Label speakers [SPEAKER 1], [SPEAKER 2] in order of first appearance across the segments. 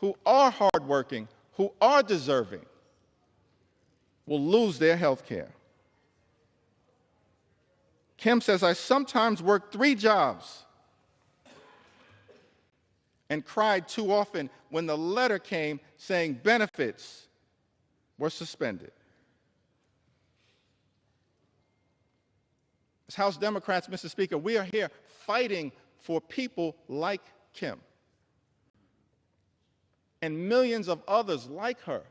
[SPEAKER 1] who are hardworking, who are deserving, will lose their health care. Kim says, I sometimes work 3 jobs and cried too often when the letter came saying benefits were suspended. As House Democrats, Mr. Speaker, we are here fighting for people like Kim and millions of others like her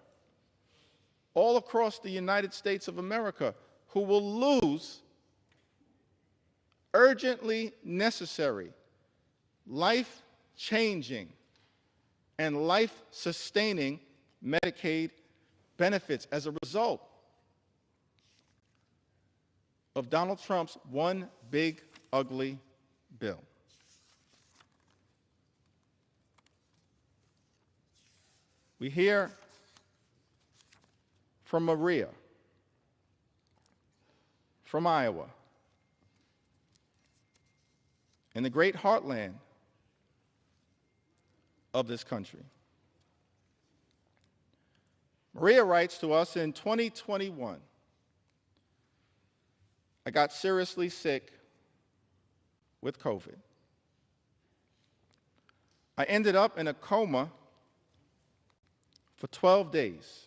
[SPEAKER 1] all across the United States of America who will lose urgently necessary, life-changing, and life-sustaining Medicaid benefits as a result of Donald Trump's one big, ugly bill. We hear from Maria, from Iowa, in the great heartland of this country. Maria writes to us, in 2021, I got seriously sick with COVID. I ended up in a coma for 12 days,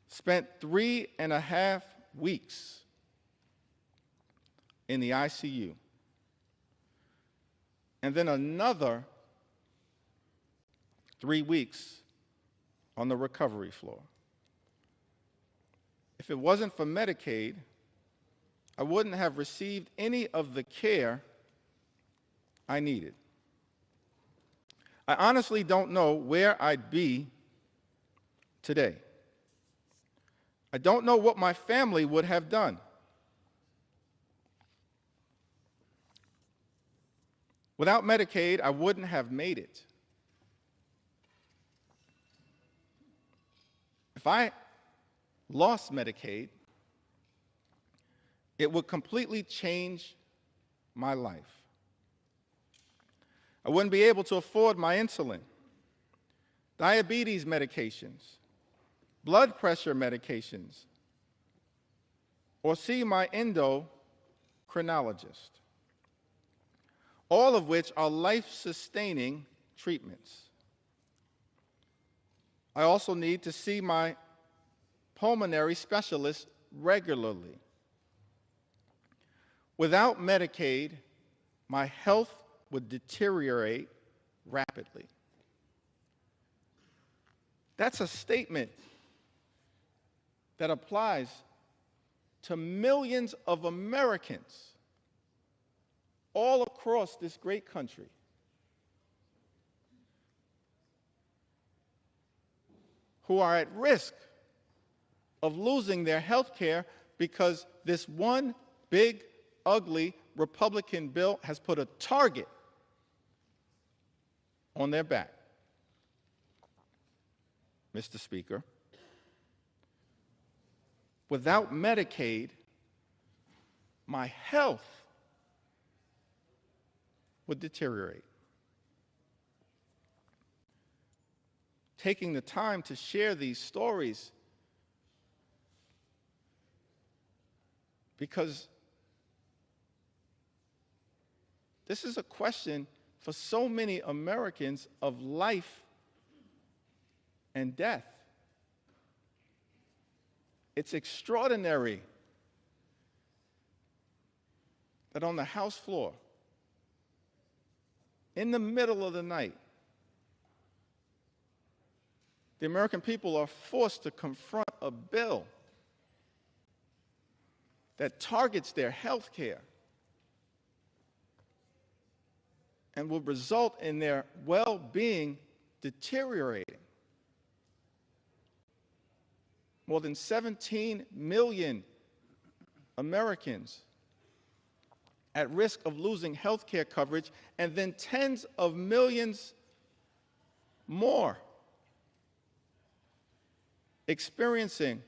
[SPEAKER 1] spent 3.5 weeks in the ICU, and then another 3 weeks on the recovery floor. If it wasn't for Medicaid, I wouldn't have received any of the care I needed. I honestly don't know where I'd be today. I don't know what my family would have done. Without Medicaid, I wouldn't have made it. If I lost Medicaid, it would completely change my life. I wouldn't be able to afford my insulin, diabetes medications, blood pressure medications, or see my endocrinologist, all of which are life-sustaining treatments. I also need to see my pulmonary specialist regularly. Without Medicaid, my health would deteriorate rapidly. That's a statement that applies to millions of Americans all across this great country who are at risk of losing their health care because this one big, ugly Republican bill has put a target on their back. Mr. Speaker, without Medicaid, my health would deteriorate. Taking the time to share these stories because this is a question for so many Americans of life and death. It's extraordinary that on the House floor, in the middle of the night, the American people are forced to confront a bill that targets their health care and will result in their well-being deteriorating. More than 17 million Americans at risk of losing health care coverage, and then tens of millions more experiencing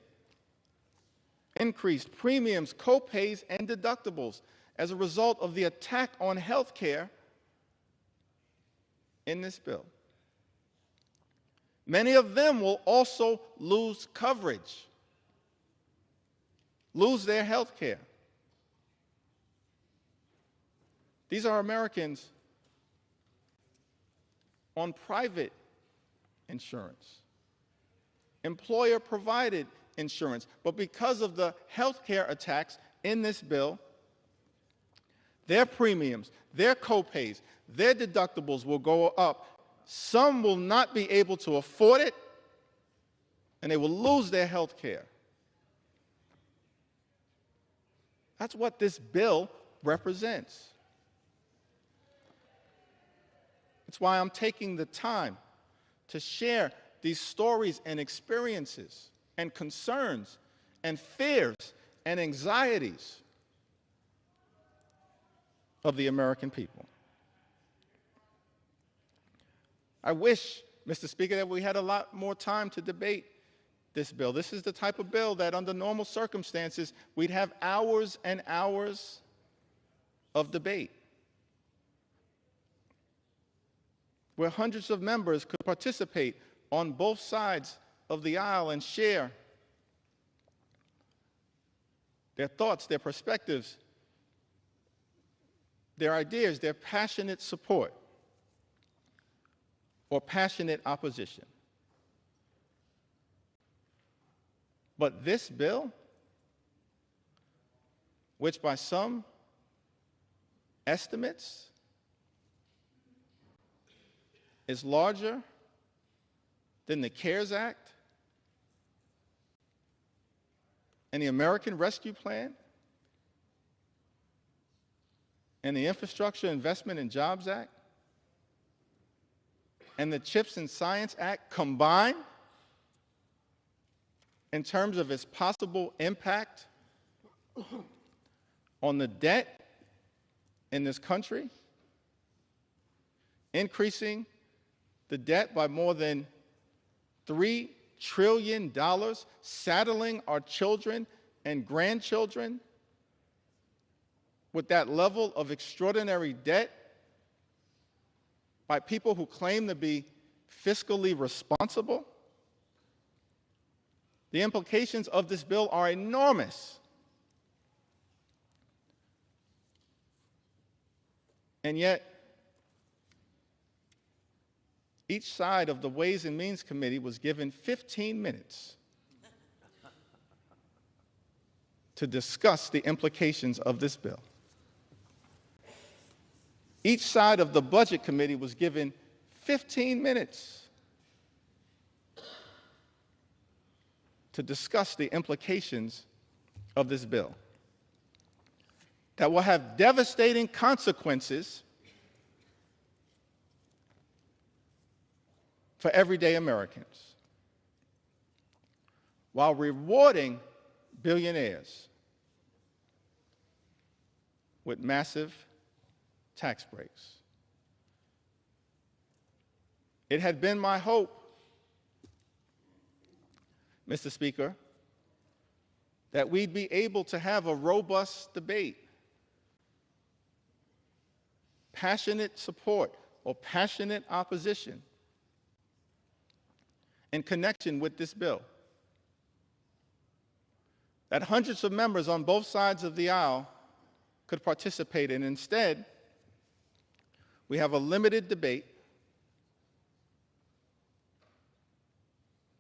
[SPEAKER 1] increased premiums, co-pays, and deductibles as a result of the attack on health care in this bill. Many of them will also lose coverage, lose their health care. These are Americans on private insurance, employer-provided insurance. But because of the health care attacks in this bill, their premiums, their co-pays, their deductibles will go up. Some will not be able to afford it, and they will lose their health care. That's what this bill represents. It's why I'm taking the time to share these stories and experiences and concerns and fears and anxieties of the American people. I wish, Mr. Speaker, that we had a lot more time to debate this bill. This is the type of bill that under normal circumstances, we'd have hours and hours of debate, where hundreds of members could participate on both sides of the aisle and share their thoughts, their perspectives, their ideas, their passionate support or passionate opposition. But this bill, which by some estimates is larger than the CARES Act and the American Rescue Plan and the Infrastructure Investment and Jobs Act and the CHIPS and Science Act combined in terms of its possible impact on the debt in this country, increasing the debt by more than $3 trillion, saddling our children and grandchildren with that level of extraordinary debt by people who claim to be fiscally responsible. The implications of this bill are enormous. And yet, each side of the Ways and Means Committee was given 15 minutes to discuss the implications of this bill. Each side of the Budget Committee was given 15 minutes to discuss the implications of this bill that will have devastating consequences for everyday Americans, while rewarding billionaires with massive tax breaks. It had been my hope, Mr. Speaker, that we'd be able to have a robust debate, passionate support or passionate opposition in connection with this bill, that hundreds of members on both sides of the aisle could participate in. Instead, we have a limited debate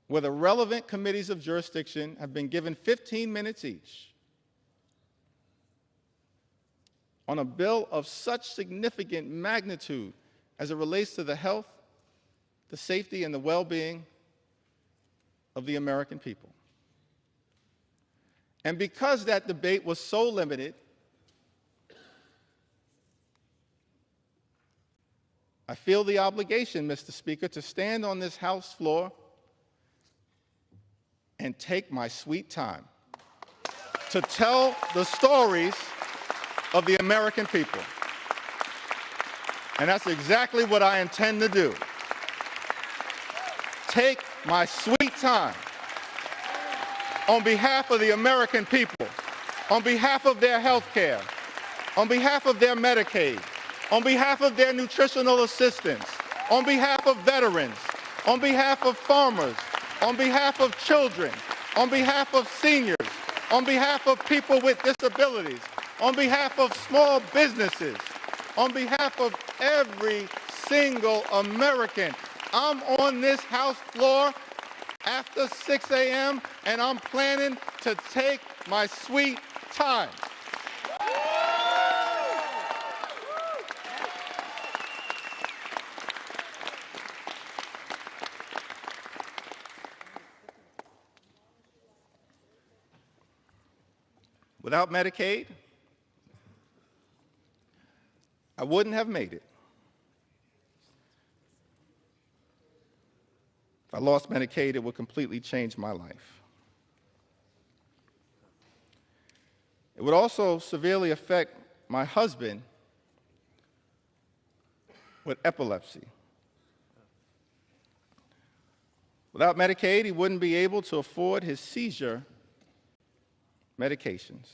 [SPEAKER 1] where the relevant committees of jurisdiction have been given 15 minutes each on a bill of such significant magnitude as it relates to the health, the safety, and the well-being of the American people. And because that debate was so limited, I feel the obligation, Mr. Speaker, to stand on this House floor and take my sweet time to tell the stories of the American people. And that's exactly what I intend to do. Take my sweet time on behalf of the American people, on behalf of their health care, on behalf of their Medicaid, on behalf of their nutritional assistance, on behalf of veterans, on behalf of farmers, on behalf of children, on behalf of seniors, on behalf of people with disabilities, on behalf of small businesses, on behalf of every single American. I'm on this House floor after 6 a.m., and I'm planning to take my sweet time. Without Medicaid, I wouldn't have made it. If I lost Medicaid, it would completely change my life. It would also severely affect my husband with epilepsy. Without Medicaid, he wouldn't be able to afford his seizure medications,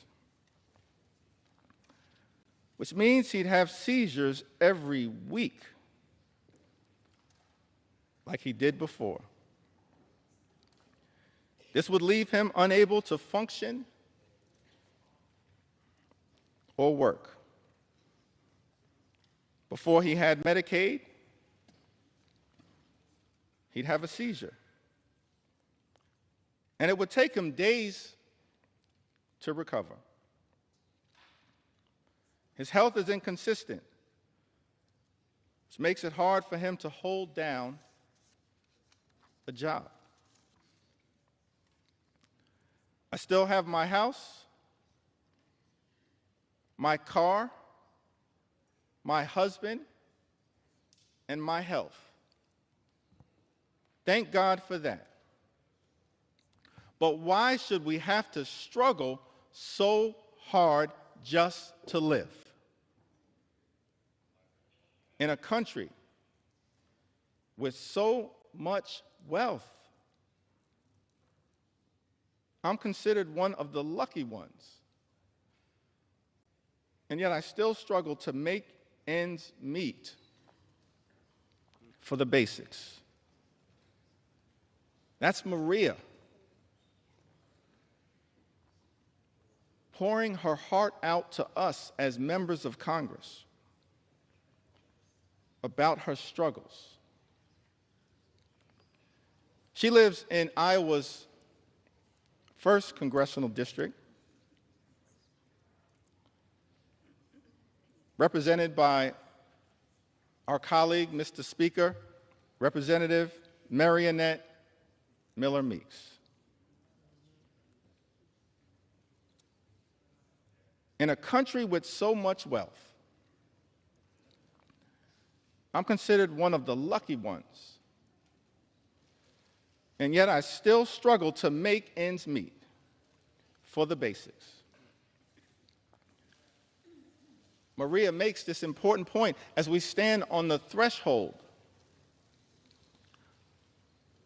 [SPEAKER 1] which means he'd have seizures every week, like he did before. This would leave him unable to function or work. Before he had Medicaid, he'd have a seizure. And it would take him days to recover. His health is inconsistent, which makes it hard for him to hold down a job. I still have my house, my car, my husband, and my health. Thank God for that. But why should we have to struggle so hard just to live in a country with so much wealth? I'm considered one of the lucky ones, and yet I still struggle to make ends meet for the basics. That's Maria, pouring her heart out to us as members of Congress about her struggles. She lives in Iowa's 1st Congressional District, represented by our colleague, Mr. Speaker, Representative Marionette Miller Meeks. In a country with so much wealth, I'm considered one of the lucky ones, and yet I still struggle to make ends meet for the basics. Maria makes this important point as we stand on the threshold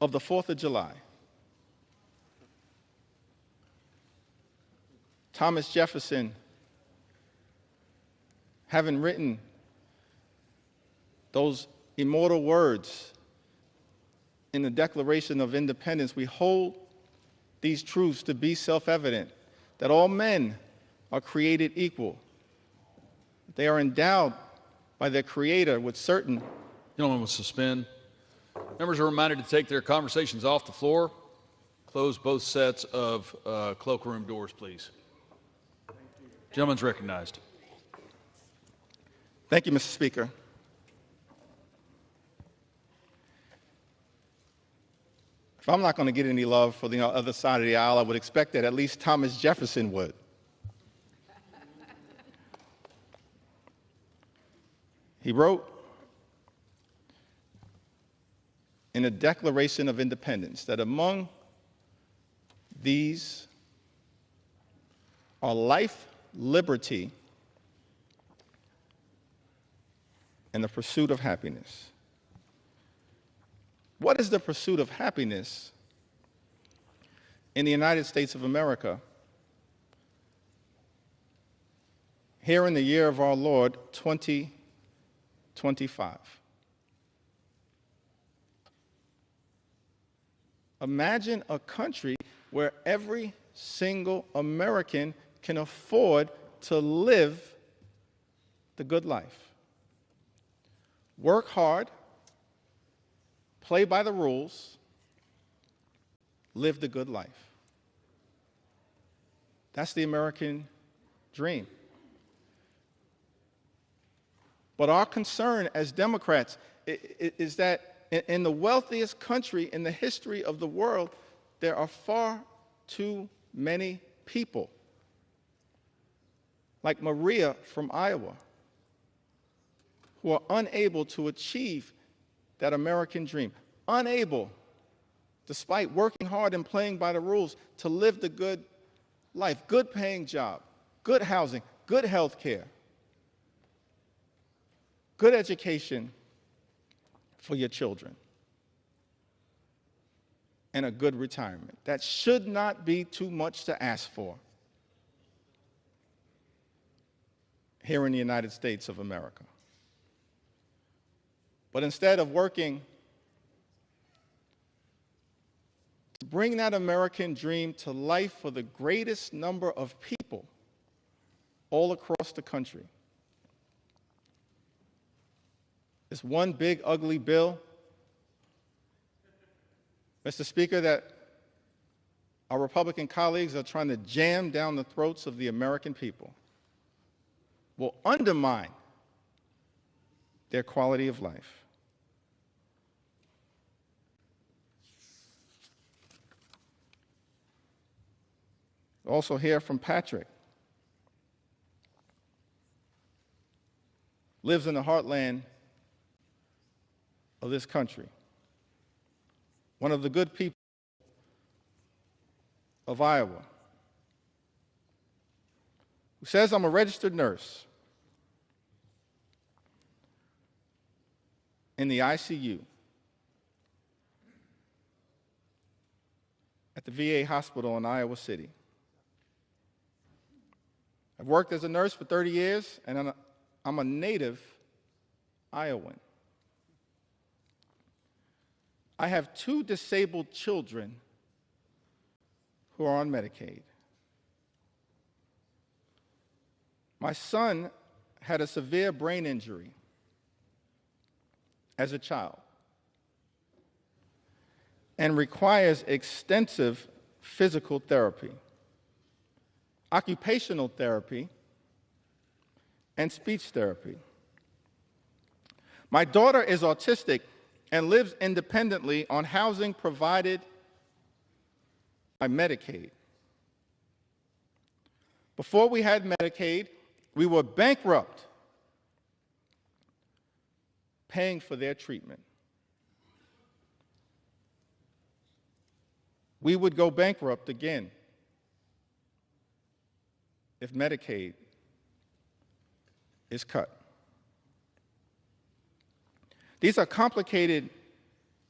[SPEAKER 1] of the 4th of July. Thomas Jefferson, having written those immortal words in the Declaration of Independence, we hold these truths to be self-evident, that all men are created equal. They are endowed by their Creator with certain...
[SPEAKER 2] Gentlemen will suspend. Members are reminded to take their conversations off the floor. Close both sets of cloakroom doors, please. Gentleman's recognized.
[SPEAKER 1] Thank you, Mr. Speaker. If I'm not going to get any love for the other side of the aisle, I would expect that at least Thomas Jefferson would. He wrote in a Declaration of Independence that among these are life, liberty, and the pursuit of happiness. What is the pursuit of happiness in the United States of America here in the year of our Lord, 2025? Imagine a country where every single American can afford to live the good life. Work hard, play by the rules, live the good life. That's the American dream. But our concern as Democrats is that in the wealthiest country in the history of the world, there are far too many people, like Maria from Iowa, who are unable to achieve that American dream, unable, despite working hard and playing by the rules, to live the good life, good paying job, good housing, good health care, good education for your children, and a good retirement. That should not be too much to ask for here in the United States of America. But instead of working to bring that American dream to life for the greatest number of people all across the country, this one big ugly bill, Mr. Speaker, that our Republican colleagues are trying to jam down the throats of the American people, will undermine their quality of life. Also hear from Patrick. Lives in the heartland of this country. One of the good people of Iowa, who says, I'm a registered nurse in the ICU at the VA hospital in Iowa City. I've worked as a nurse for 30 years, and I'm a native Iowan. I have 2 disabled children who are on Medicaid. My son had a severe brain injury as a child and requires extensive physical therapy, occupational therapy, and speech therapy. My daughter is autistic and lives independently on housing provided by Medicaid. Before we had Medicaid, we were bankrupt paying for their treatment. We would go bankrupt again if Medicaid is cut. These are complicated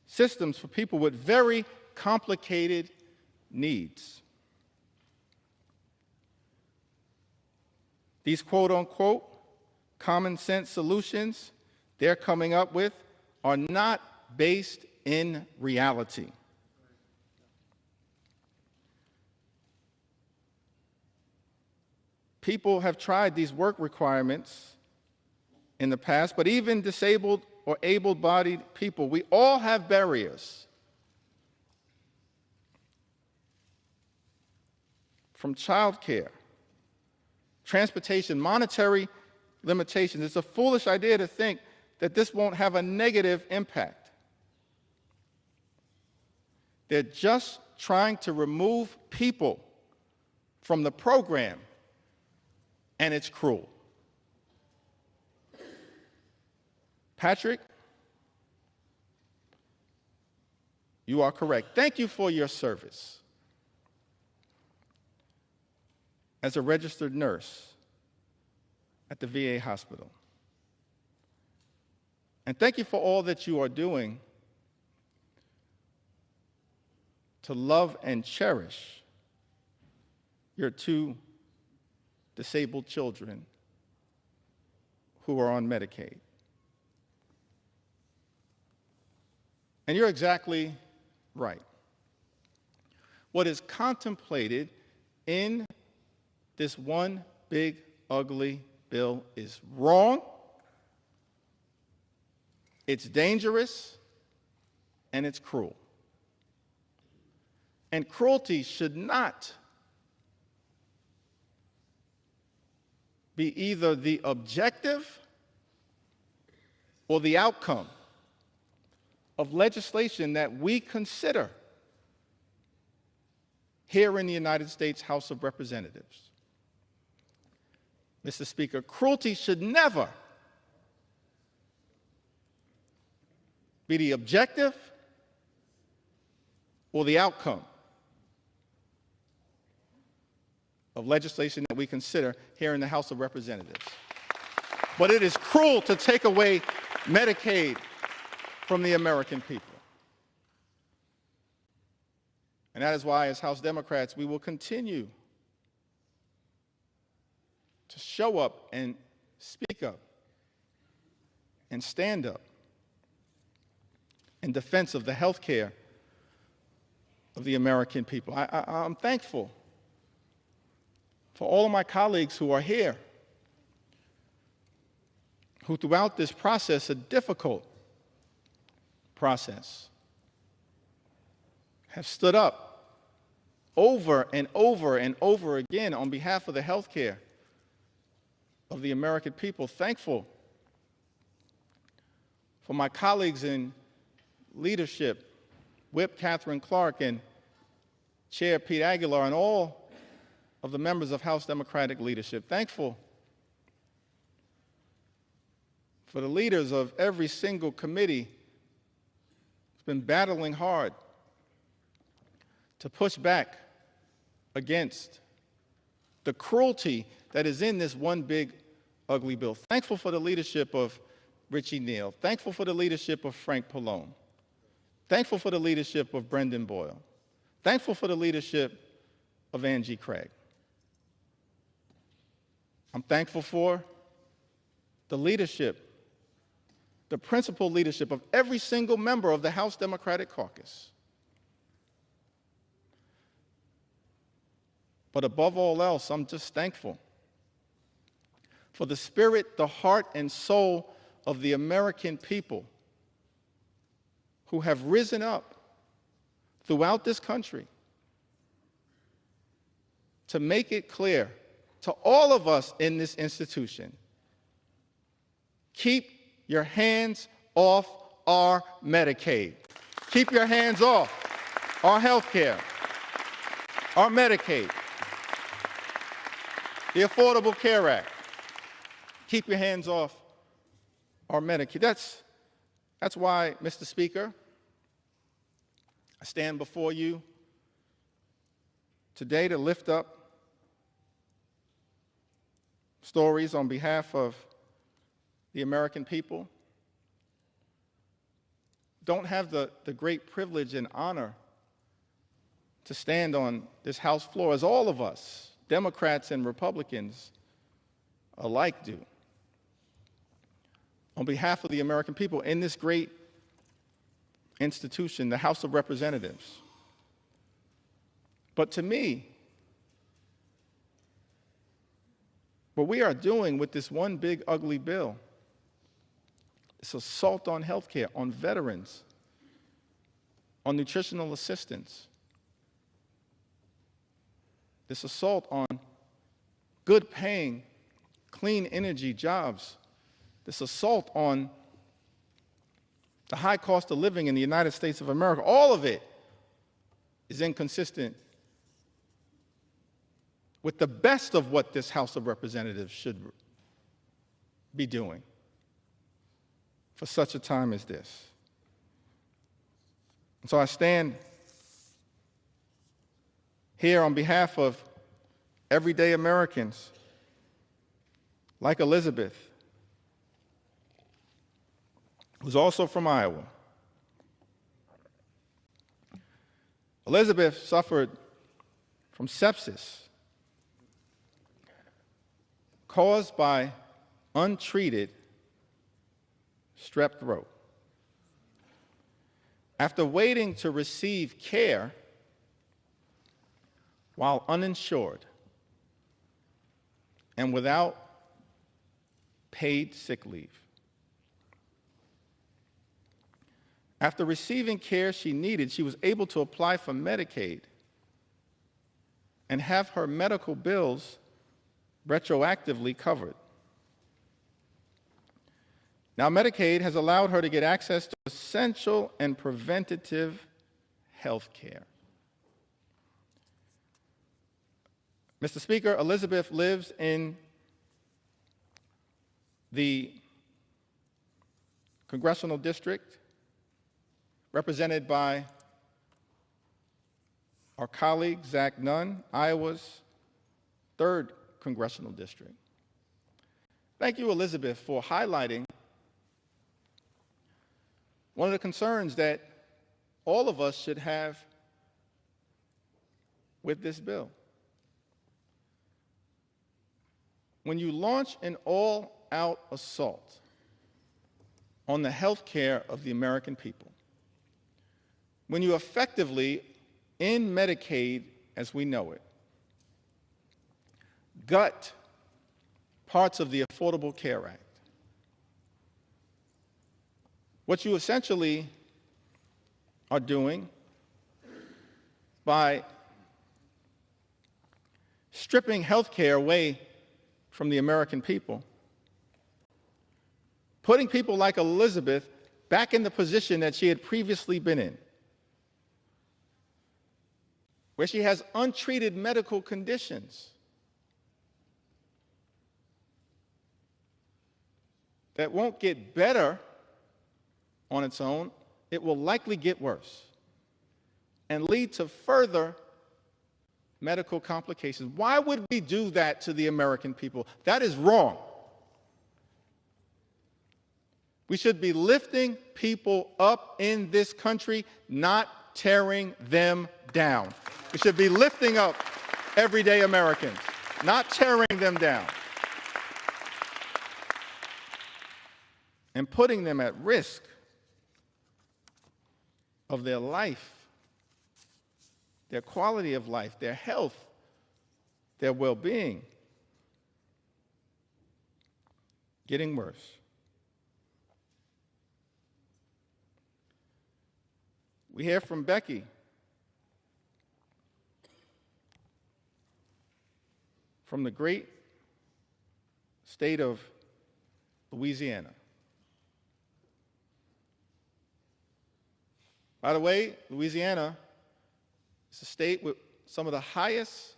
[SPEAKER 1] systems for people with very complicated needs. These quote-unquote common sense solutions they're coming up with are not based in reality. People have tried these work requirements in the past, but even disabled or able-bodied people, we all have barriers. From childcare, transportation, monetary limitations. It's a foolish idea to think that this won't have a negative impact. They're just trying to remove people from the program, and it's cruel. Patrick, you are correct. Thank you for your service as a registered nurse at the VA hospital. And thank you for all that you are doing to love and cherish your 2 disabled children who are on Medicaid. And you're exactly right. what is contemplated in this one big ugly bill is wrong, it's dangerous, and it's cruel. And cruelty should not be either the objective or the outcome of legislation that we consider here in the United States House of Representatives. Mr. Speaker, cruelty should never be the objective or the outcome of legislation that we consider here in the House of Representatives. But it is cruel to take away Medicaid from the American people. And that is why, as House Democrats, we will continue to show up and speak up and stand up in defense of the health care of the American people. I'm thankful for all of my colleagues who are here, who throughout this process, a difficult process, have stood up over and over and over again on behalf of the health care of the American people. Thankful for my colleagues in leadership, Whip Catherine Clark and Chair Pete Aguilar, and all of the members of House Democratic leadership. Thankful for the leaders of every single committee who's been battling hard to push back against the cruelty that is in this one big ugly bill. Thankful for the leadership of Richie Neal. Thankful for the leadership of Frank Pallone. Thankful for the leadership of Brendan Boyle. Thankful for the leadership of Angie Craig. I'm thankful for the leadership, the principal leadership of every single member of the House Democratic Caucus. But above all else, I'm just thankful for the spirit, the heart, and soul of the American people who have risen up throughout this country to make it clear to all of us in this institution: keep your hands off our Medicaid. Keep your hands off our health care, our Medicaid, the Affordable Care Act. Keep your hands off our Medicaid. That's why, Mr. Speaker, I stand before you today to lift up stories on behalf of the American people. Don't have the great privilege and honor to stand on this House floor, as all of us, Democrats and Republicans alike, do, on behalf of the American people in this great institution, the House of Representatives. But to me, what we are doing with this one big ugly bill, this assault on health care, on veterans, on nutritional assistance, this assault on good paying, clean energy jobs, this assault on the high cost of living in the United States of America, all of it is inconsistent with the best of what this House of Representatives should be doing for such a time as this. And so I stand here on behalf of everyday Americans like Elizabeth, who's also from Iowa. Elizabeth suffered from sepsis caused by untreated strep throat. After waiting to receive care while uninsured and without paid sick leave. After receiving care she needed, she was able to apply for Medicaid and have her medical bills retroactively covered. Now, Medicaid has allowed her to get access to essential and preventative health care. Mr. Speaker, Elizabeth lives in the congressional district represented by our colleague, Zach Nunn, Iowa's 3rd congressional district. Thank you, Elizabeth, for highlighting one of the concerns that all of us should have with this bill. When you launch an all-out assault on the health care of the American people, when you effectively end Medicaid as we know it, gut parts of the Affordable Care Act, what you essentially are doing by stripping health care away from the American people, putting people like Elizabeth back in the position that she had previously been in, where she has untreated medical conditions that won't get better on its own, it will likely get worse and lead to further medical complications. Why would we do that to the American people? That is wrong. We should be lifting people up in this country, not tearing them down. We should be lifting up everyday Americans, not tearing them down and putting them at risk of their life, their quality of life, their health, their well-being getting worse. We hear from Becky from the great state of Louisiana. By the way, Louisiana is a state with some of the highest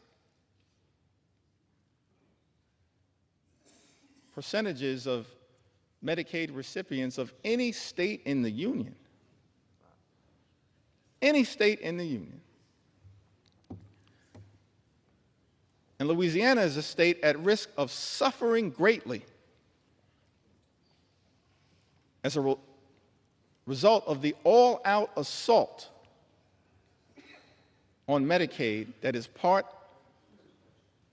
[SPEAKER 1] percentages of Medicaid recipients of any state in the Union. Any state in the Union. And Louisiana is a state at risk of suffering greatly as a result of the all-out assault on Medicaid that is part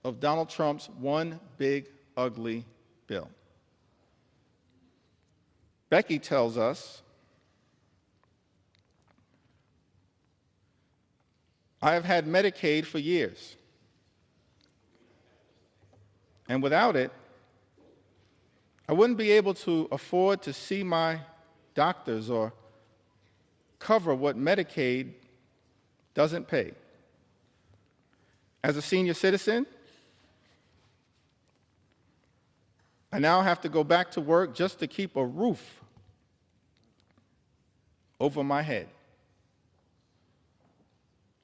[SPEAKER 1] of Donald Trump's one big ugly bill. Becky tells us, I have had Medicaid for years, and without it, I wouldn't be able to afford to see my doctors or cover what Medicaid doesn't pay. As a senior citizen, I now have to go back to work just to keep a roof over my head,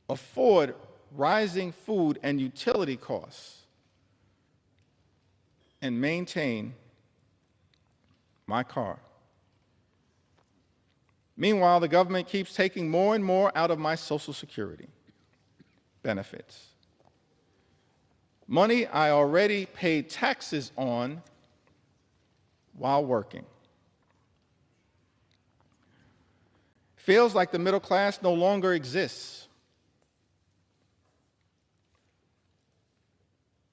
[SPEAKER 1] afford rising food and utility costs, and maintain my car. Meanwhile, the government keeps taking more and more out of my Social Security benefits. Money I already paid taxes on while working. Feels like the middle class no longer exists.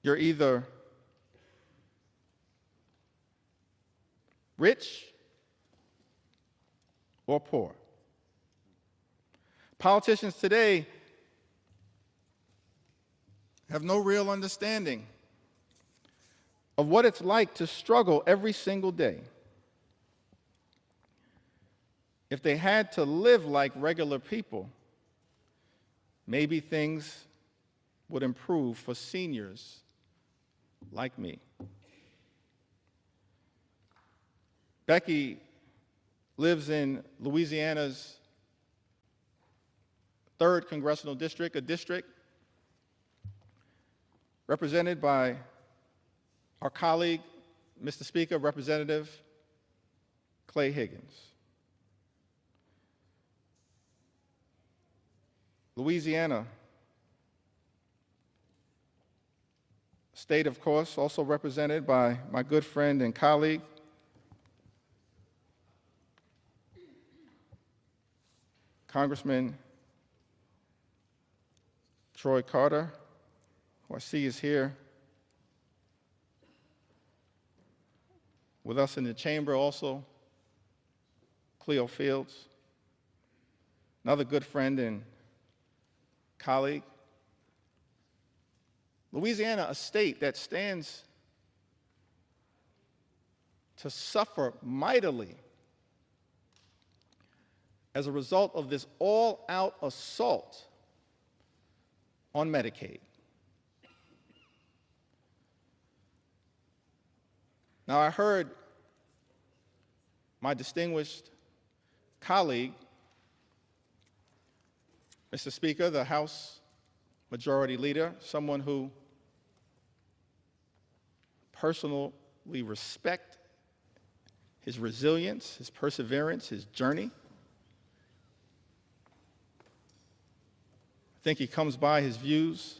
[SPEAKER 1] You're either rich or poor. Politicians today have no real understanding of what it's like to struggle every single day. If they had to live like regular people, maybe things would improve for seniors like me. Becky lives in Louisiana's 3rd Congressional District, a district represented by our colleague, Mr. Speaker, Representative Clay Higgins. Louisiana, state, of course, also represented by my good friend and colleague, Congressman Troy Carter, who I see is here with us in the chamber also, Cleo Fields, another good friend and colleague. Louisiana, a state that stands to suffer mightily as a result of this all-out assault on Medicaid. Now, I heard my distinguished colleague, Mr. Speaker, the House Majority Leader, someone who personally respect his resilience, his perseverance, his journey. I think he comes by his views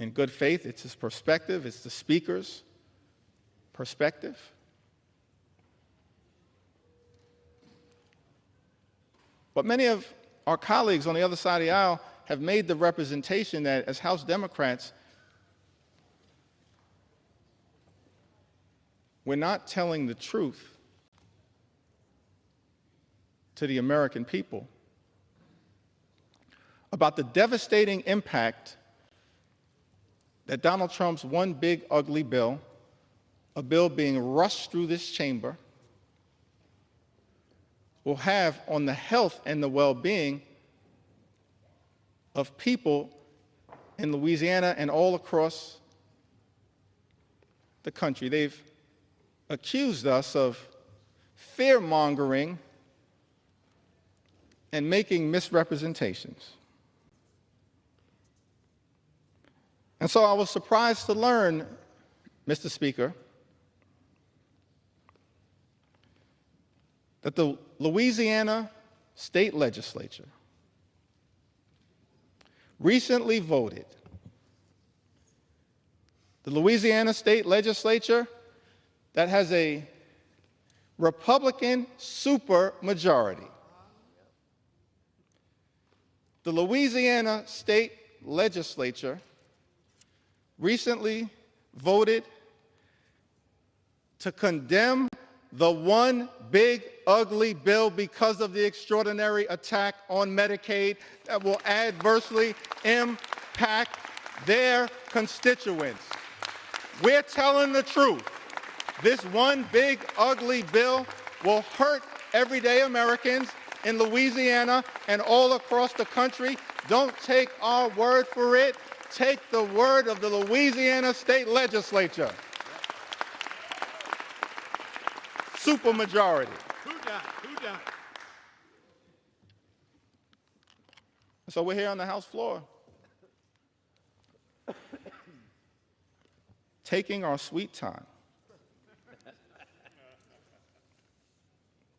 [SPEAKER 1] in good faith. It's his perspective, it's the speaker's perspective. But many of our colleagues on the other side of the aisle have made the representation that as House Democrats, we're not telling the truth to the American people about the devastating impact that Donald Trump's one big ugly bill, a bill being rushed through this chamber, will have on the health and the well-being of people in Louisiana and all across the country. They've accused us of fear-mongering and making misrepresentations. And so I was surprised to learn, Mr. Speaker, that the Louisiana State Legislature recently voted. The Louisiana State Legislature that has a Republican supermajority. The Louisiana State Legislature recently voted to condemn the one big ugly bill because of the extraordinary attack on Medicaid that will adversely impact their constituents. We're telling the truth. This one big ugly bill will hurt everyday Americans in Louisiana and all across the country. Don't take our word for it. Take the word of the Louisiana State Legislature. Supermajority.
[SPEAKER 3] Who done?
[SPEAKER 1] So we're here on the House floor, taking our sweet time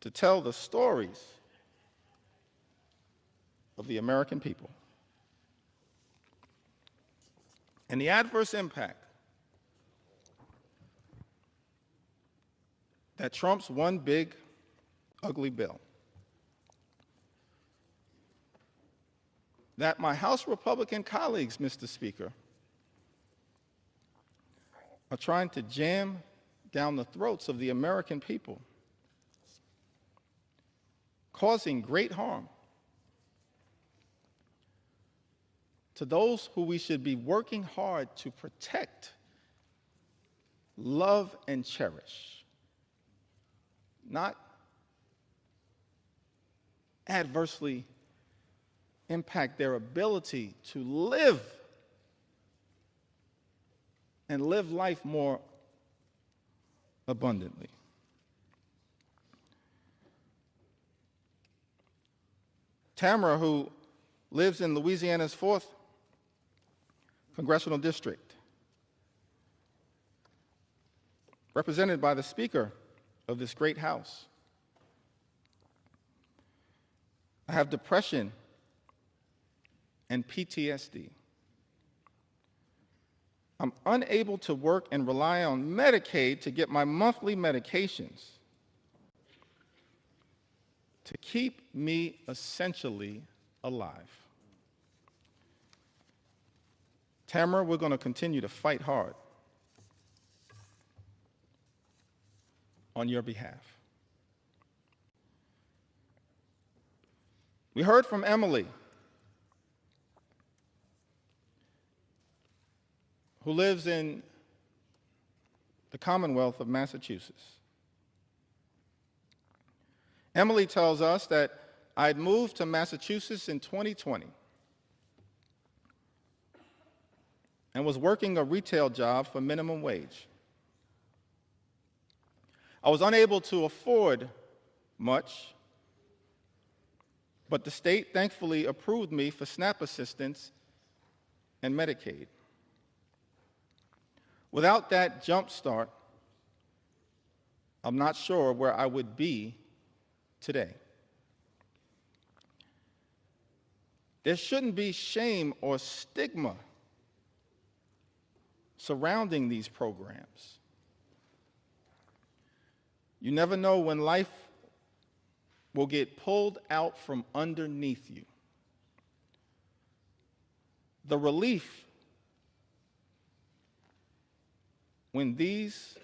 [SPEAKER 1] to tell the stories of the American people and the adverse impact that Trump's one big ugly bill, that my House Republican colleagues, Mr. Speaker, are trying to jam down the throats of the American people, causing great harm. to those who we should be working hard to protect, love, and cherish, not adversely impact their ability to live and live life more abundantly. Tamara, who lives in Louisiana's 4th congressional district, represented by the Speaker of this great House. I have depression and PTSD. I'm unable to work and rely on Medicaid to get my monthly medications to keep me essentially alive. Tamara, we're going to continue to fight hard on your behalf. We heard from Emily, who lives in the Commonwealth of Massachusetts. Emily tells us that I'd moved to Massachusetts in 2020 and was working a retail job for minimum wage. I was unable to afford much, but the state thankfully approved me for SNAP assistance and Medicaid. Without that jump start, I'm not sure where I would be today. There shouldn't be shame or stigma surrounding these programs. You never know when life will get pulled out from underneath you. The relief when these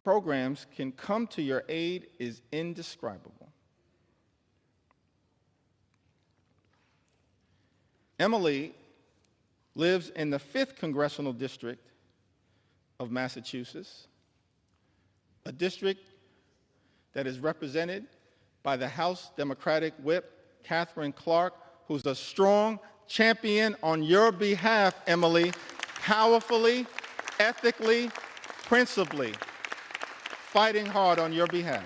[SPEAKER 1] programs can come to your aid is indescribable. Emily lives in the 5th congressional district of Massachusetts, a district that is represented by the House Democratic Whip, Catherine Clark, who's a strong champion on your behalf, Emily, powerfully, ethically, principally, fighting hard on your behalf.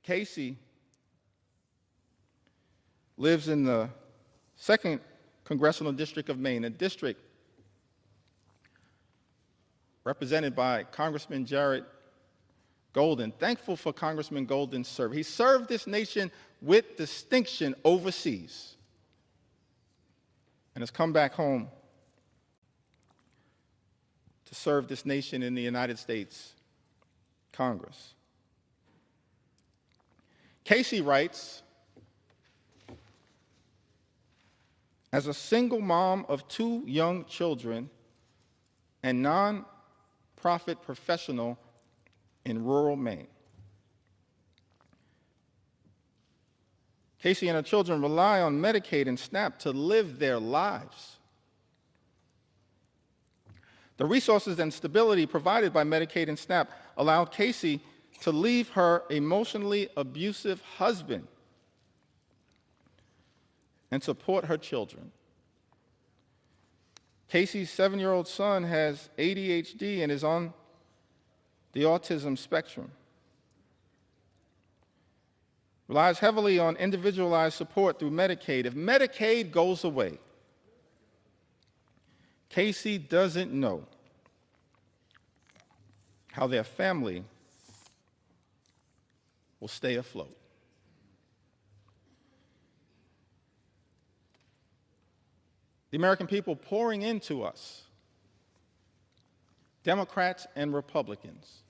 [SPEAKER 1] Casey lives in the 2nd Congressional District of Maine, a district represented by Congressman Jared Golden. Thankful for Congressman Golden's service. He served this nation with distinction overseas and has come back home to serve this nation in the United States Congress. Casey writes, as a single mom of 2 young children and non-profit professional in rural Maine, Casey and her children rely on Medicaid and SNAP to live their lives. The resources and stability provided by Medicaid and SNAP allowed Casey to leave her emotionally abusive husband and support her children. Casey's 7-year-old son has ADHD and is on the autism spectrum. Relies heavily on individualized support through Medicaid. If Medicaid goes away, Casey doesn't know how their family will stay afloat. The American people pouring into us, Democrats and Republicans,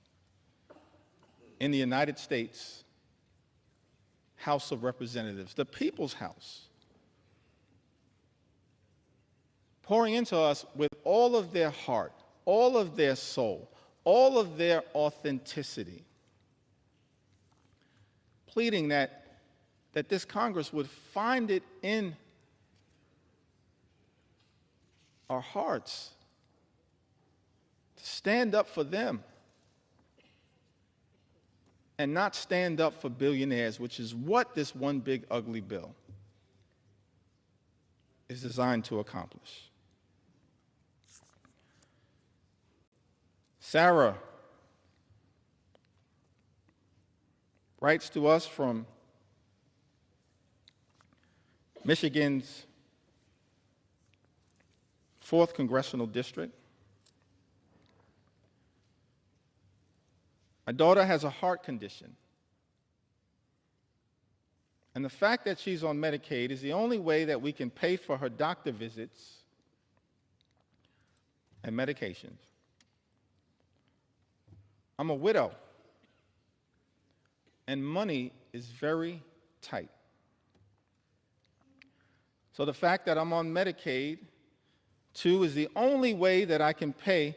[SPEAKER 1] in the United States House of Representatives, the People's House, pouring into us with all of their heart, all of their soul, all of their authenticity, pleading that that this Congress would find it in our hearts to stand up for them and not stand up for billionaires, which is what this one big ugly bill is designed to accomplish. Sarah writes to us from Michigan's 4th Congressional District. My daughter has a heart condition, and the fact that she's on Medicaid is the only way that we can pay for her doctor visits and medications. I'm a widow, and money is very tight. So the fact that I'm on Medicaid, too, is the only way that I can pay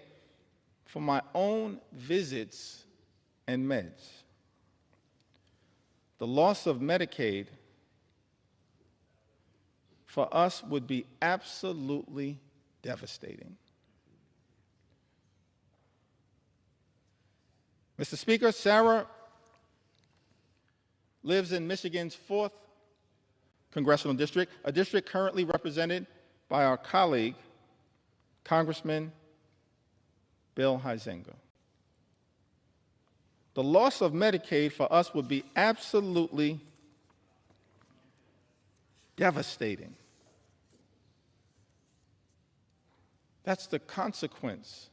[SPEAKER 1] for my own visits and meds. The loss of Medicaid for us would be absolutely devastating. Mr. Speaker, Sarah lives in Michigan's 4th Congressional District, a district currently represented by our colleague, Congressman Bill Huizenga. The loss of Medicaid for us would be absolutely devastating. That's the consequence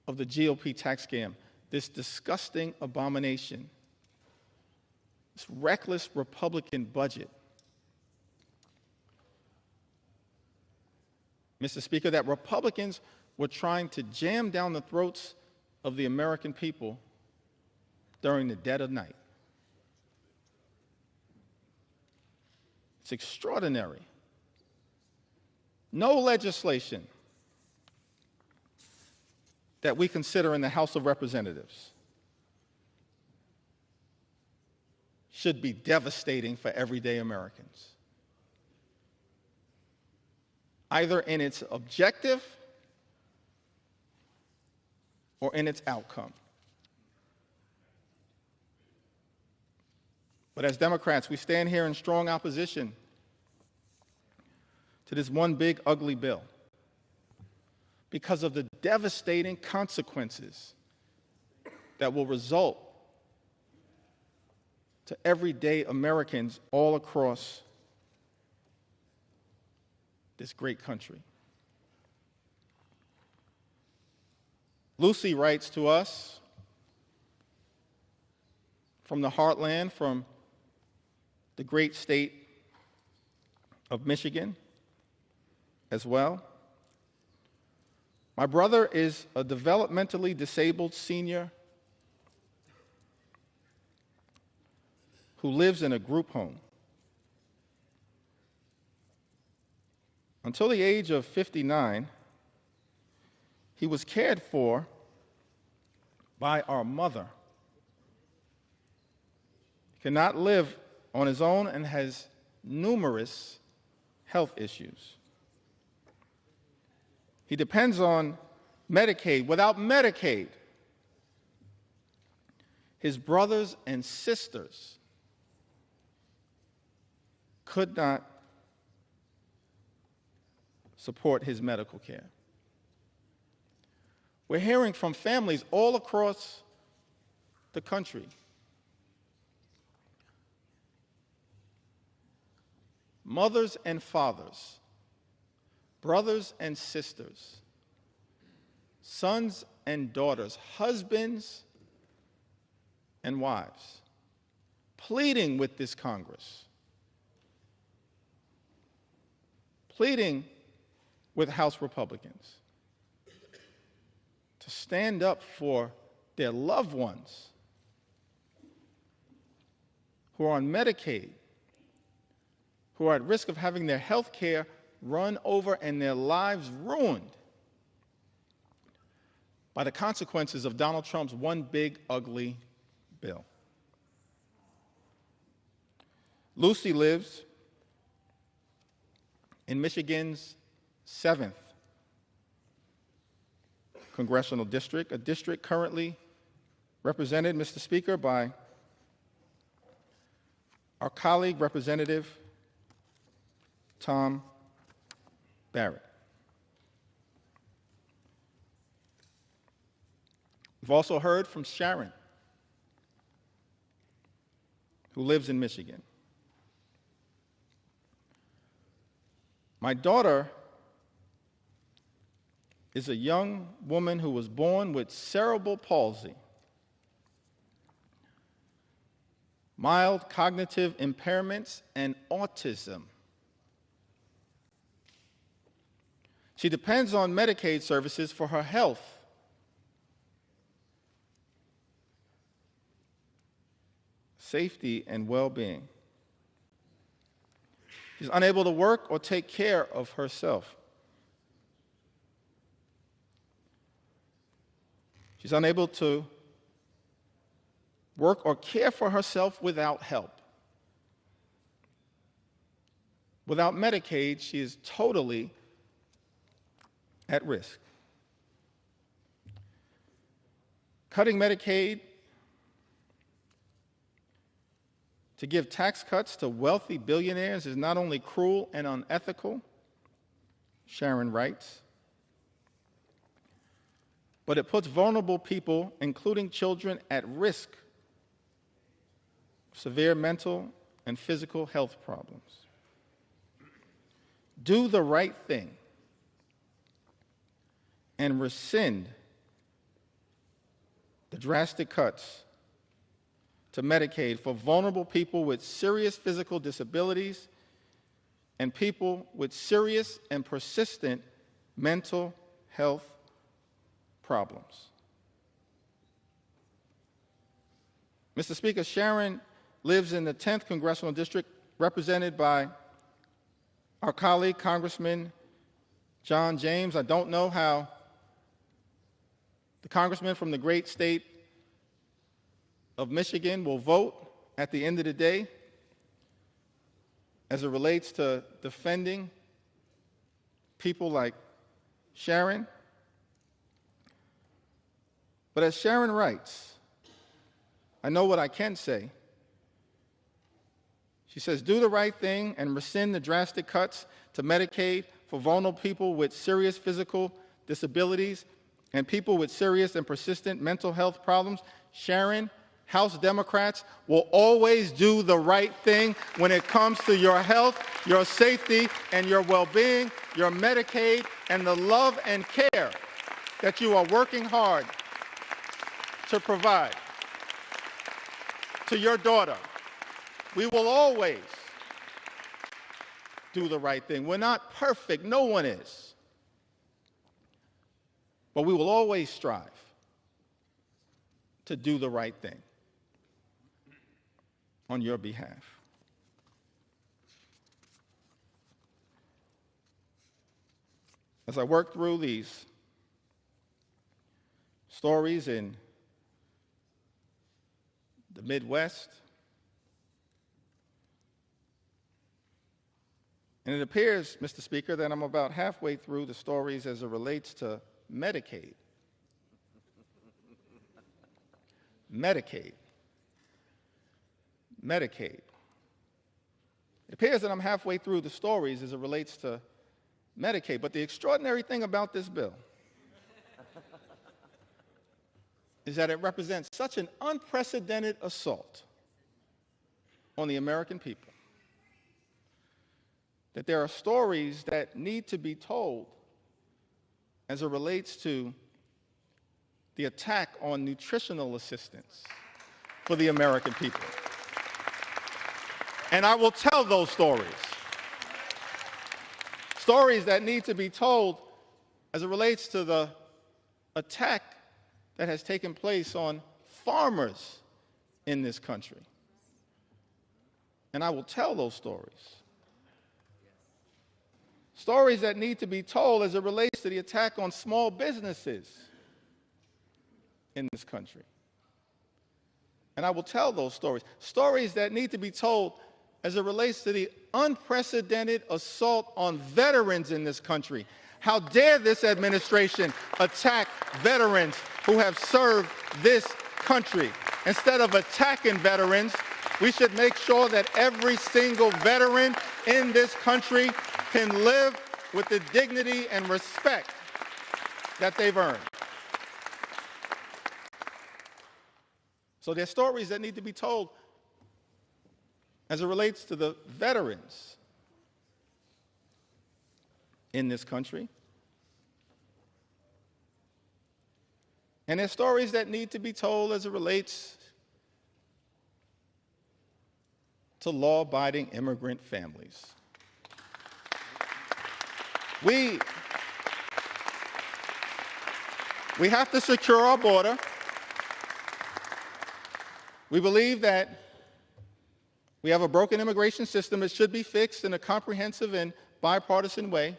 [SPEAKER 1] of the GOP tax scam, this disgusting abomination, this reckless Republican budget. Mr. Speaker, that Republicans were trying to jam down the throats of the American people during the dead of night. It's extraordinary. No legislation that we consider in the House of Representatives should be devastating for everyday Americans, either in its objective or in its outcome. But as Democrats, we stand here in strong opposition to this one big ugly bill because of the devastating consequences that will result to everyday Americans all across this great country. Lucy writes to us from the heartland, from the great state of Michigan as well. My brother is a developmentally disabled senior who lives in a group home. Until the age of 59, he was cared for by our mother. He cannot live on his own and has numerous health issues. He depends on Medicaid. Without Medicaid, his brothers and sisters could not support his medical care. We're hearing from families all across the country mothers and fathers, brothers and sisters, sons and daughters, husbands and wives, pleading with this Congress, pleading with House Republicans to stand up for their loved ones who are on Medicaid, who are at risk of having their health care run over and their lives ruined by the consequences of Donald Trump's one big ugly bill. Lucy lives in Michigan's 7th congressional district, a district currently represented, Mr. Speaker, by our colleague, Representative Tom Barrett. We've also heard from Sharon, who lives in Michigan. My daughter is a young woman who was born with cerebral palsy, mild cognitive impairments, and autism. She depends on Medicaid services for her health. Safety and well-being. She's unable to work or take care of herself. She's unable to work or care for herself without help. Without Medicaid, she is totally at risk. Cutting Medicaid to give tax cuts to wealthy billionaires is not only cruel and unethical, Sharon writes, but it puts vulnerable people, including children, at risk of severe mental and physical health problems. Do the right thing and rescind the drastic cuts to Medicaid for vulnerable people with serious physical disabilities and people with serious and persistent mental health problems. Mr. Speaker, Sharon lives in the 10th Congressional District, represented by our colleague, Congressman John James. I don't know how the congressman from the great state of Michigan will vote at the end of the day as it relates to defending people like Sharon. But as Sharon writes, I know what I can say. She says, do the right thing and rescind the drastic cuts to Medicaid for vulnerable people with serious physical disabilities and people with serious and persistent mental health problems. Sharon, House Democrats will always do the right thing when it comes to your health, your safety, and your well-being, your Medicaid, and the love and care that you are working hard to provide to your daughter. We will always do the right thing. We're not perfect, no one is. But we will always strive to do the right thing on your behalf. As I work through these stories in the Midwest, and it appears, Mr. Speaker, that I'm about halfway through the stories as it relates to Medicaid. Medicaid. Medicaid. It appears that I'm halfway through the stories as it relates to Medicaid, but the extraordinary thing about this bill is that it represents such an unprecedented assault on the American people that there are stories that need to be told as it relates to the attack on nutritional assistance for the American people. And I will tell those stories. Stories that need to be told as it relates to the attack that has taken place on farmers in this country. And I will tell those stories. Stories that need to be told as it relates to the attack on small businesses in this country. And I will tell those stories. Stories that need to be told as it relates to the unprecedented assault on veterans in this country. How dare this administration attack veterans who have served this country? Instead of attacking veterans, we should make sure that every single veteran in this country can live with the dignity and respect that they've earned. So there are stories that need to be told as it relates to the veterans in this country. And there are stories that need to be told as it relates to law-abiding immigrant families. We have to secure our border. We believe that we have a broken immigration system that should be fixed in a comprehensive and bipartisan way.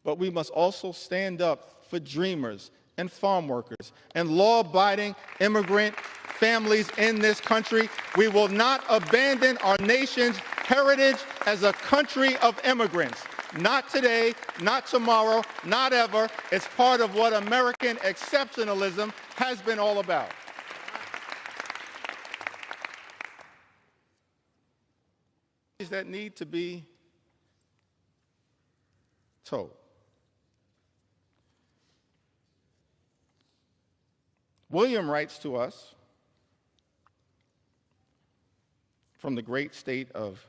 [SPEAKER 1] But we must also stand up for dreamers and farm workers and law-abiding immigrant families in this country. We will not abandon our nation's heritage as a country of immigrants. Not today, not tomorrow, not ever. It's part of what American exceptionalism has been all about. That need to be told. William writes to us from the great state of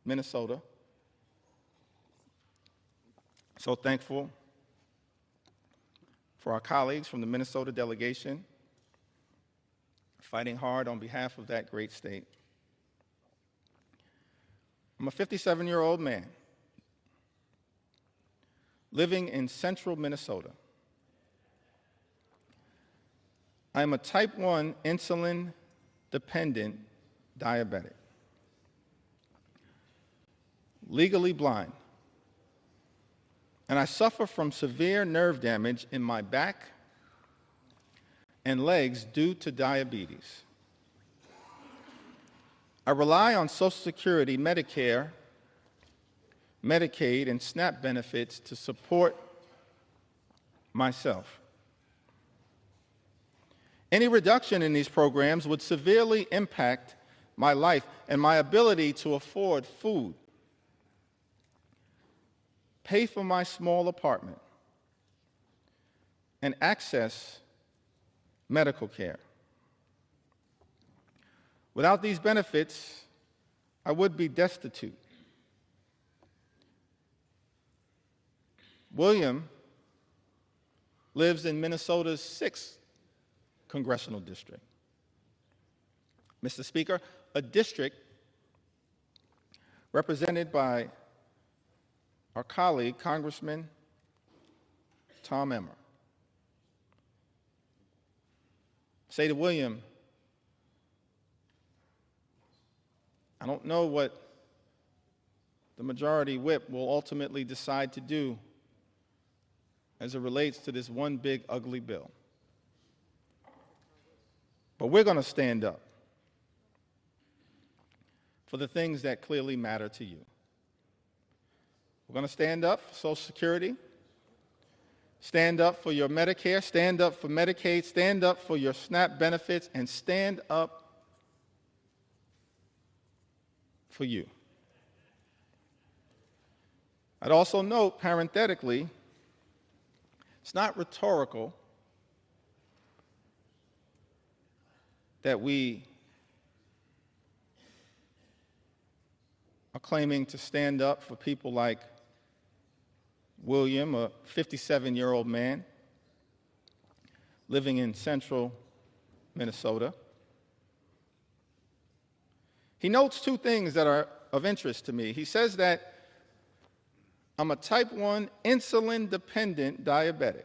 [SPEAKER 1] Minnesota. So thankful for our colleagues from the Minnesota delegation fighting hard on behalf of that great state. I'm a 57-year-old man living in central Minnesota. I am a type 1 insulin-dependent diabetic, legally blind, and I suffer from severe nerve damage in my back and legs due to diabetes. I rely on Social Security, Medicare, Medicaid, and SNAP benefits to support myself. Any reduction in these programs would severely impact my life and my ability to afford food, pay for my small apartment, and access medical care. Without these benefits, I would be destitute. William lives in Minnesota's 6th congressional district. Mr. Speaker, a district represented by our colleague, Congressman Tom Emmer. Say to William, I don't know what the majority whip will ultimately decide to do as it relates to this one big ugly bill. But we're going to stand up for the things that clearly matter to you. We're going to stand up for Social Security, stand up for your Medicare, stand up for Medicaid, stand up for your SNAP benefits, and stand up for you. I'd also note, parenthetically, it's not rhetorical that we are claiming to stand up for people like William, a 57-year-old man living in central Minnesota. He notes two things that are of interest to me. He says that I'm a type 1 insulin-dependent diabetic.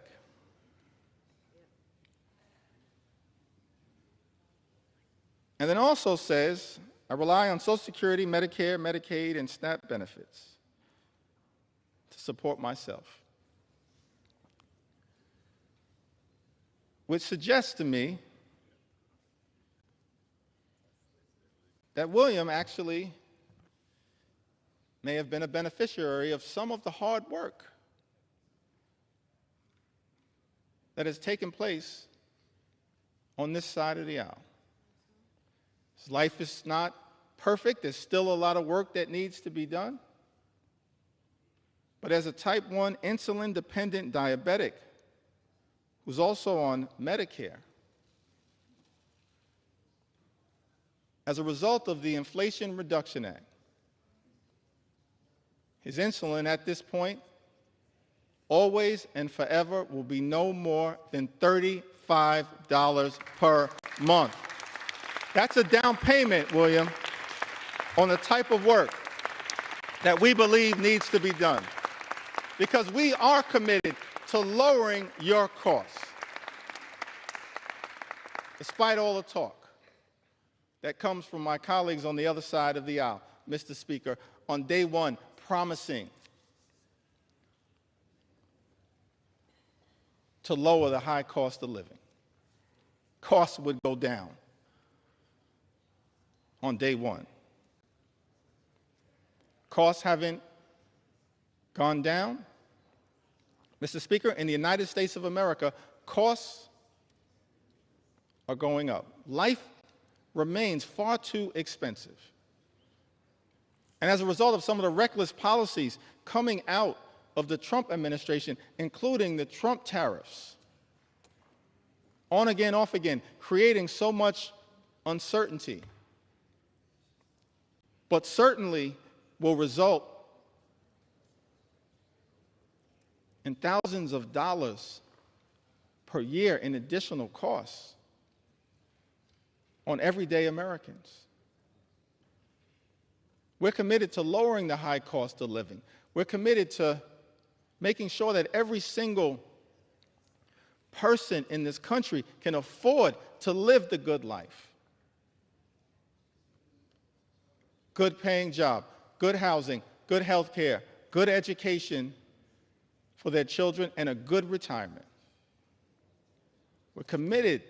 [SPEAKER 1] And then also says, I rely on Social Security, Medicare, Medicaid, and SNAP benefits to support myself. Which suggests to me that William actually may have been a beneficiary of some of the hard work that has taken place on this side of the aisle. His life is not perfect. There's still a lot of work that needs to be done. But as a type 1 insulin-dependent diabetic who's also on Medicare, as a result of the Inflation Reduction Act, his insulin at this point, always and forever, will be no more than $35 per month. That's a down payment, William, on the type of work that we believe needs to be done, because we are committed to lowering your costs, despite all the talk that comes from my colleagues on the other side of the aisle, Mr. Speaker, on day one, promising to lower the high cost of living. Costs would go down on day one. Costs haven't gone down. Mr. Speaker, in the United States of America, costs are going up. Life remains far too expensive. And as a result of some of the reckless policies coming out of the Trump administration, including the Trump tariffs, on again, off again, creating so much uncertainty, but certainly will result in thousands of dollars per year in additional costs on everyday Americans. We're committed to lowering the high cost of living. We're committed to making sure that every single person in this country can afford to live the good life. Good paying job, good housing, good health care, good education for their children, and a good retirement. We're committed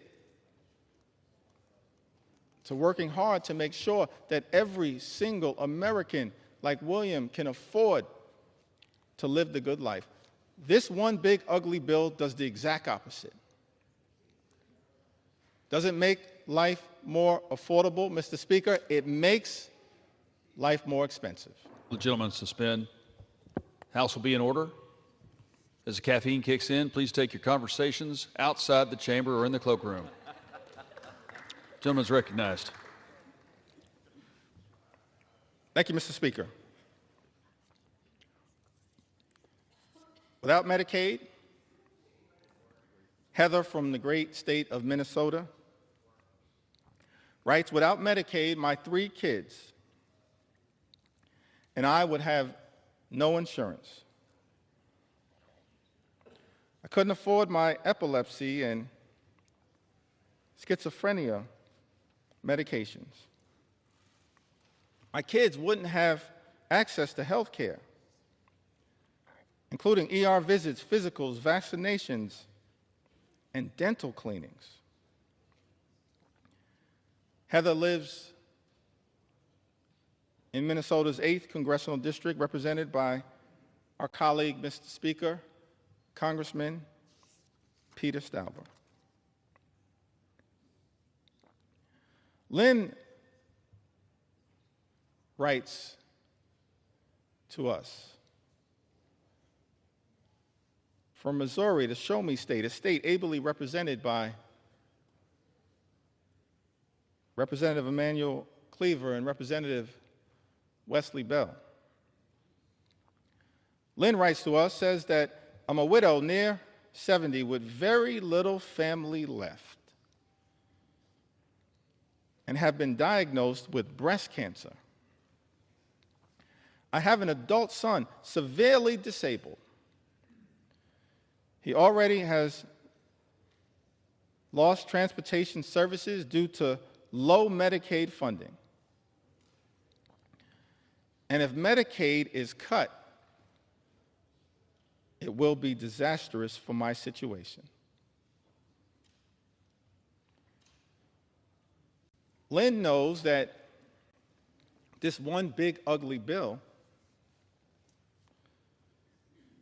[SPEAKER 1] to working hard to make sure that every single American like William can afford to live the good life. This one big ugly bill does the exact opposite. Does it make life more affordable, Mr. Speaker? It makes life more expensive.
[SPEAKER 2] The gentleman suspend. House will be in order. As the caffeine kicks in, please take your conversations outside the chamber or in the cloakroom. Gentleman's recognized.
[SPEAKER 1] Thank you, Mr. Speaker. Without Medicaid, Heather from the great state of Minnesota writes, without Medicaid, my 3 kids and I would have no insurance. I couldn't afford my epilepsy and schizophrenia medications. My kids wouldn't have access to health care, including ER visits, physicals, vaccinations, and dental cleanings. Heather lives in Minnesota's 8th congressional district, represented by our colleague, Mr. Speaker, Congressman Peter Stauber. Lynn writes to us from Missouri, the Show Me State, a state ably represented by Representative Emanuel Cleaver and Representative Wesley Bell. Lynn writes to us, says that I'm a widow near 70 with very little family left and have been diagnosed with breast cancer. I have an adult son, severely disabled. He already has lost transportation services due to low Medicaid funding. And if Medicaid is cut, it will be disastrous for my situation. Lynn knows that This one big ugly bill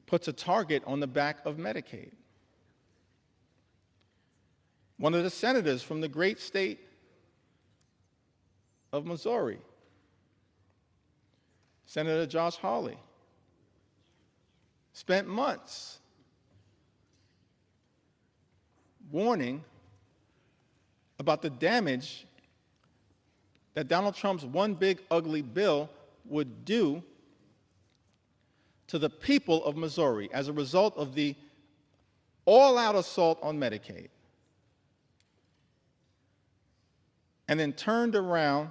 [SPEAKER 1] puts a target on the back of Medicaid. One of the senators from the great state of Missouri, Senator Josh Hawley, spent months warning about the damage that Donald Trump's one big ugly bill would do to the people of Missouri as a result of the all-out assault on Medicaid, and then turned around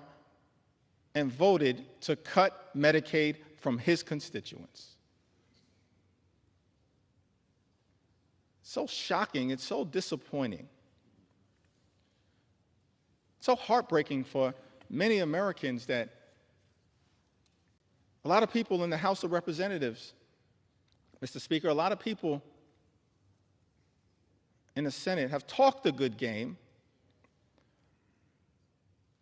[SPEAKER 1] and voted to cut Medicaid from his constituents. So shocking, it's so disappointing. So heartbreaking for many Americans that a lot of people in the House of Representatives, Mr. Speaker, a lot of people in the Senate have talked a good game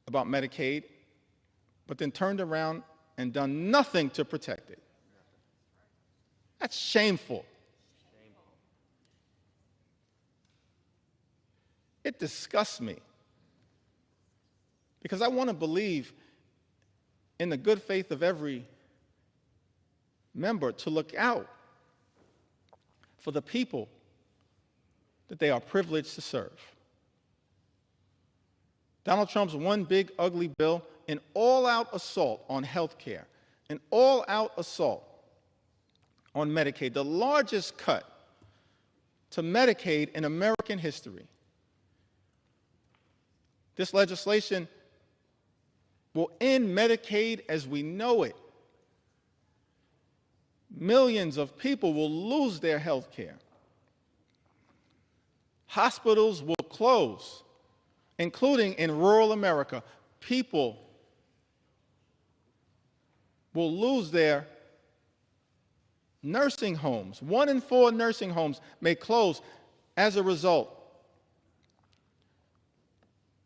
[SPEAKER 1] about Medicaid, but then turned around and done nothing to protect it. That's shameful. It disgusts me, because I want to believe in the good faith of every member to look out for the people that they are privileged to serve. Donald Trump's one big ugly bill, an all-out assault on health care, an all-out assault on Medicaid, the largest cut to Medicaid in American history. This legislation will end Medicaid as we know it. Millions of people will lose their health care. Hospitals will close, including in rural America. People will lose their nursing homes. 1 in 4 nursing homes may close as a result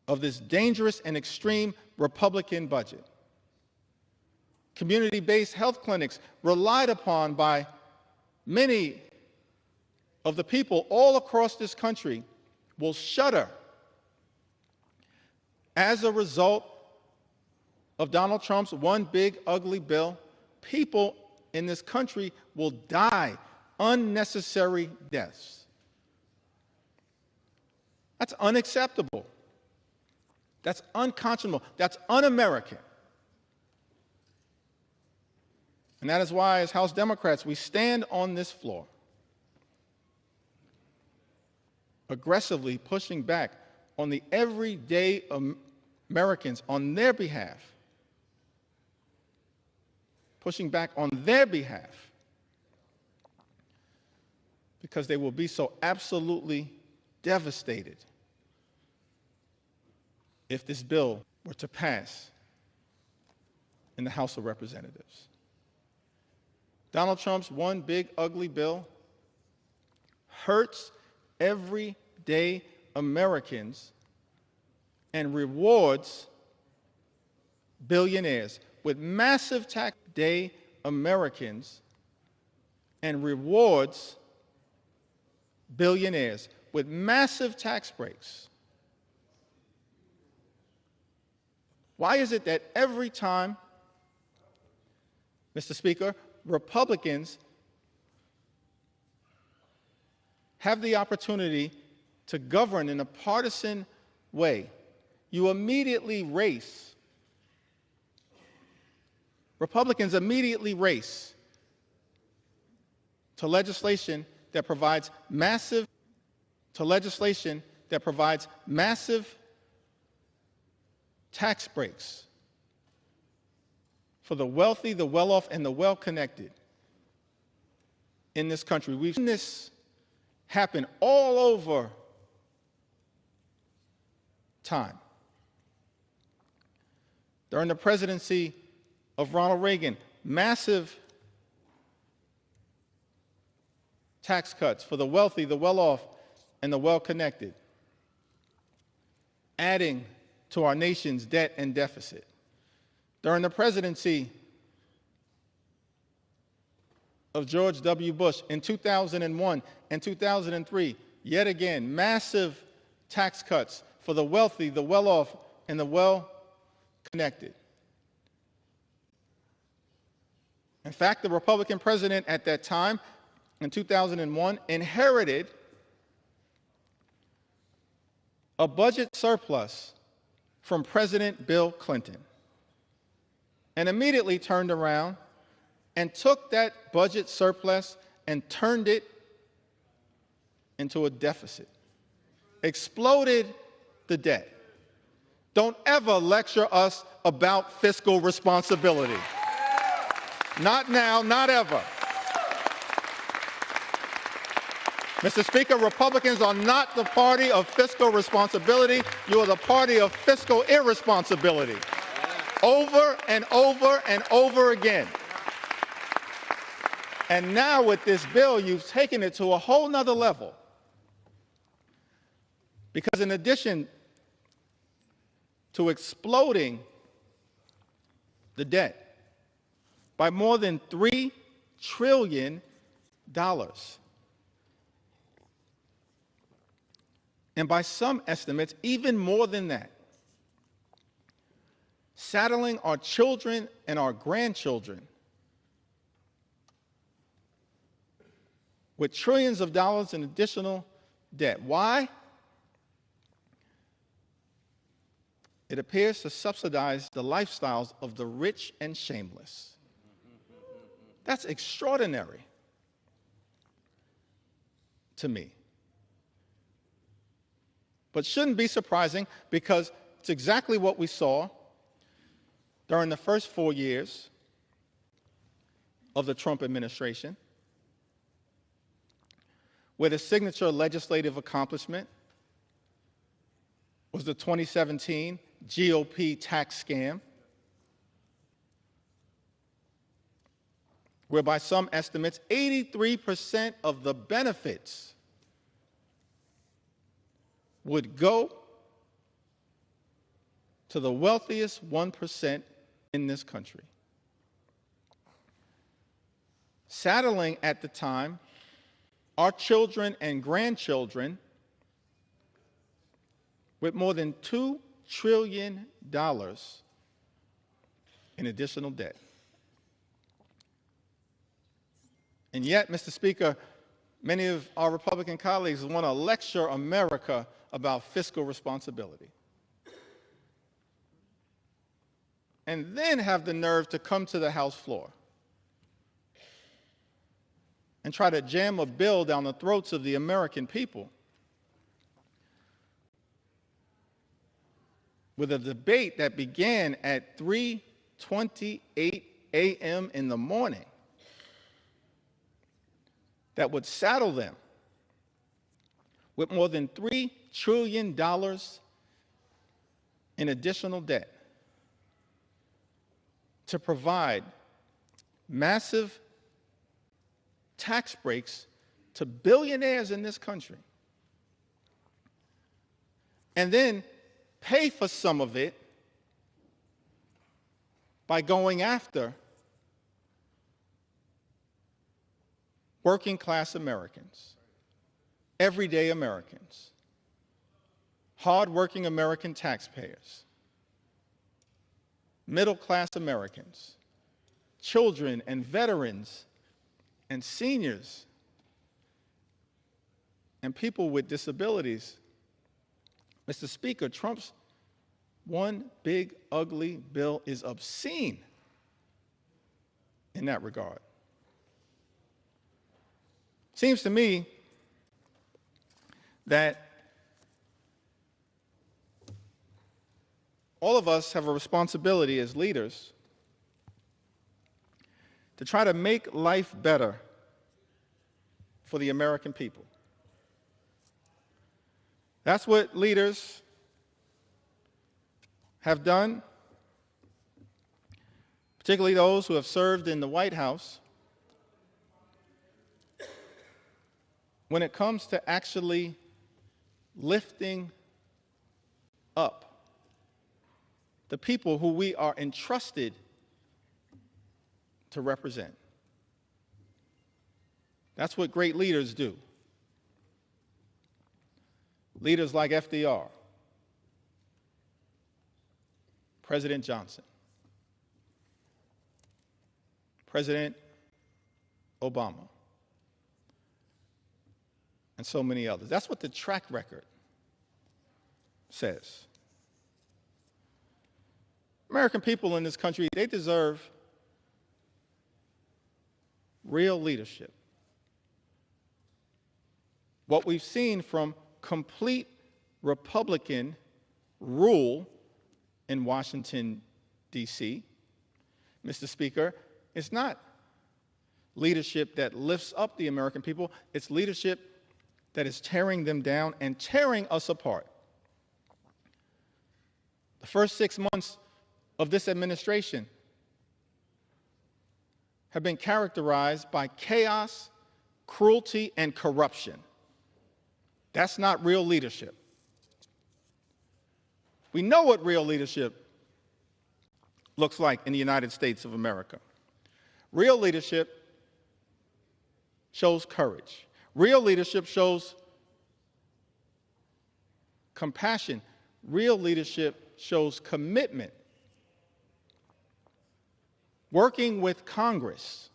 [SPEAKER 1] of this dangerous and extreme Republican budget. Community-based health clinics relied upon by many of the people all across this country will shutter as a result of Donald Trump's one big ugly bill. People in this country will die unnecessary deaths. That's unacceptable. That's unconscionable. That's un-American. And that is why, as House Democrats, we stand on this floor aggressively pushing back on the everyday Americans on their behalf, pushing back on their behalf, because they will be so absolutely devastated if this bill were to pass in the House of Representatives. Donald Trump's one big ugly bill hurts everyday Americans and rewards billionaires with massive tax day Americans and rewards billionaires with massive tax breaks. Why is it that every time, Mr. Speaker, Republicans have the opportunity to govern in a partisan way, you immediately race, Republicans immediately race to legislation that provides massive tax breaks for the wealthy, the well-off, and the well-connected in this country. We've seen this happen all over time. During the presidency of Ronald Reagan, massive tax cuts for the wealthy, the well-off, and the well-connected, adding to our nation's debt and deficit. During the presidency of George W. Bush in 2001 and 2003, yet again, massive tax cuts for the wealthy, the well-off, and the well-connected. In fact, the Republican president at that time, in 2001, inherited a budget surplus from President Bill Clinton and immediately turned around and took that budget surplus and turned it into a deficit, exploded the debt. Don't ever lecture us about fiscal responsibility. Not now, not ever. Mr. Speaker, Republicans are not the party of fiscal responsibility. You are the party of fiscal irresponsibility. Over and over and over again. And now with this bill, you've taken it to a whole nother level. Because in addition to exploding the debt by more than $3 trillion, and by some estimates, even more than that, saddling our children and our grandchildren with trillions of dollars in additional debt. Why? It appears to subsidize the lifestyles of the rich and shameless. That's extraordinary to me. But shouldn't be surprising because it's exactly what we saw during the first 4 years of the Trump administration, where the signature legislative accomplishment was the 2017 GOP tax scam, where by some estimates, 83% of the benefits would go to the wealthiest 1% in this country. Saddling at the time our children and grandchildren with more than $2 trillion in additional debt. And yet, Mr. Speaker, many of our Republican colleagues want to lecture America about fiscal responsibility. And then have the nerve to come to the House floor and try to jam a bill down the throats of the American people with a debate that began at 3:28 a.m. in the morning that would saddle them with more than $3 trillion in additional debt to provide massive tax breaks to billionaires in this country, and then pay for some of it by going after working class Americans, everyday Americans, hardworking American taxpayers, middle class Americans, children and veterans and seniors and people with disabilities. Mr. Speaker, Trump's one big ugly bill is obscene in that regard. Seems to me that all of us have a responsibility as leaders to try to make life better for the American people. That's what leaders have done, particularly those who have served in the White House, when it comes to actually lifting up the people who we are entrusted to represent. That's what great leaders do. Leaders like FDR, President Johnson, President Obama, and so many others. That's what the track record says. American people in this country, they deserve real leadership. What we've seen from complete Republican rule in Washington, D.C., Mr. Speaker, it's not leadership that lifts up the American people. It's leadership that is tearing them down and tearing us apart. The first 6 months of this administration have been characterized by chaos, cruelty, and corruption. That's not real leadership. We know what real leadership looks like in the United States of America. Real leadership shows courage. Real leadership shows compassion. Real leadership shows commitment. Working with Congress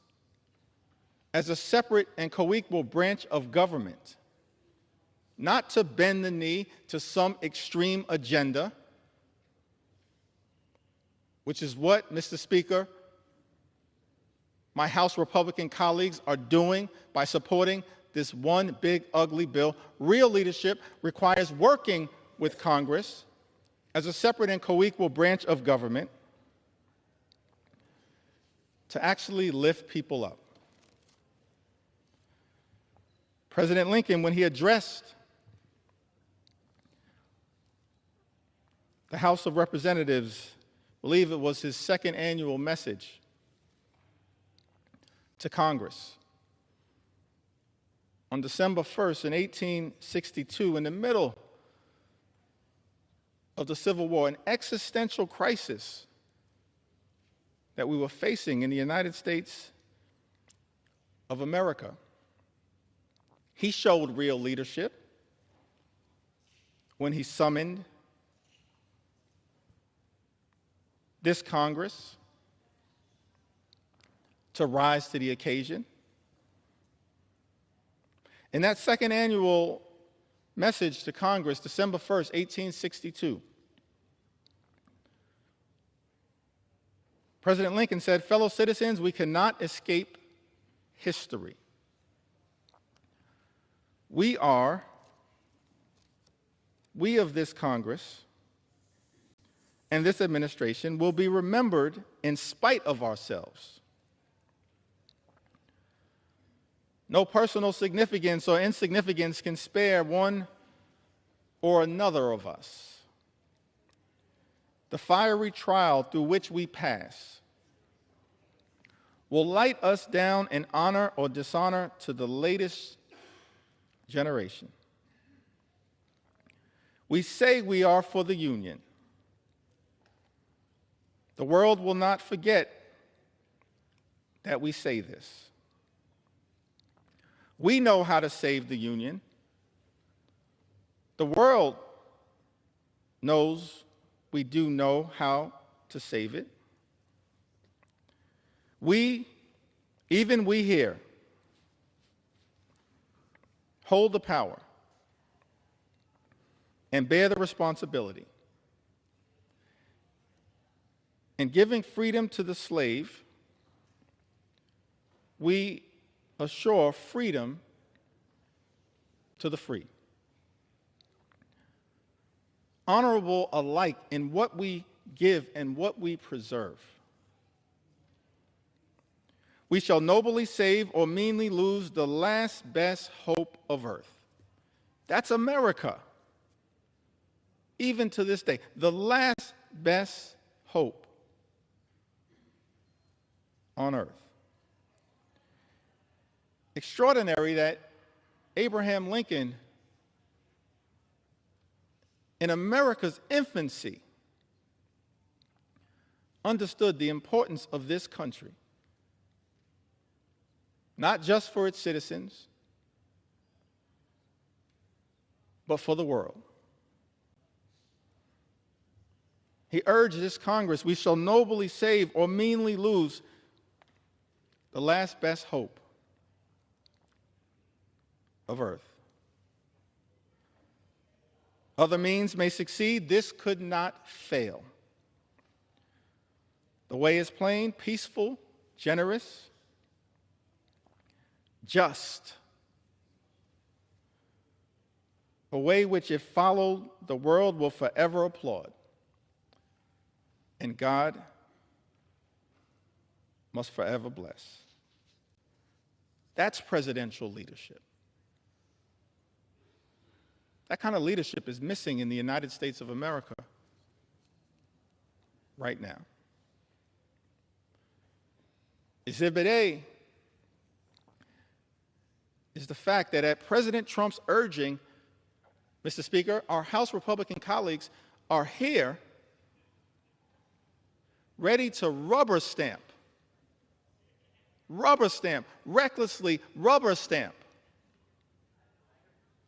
[SPEAKER 1] as a separate and co-equal branch of government, not to bend the knee to some extreme agenda, which is what, Mr. Speaker, my House Republican colleagues are doing by supporting this one big ugly bill. Real leadership requires working with Congress as a separate and co-equal branch of government to actually lift people up. President Lincoln, when he addressed the House of Representatives, I believe it was his second annual message to Congress, on December 1st in 1862, in the middle of the Civil War, an existential crisis that we were facing in the United States of America. He showed real leadership when he summoned this Congress to rise to the occasion. In that second annual message to Congress, December 1st, 1862, President Lincoln said, "Fellow citizens, we cannot escape history. We of this Congress and this administration will be remembered in spite of ourselves. No personal significance or insignificance can spare one or another of us. The fiery trial through which we pass will light us down in honor or dishonor to the latest generation. We say we are for the Union. The world will not forget that we say this. We know how to save the Union. The world knows we do know how to save it. Even we here, hold the power and bear the responsibility. In giving freedom to the slave, we assure freedom to the free. Honorable alike in what we give and what we preserve. We shall nobly save or meanly lose the last best hope of earth. That's America. Even to this day, the last best hope on earth. Extraordinary that Abraham Lincoln, in America's infancy, understood the importance of this country, not just for its citizens, but for the world. He urged this Congress, we shall nobly save or meanly lose the last best hope of earth. Other means may succeed, this could not fail. The way is plain, peaceful, generous, just. A way which, if followed, the world will forever applaud. And God must forever bless. That's presidential leadership. That kind of leadership is missing in the United States of America right now. Exhibit A is the fact that at President Trump's urging, Mr. Speaker, our House Republican colleagues are here ready to rubber stamp, recklessly rubber stamp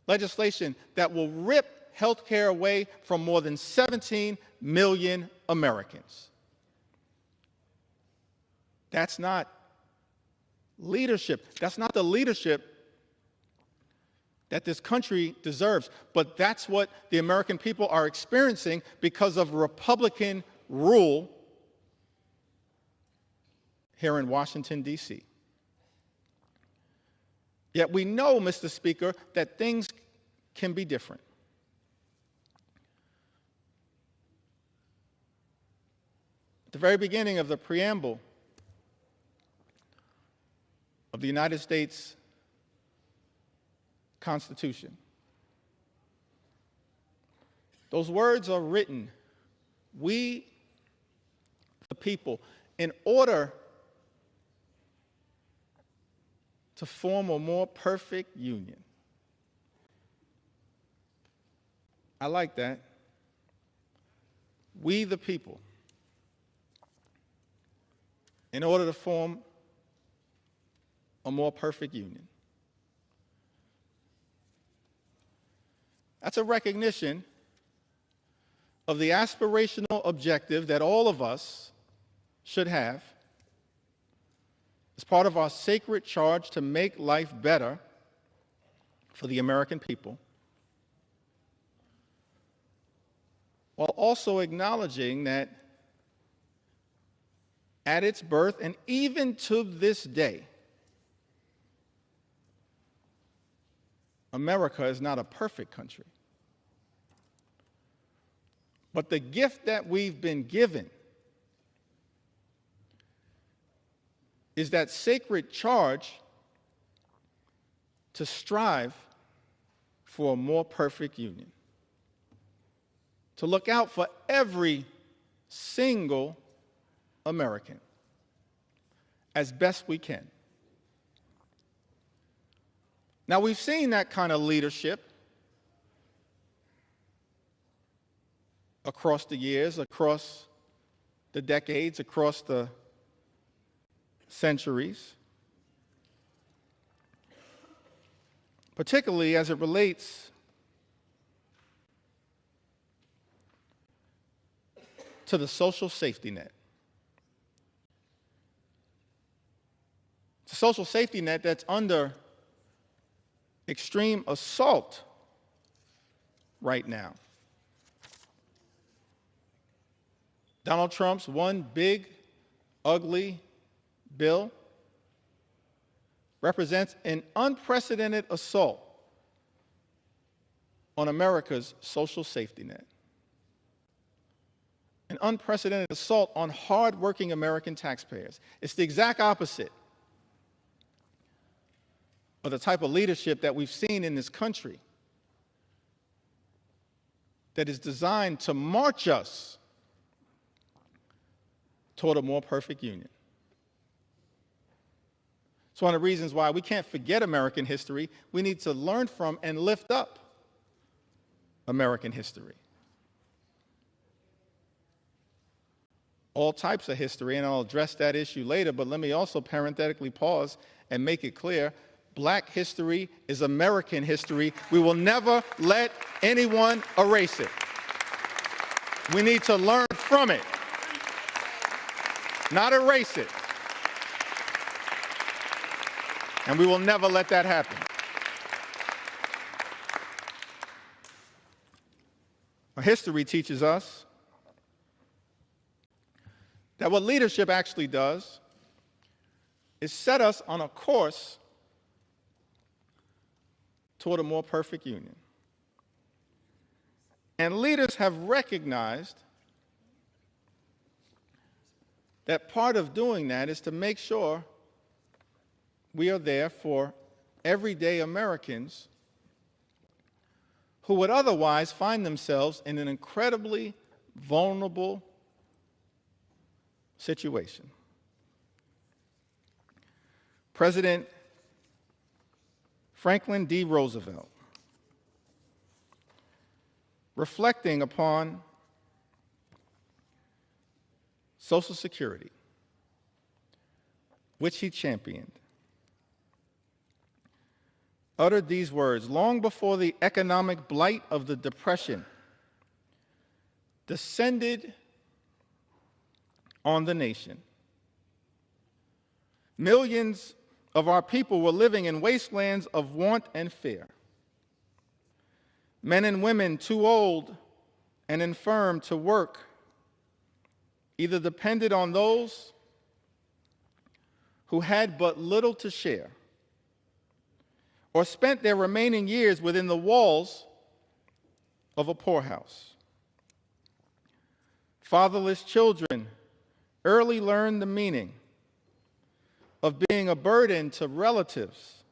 [SPEAKER 1] legislation that will rip health care away from more than 17 million Americans. That's not leadership. That's not the leadership that this country deserves. But that's what the American people are experiencing because of Republican rule here in Washington, D.C. Yet we know, Mr. Speaker, that things can be different. At the very beginning of the preamble of the United States Constitution, those words are written, we, the people, in order to form a more perfect union. I like that. We, the people, in order to form a more perfect union. That's a recognition of the aspirational objective that all of us should have as part of our sacred charge to make life better for the American people, while also acknowledging that at its birth and even to this day, America is not a perfect country. But the gift that we've been given is that sacred charge to strive for a more perfect union, to look out for every single American as best we can. Now, we've seen that kind of leadership across the years, across the decades, across the centuries, particularly as it relates to the social safety net. It's a social safety net that's under extreme assault right now. Donald Trump's one big, ugly bill represents an unprecedented assault on America's social safety net. An unprecedented assault on hardworking American taxpayers. It's the exact opposite of the type of leadership that we've seen in this country that is designed to march us toward a more perfect union. It's one of the reasons why we can't forget American history. We need to learn from and lift up American history. all types of history, and I'll address that issue later, but let me also parenthetically pause and make it clear, Black history is American history. We will never let anyone erase it. We need to learn from it, not erase it. And we will never let that happen. Our history teaches us that what leadership actually does is set us on a course toward a more perfect union. And leaders have recognized that part of doing that is to make sure we are there for everyday Americans who would otherwise find themselves in an incredibly vulnerable situation. President Franklin D. Roosevelt, reflecting upon Social Security, which he championed, uttered these words: long before the economic blight of the Depression descended on the nation, millions of our people were living in wastelands of want and fear. Men and women too old and infirm to work either depended on those who had but little to share, or spent their remaining years within the walls of a poorhouse. Fatherless children early learned the meaning of being a burden to relatives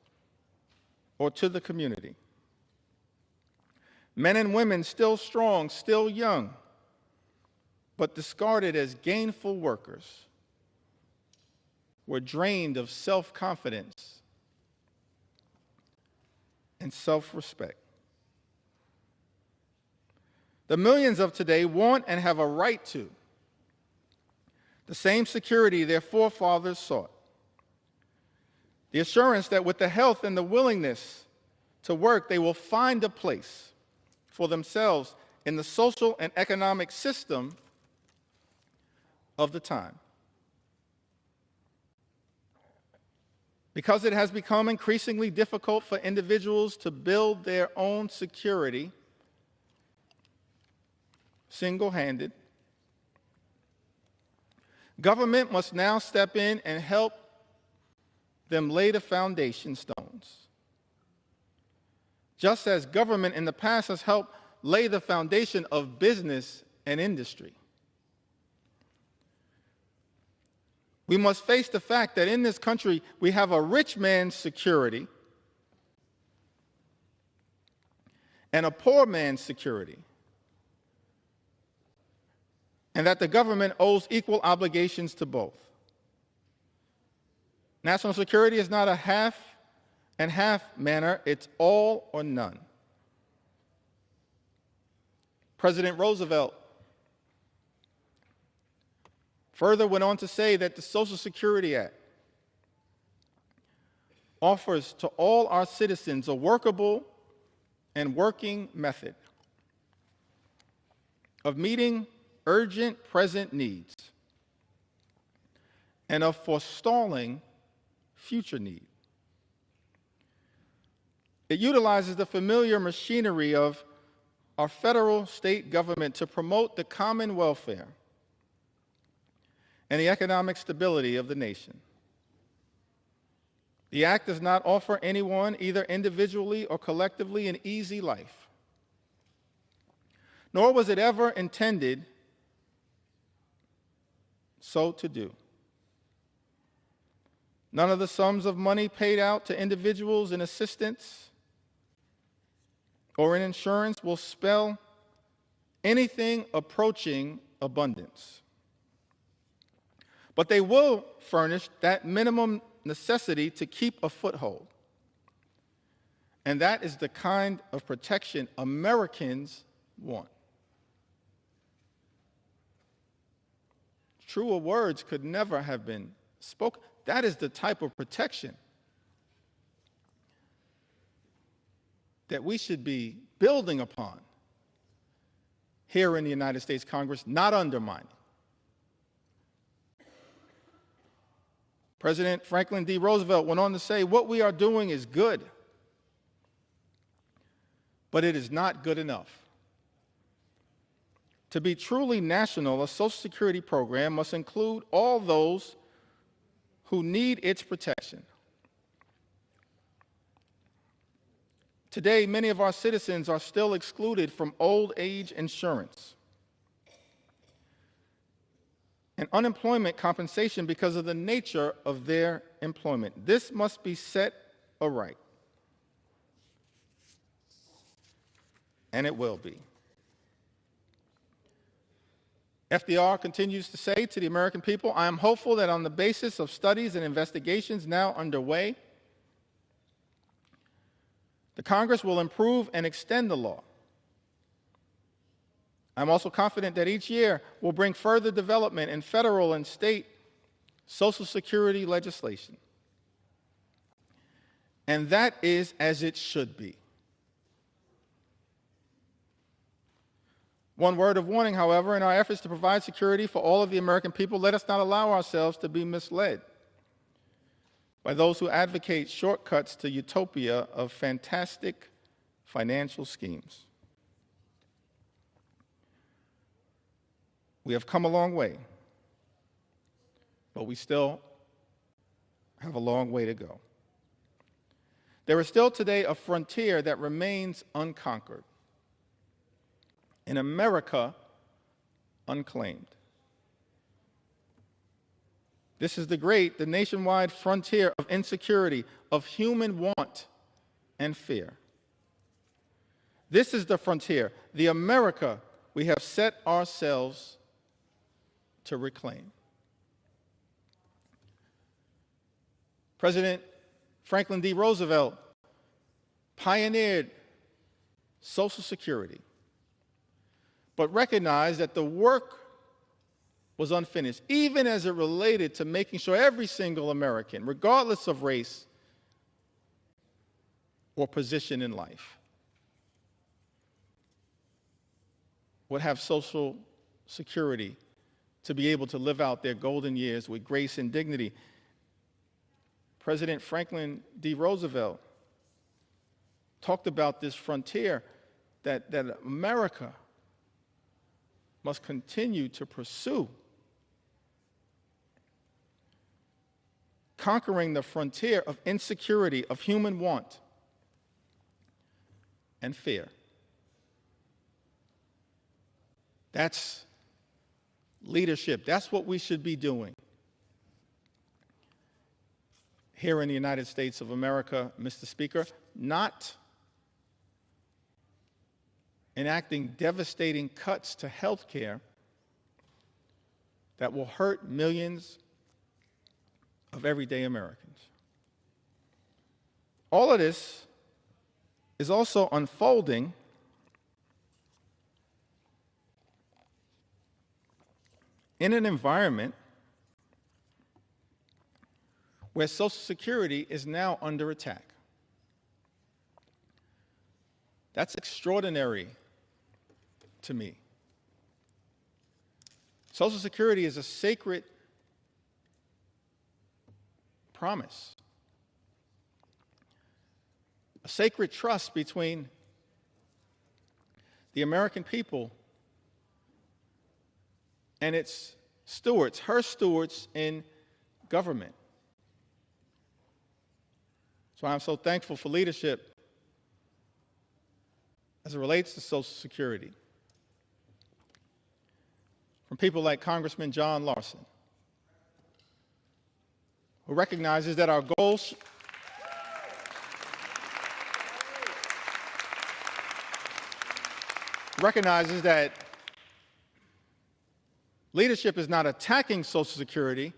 [SPEAKER 1] or to the community. Men and women still strong, still young, but discarded as gainful workers, were drained of self-confidence and self-respect. The millions of today want and have a right to the same security their forefathers sought. The assurance that with the health and the willingness to work, they will find a place for themselves in the social and economic system of the time. Because it has become increasingly difficult for individuals to build their own security single-handed, government must now step in and help them lay the foundation stones. Just as government in the past has helped lay the foundation of business and industry. We must face the fact that in this country we have a rich man's security and a poor man's security, and that the government owes equal obligations to both. National security is not a half and half manner, it's all or none. President Roosevelt further went on to say that the Social Security Act offers to all our citizens a workable and working method of meeting urgent present needs and of forestalling future need. It utilizes the familiar machinery of our federal state government to promote the common welfare and the economic stability of the nation. The Act does not offer anyone, either individually or collectively, an easy life, nor was it ever intended so to do. None of the sums of money paid out to individuals in assistance or in insurance will spell anything approaching abundance. But they will furnish that minimum necessity to keep a foothold. And that is the kind of protection Americans want. truer words could never have been spoken. That is the type of protection that we should be building upon here in the United States Congress, not undermining. President Franklin D. Roosevelt went on to say, "What we are doing is good, but it is not good enough. To be truly national, a Social Security program must include all those who need its protection." Today, many of our citizens are still excluded from old age insurance and unemployment compensation because of the nature of their employment. This must be set aright, and it will be. FDR continues to say to the American people, "I am hopeful that on the basis of studies and investigations now underway, the Congress will improve and extend the law. I'm also confident that each year will bring further development in federal and state Social Security legislation. And that is as it should be." One word of warning, however, in our efforts to provide security for all of the American people, let us not allow ourselves to be misled by those who advocate shortcuts to utopia of fantastic financial schemes. We have come a long way, but we still have a long way to go. There is still today a frontier that remains unconquered, in America unclaimed. This is the nationwide frontier of insecurity, of human want and fear. This is the frontier, the America we have set ourselves to reclaim. President Franklin D. Roosevelt pioneered Social Security, but recognized that the work was unfinished, even as it related to making sure every single American, regardless of race or position in life, would have Social Security to be able to live out their golden years with grace and dignity. President Franklin D. Roosevelt talked about this frontier that America must continue to pursue, conquering the frontier of insecurity, of human want and fear. That's leadership. That's what we should be doing here in the United States of America, Mr. Speaker, not enacting devastating cuts to health care that will hurt millions of everyday Americans. All of this is also unfolding in an environment where Social Security is now under attack. That's extraordinary to me. Social Security is a sacred promise, a sacred trust between the American people and its stewards, her stewards in government. So I'm so thankful for leadership as it relates to Social Security from people like Congressman John Larson, who recognizes that our goals recognizes that leadership is not attacking Social Security.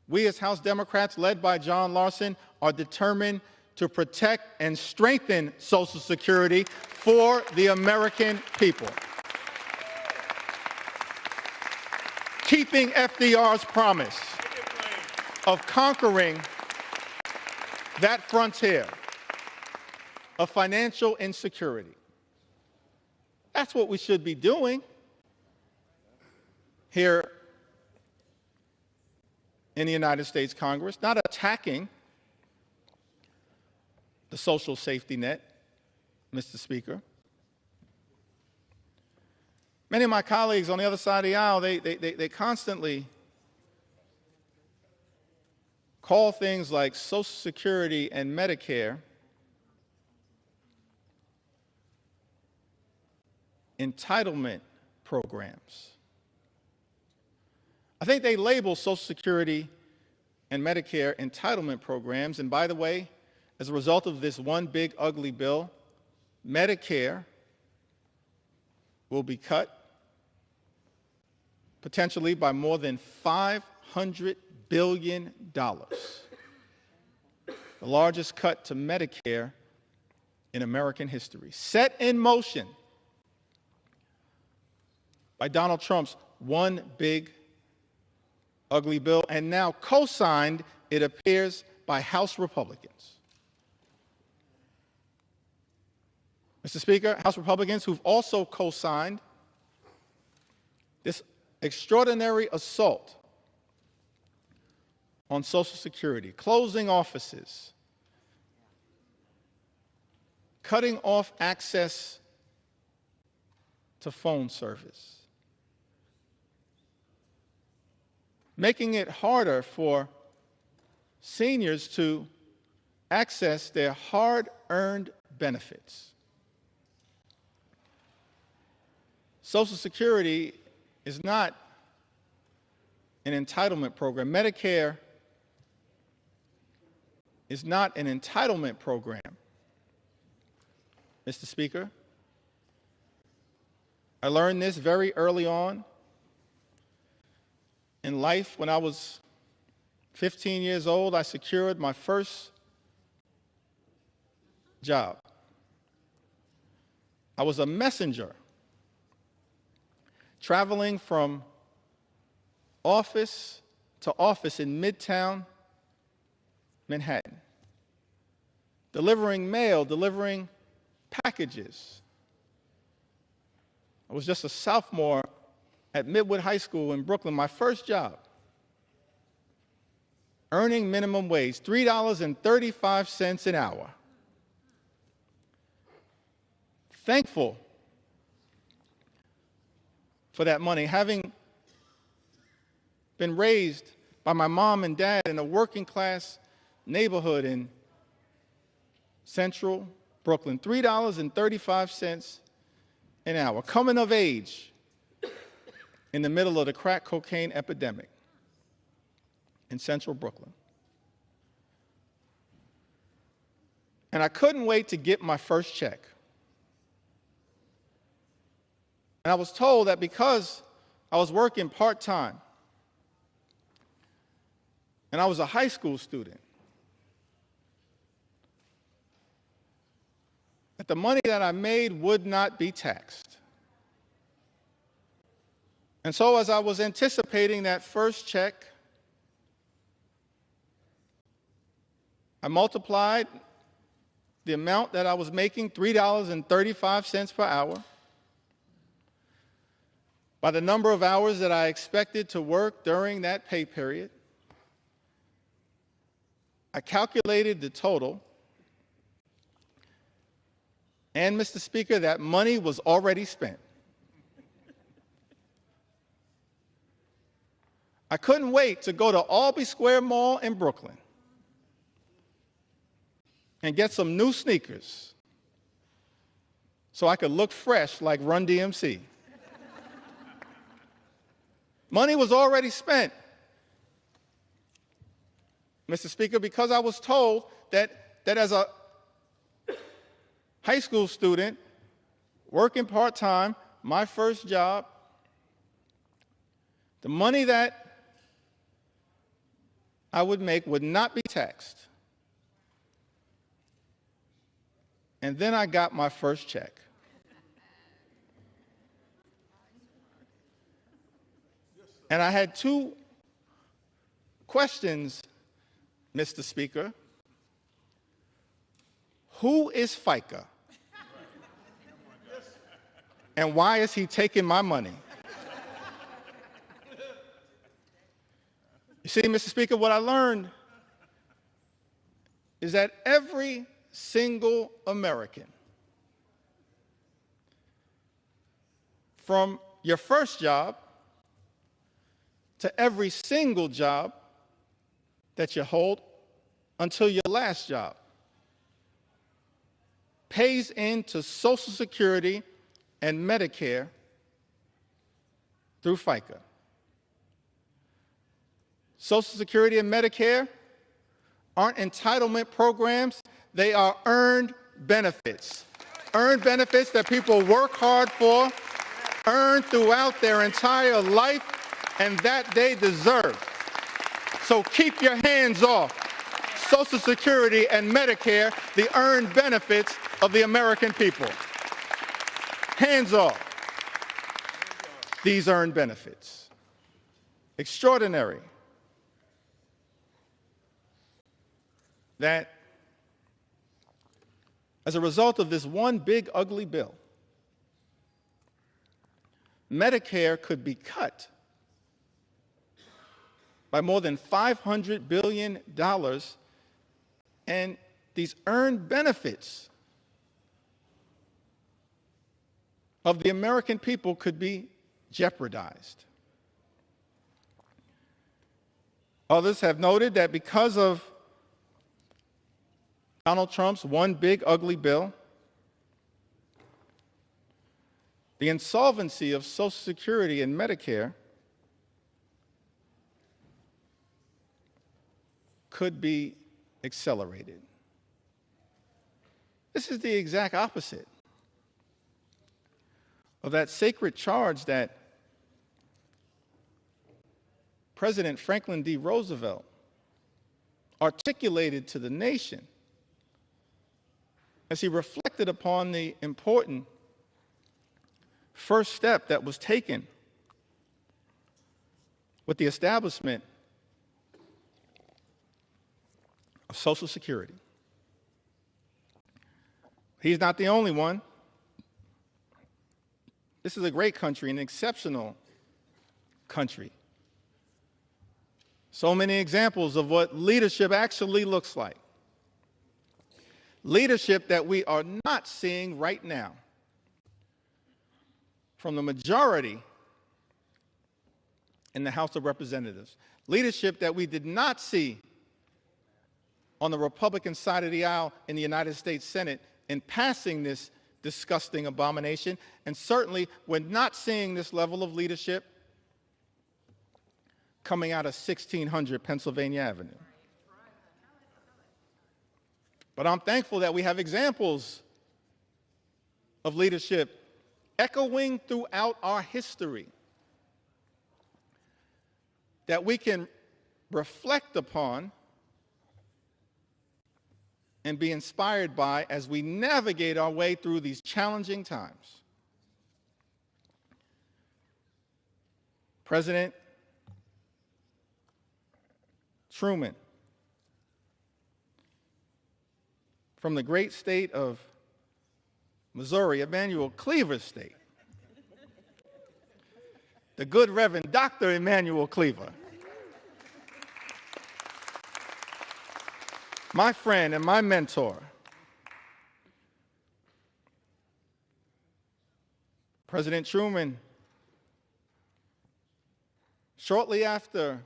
[SPEAKER 1] We as House Democrats, led by John Larson, are determined to protect and strengthen Social Security for the American people. keeping FDR's promise of conquering that frontier of financial insecurity. That's what we should be doing here in the United States Congress, not attacking the social safety net, Mr. Speaker. Many of my colleagues on the other side of the aisle, they constantly call things like Social Security and Medicare entitlement programs. I think they label Social Security and Medicare entitlement programs, and by the way, as a result of this one big ugly bill, Medicare will be cut potentially by more than $500 billion, the largest cut to Medicare in American history, set in motion by Donald Trump's one big ugly bill, and now co-signed, it appears, by House Republicans. Mr. Speaker, House Republicans who've also co-signed this extraordinary assault on Social Security, closing offices, cutting off access to phone service, making it harder for seniors to access their hard-earned benefits. Social Security is not an entitlement program. Medicare is not an entitlement program, Mr. Speaker. I learned this very early on in life. When I was 15 years old, I secured my first job. I was a messenger traveling from office to office in Midtown Manhattan, delivering mail, delivering packages. I was just a sophomore at Midwood High School in Brooklyn, my first job, earning minimum wage, $3.35 an hour. Thankful for that money, having been raised by my mom and dad in a working class neighborhood in central Brooklyn, $3.35 an hour, coming of age in the middle of the crack cocaine epidemic in central Brooklyn. And I couldn't wait to get my first check. And I was told that because I was working part-time and I was a high school student, that the money that I made would not be taxed. And so as I was anticipating that first check, I multiplied the amount that I was making, $3.35 per hour, by the number of hours that I expected to work during that pay period. I calculated the total, and Mr. Speaker, that money was already spent. I couldn't wait to go to Albee Square Mall in Brooklyn and get some new sneakers so I could look fresh like Run DMC. Money was already spent, Mr. Speaker, because I was told that as a high school student working part-time, my first job, the money that I would make would not be taxed. And then I got my first check. And I had two questions, Mr. Speaker. Who is FICA? And why is he taking my money? You see, Mr. Speaker, what I learned is that every single American, from your first job to every single job that you hold until your last job, pays into Social Security and Medicare through FICA. Social Security and Medicare aren't entitlement programs, they are earned benefits. Earned benefits that people work hard for, earn throughout their entire life, and that they deserve. So keep your hands off Social Security and Medicare, the earned benefits of the American people. Hands off these earned benefits. Extraordinary that as a result of this one big ugly bill, Medicare could be cut by more than $500 billion, and these earned benefits of the American people could be jeopardized. Others have noted that because of Donald Trump's one big ugly bill, the insolvency of Social Security and Medicare could be accelerated. This is the exact opposite of that sacred charge that President Franklin D. Roosevelt articulated to the nation as he reflected upon the important first step that was taken with the establishment of Social Security. He's not the only one. This is a great country, an exceptional country. So many examples of what leadership actually looks like. Leadership that we are not seeing right now from the majority in the House of Representatives. Leadership that we did not see on the Republican side of the aisle in the United States Senate in passing this disgusting abomination, and certainly we're not seeing this level of leadership coming out of 1600 Pennsylvania Avenue. But I'm thankful that we have examples of leadership echoing throughout our history that we can reflect upon and be inspired by as we navigate our way through these challenging times. President Truman, from the great state of Missouri, Emanuel Cleaver State, the good Reverend Dr. Emanuel Cleaver, my friend and my mentor, President Truman, shortly after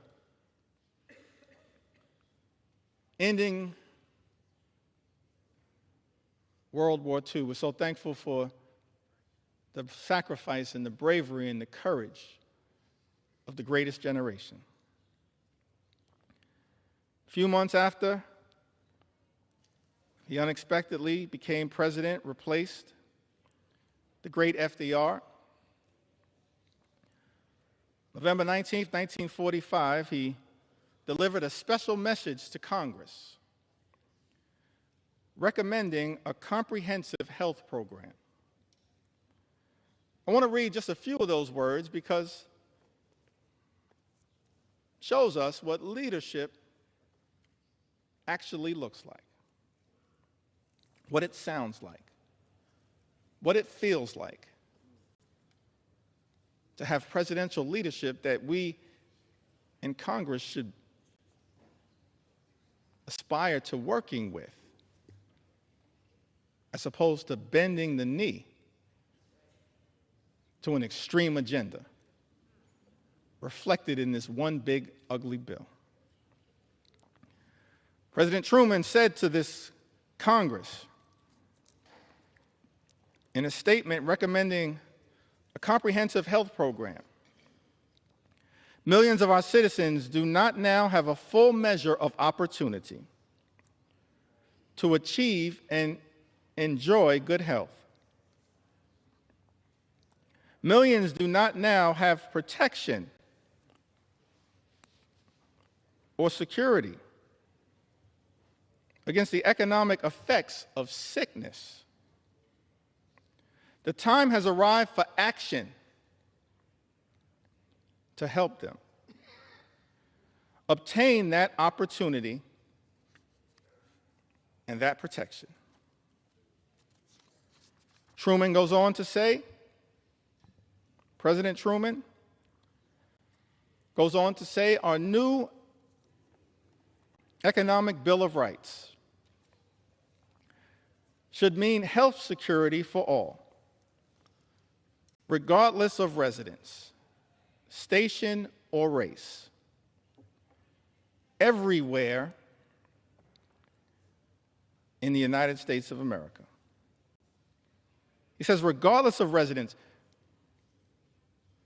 [SPEAKER 1] ending World War II, we're so thankful for the sacrifice and the bravery and the courage of the greatest generation. A few months after, he unexpectedly became president, replaced the great FDR. November 19th, 1945, he delivered a special message to Congress recommending a comprehensive health program. I want to read just a few of those words because shows us what leadership actually looks like, what it sounds like, what it feels like to have presidential leadership that we in Congress should aspire to working with, as opposed to bending the knee to an extreme agenda reflected in this one big, ugly bill. President Truman said to this Congress in a statement recommending a comprehensive health program, millions of our citizens do not now have a full measure of opportunity to achieve and enjoy good health. Millions do not now have protection or security against the economic effects of sickness. The time has arrived for action to help them obtain that opportunity and that protection. Truman goes on to say, President Truman goes on to say, our new Economic Bill of Rights should mean health security for all, regardless of residence, station, or race, everywhere in the United States of America. He says, regardless of residence,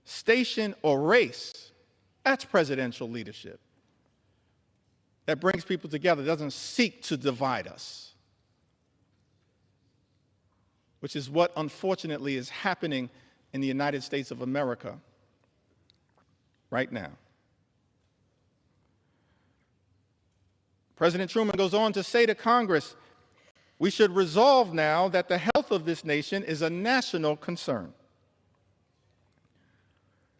[SPEAKER 1] station, or race, that's presidential leadership. That brings people together, doesn't seek to divide us, which is what unfortunately is happening in the United States of America right now. President Truman goes on to say to Congress, we should resolve now that the health of this nation is a national concern,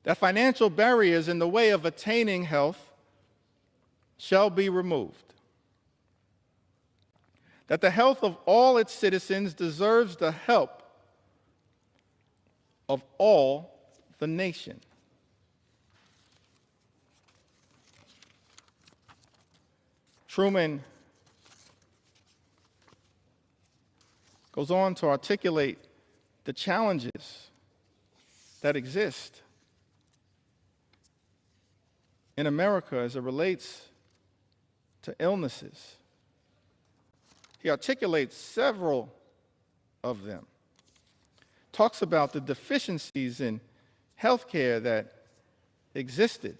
[SPEAKER 1] that financial barriers in the way of attaining health shall be removed, that the health of all its citizens deserves the help of all the nation. Truman goes on to articulate the challenges that exist in America as it relates to illnesses. He articulates several of them. Talks about the deficiencies in health care that existed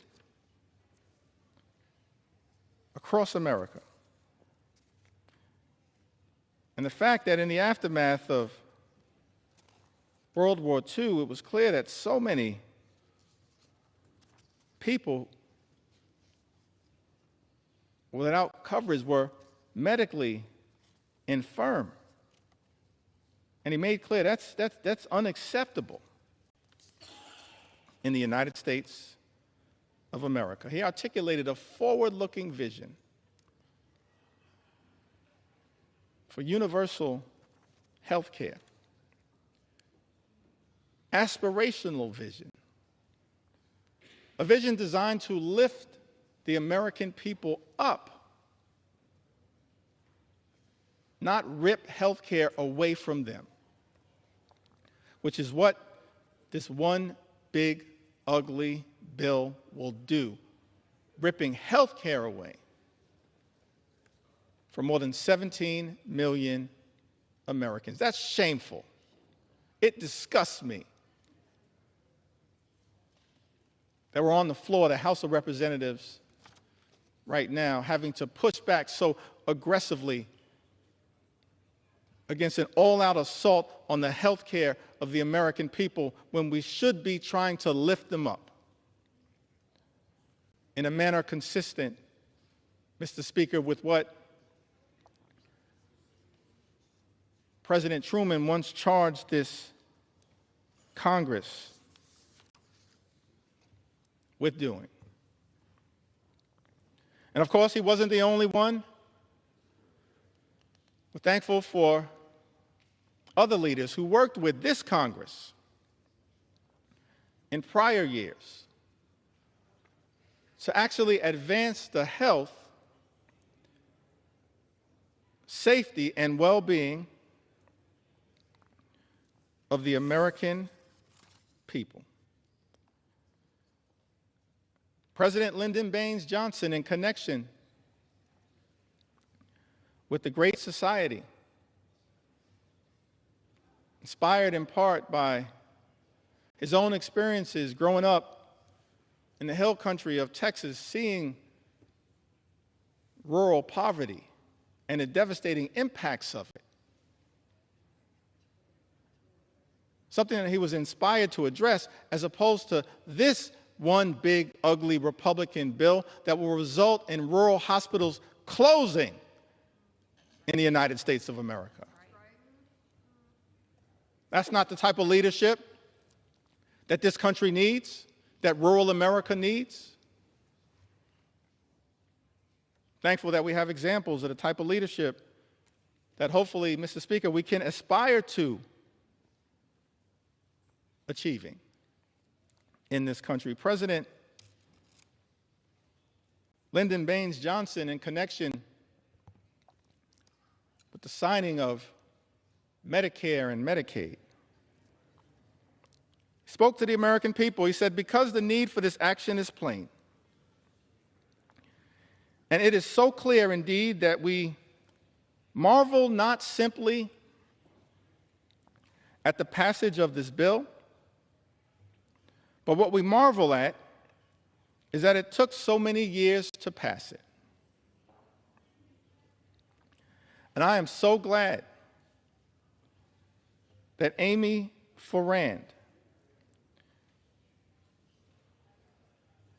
[SPEAKER 1] across America. And the fact that in the aftermath of World War II, it was clear that so many people without coverage were medically infirm. And he made clear that's unacceptable in the United States of America. He articulated a forward-looking vision for universal health care, aspirational vision, a vision designed to lift the American people up, not rip health care away from them, which is what this one big, ugly bill will do, ripping health care away for more than 17 million Americans. That's shameful. It disgusts me that we're on the floor of the House of Representatives right now having to push back so aggressively against an all-out assault on the health care of the American people when we should be trying to lift them up in a manner consistent, Mr. Speaker, with what President Truman once charged this Congress with doing. And of course, he wasn't the only one. We're thankful for other leaders who worked with this Congress in prior years to actually advance the health, safety, and well-being of the American people. President Lyndon Baines Johnson, in connection with the Great Society, inspired in part by his own experiences growing up in the hill country of Texas, seeing rural poverty and the devastating impacts of it. Something that he was inspired to address, as opposed to this one big, ugly Republican bill that will result in rural hospitals closing in the United States of America. That's not the type of leadership that this country needs, that rural America needs. Thankful that we have examples of the type of leadership that hopefully, Mr. Speaker, we can aspire to achieving in this country. President Lyndon Baines Johnson, in connection with the signing of Medicare and Medicaid, spoke to the American people. He said, because the need for this action is plain, and it is so clear indeed that we marvel not simply at the passage of this bill, but what we marvel at is that it took so many years to pass it. And I am so glad that Amy Forand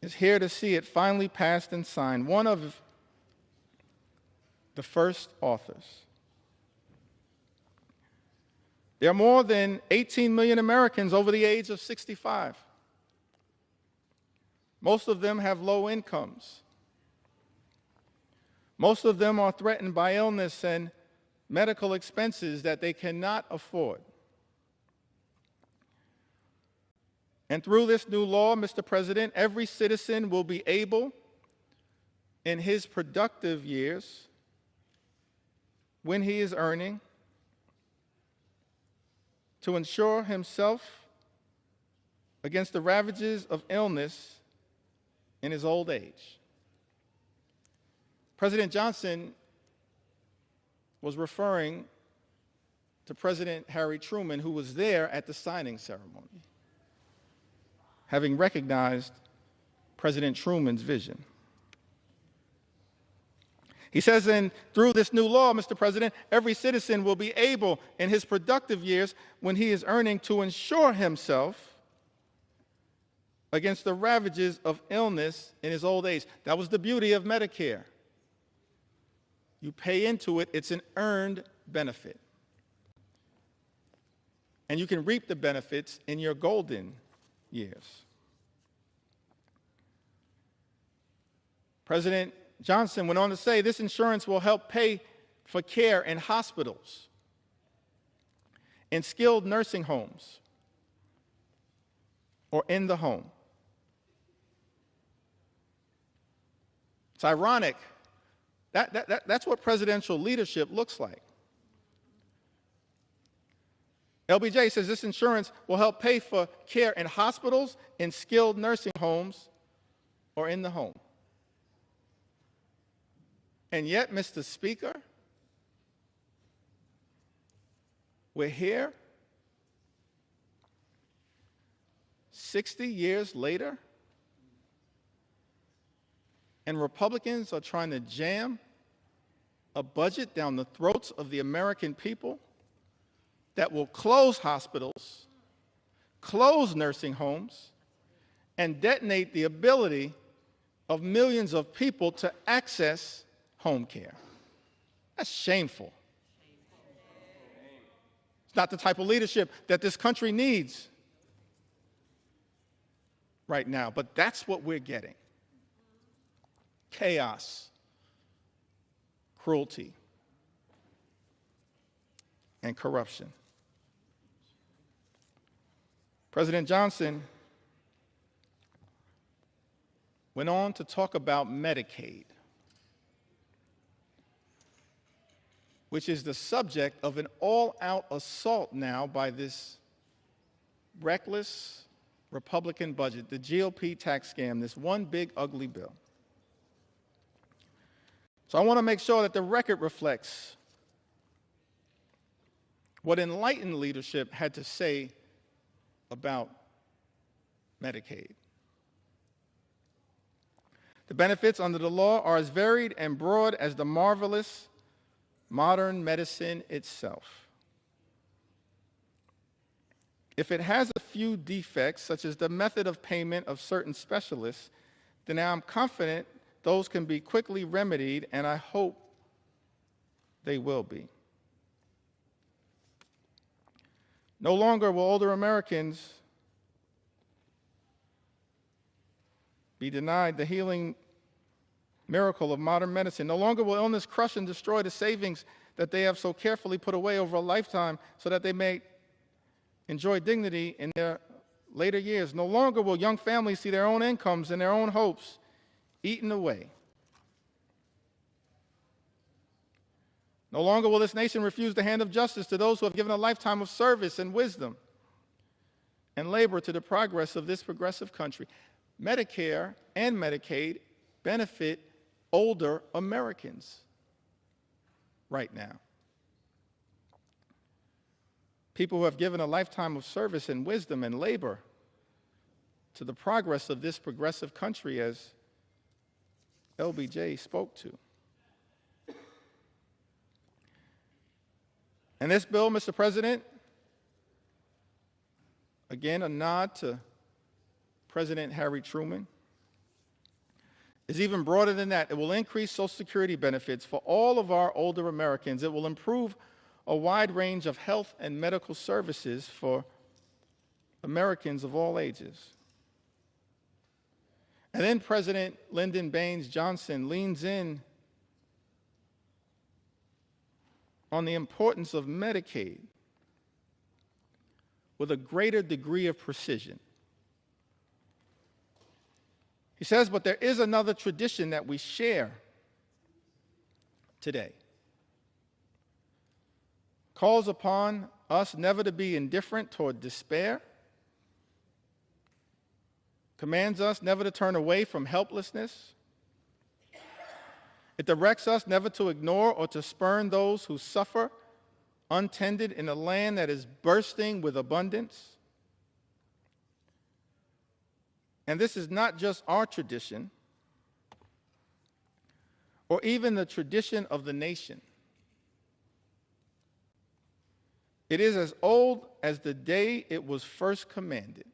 [SPEAKER 1] is here to see it finally passed and signed, one of the first authors. There are more than 18 million Americans over the age of 65. Most of them have low incomes. Most of them are threatened by illness and medical expenses that they cannot afford. And through this new law, Mr. President, every citizen will be able, in his productive years, when he is earning, to insure himself against the ravages of illness in his old age. President Johnson was referring to President Harry Truman, who was there at the signing ceremony, having recognized President Truman's vision. He says, and through this new law, Mr. President, every citizen will be able, in his productive years, when he is earning, to insure himself against the ravages of illness in his old age. That was the beauty of Medicare. You pay into it, it's an earned benefit. And you can reap the benefits in your golden years. President Johnson went on to say, this insurance will help pay for care in hospitals, in skilled nursing homes, or in the home. It's ironic. That's what presidential leadership looks like. LBJ says this insurance will help pay for care in hospitals, in skilled nursing homes, or in the home. And yet, Mr. Speaker, we're here 60 years later, and Republicans are trying to jam a budget down the throats of the American people that will close hospitals, close nursing homes, and detonate the ability of millions of people to access home care. That's shameful. It's not the type of leadership that this country needs right now, but that's what we're getting. chaos, cruelty, and corruption. President Johnson went on to talk about Medicaid, which is the subject of an all-out assault now by this reckless Republican budget, the GOP tax scam, this one big ugly bill. So I want to make sure that the record reflects what enlightened leadership had to say about Medicaid. The benefits under the law are as varied and broad as the marvelous modern medicine itself. If it has a few defects, such as the method of payment of certain specialists, then I'm confident those can be quickly remedied, and I hope they will be. No longer will older Americans be denied the healing miracle of modern medicine. No longer will illness crush and destroy the savings that they have so carefully put away over a lifetime so that they may enjoy dignity in their later years. No longer will young families see their own incomes and their own hopes eaten away. No longer will this nation refuse the hand of justice to those who have given a lifetime of service and wisdom and labor to the progress of this progressive country. Medicare and Medicaid benefit older Americans right now. People who have given a lifetime of service and wisdom and labor to the progress of this progressive country, as LBJ spoke to. And this bill, Mr. President, again, a nod to President Harry Truman, is even broader than that. It will increase Social Security benefits for all of our older Americans. It will improve a wide range of health and medical services for Americans of all ages. And then President Lyndon Baines Johnson leans in on the importance of Medicaid with a greater degree of precision. He says, but there is another tradition that we share today. Calls upon us never to be indifferent toward despair, commands us never to turn away from helplessness. It directs us never to ignore or to spurn those who suffer untended in a land that is bursting with abundance. And this is not just our tradition, or even the tradition of the nation. It is as old as the day it was first commanded.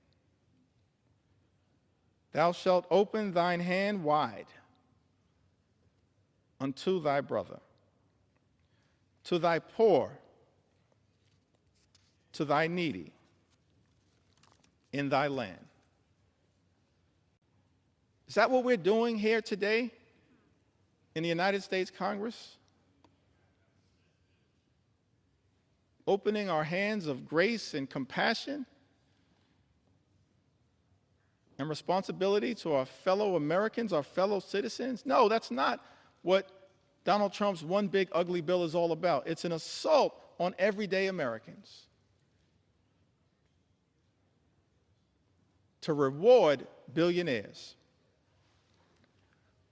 [SPEAKER 1] Thou shalt open thine hand wide unto thy brother, to thy poor, to thy needy in thy land. Is that what we're doing here today in the United States Congress? Opening our hands of grace and compassion and responsibility to our fellow Americans, our fellow citizens? No, that's not what Donald Trump's one big ugly bill is all about. It's an assault on everyday Americans to reward billionaires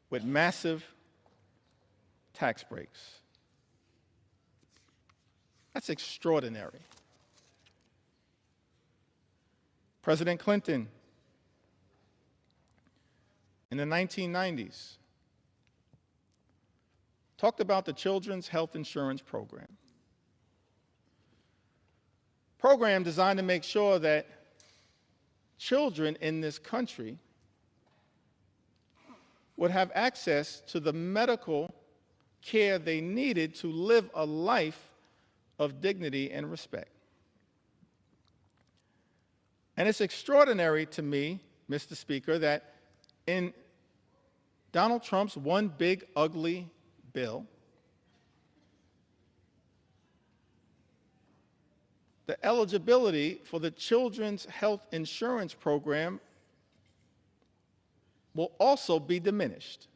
[SPEAKER 1] with massive tax breaks. That's extraordinary. President Clinton, in the 1990s, talked about the Children's Health Insurance Program. Program designed to make sure that children in this country would have access to the medical care they needed to live a life of dignity and respect. And it's extraordinary to me, Mr. Speaker, that in Donald Trump's one big ugly bill, the eligibility for the Children's Health Insurance Program will also be diminished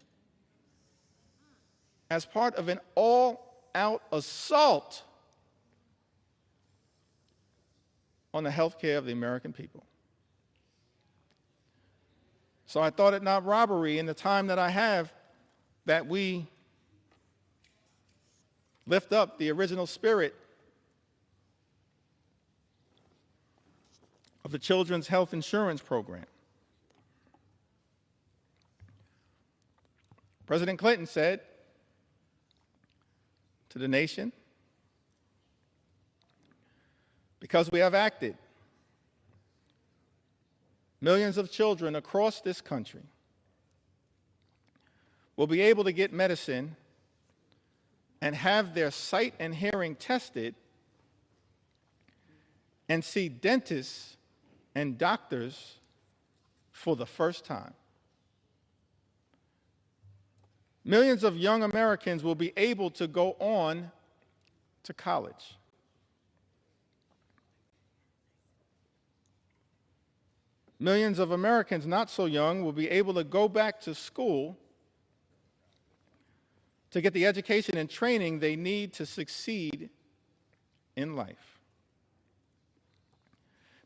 [SPEAKER 1] as part of an all-out assault on the health care of the American people. So I thought it not robbery in the time that I have that we lift up the original spirit of the Children's Health Insurance Program. President Clinton said to the nation, because we have acted, millions of children across this country will be able to get medicine and have their sight and hearing tested and see dentists and doctors for the first time. Millions of young Americans will be able to go on to college. Millions of Americans not so young will be able to go back to school to get the education and training they need to succeed in life.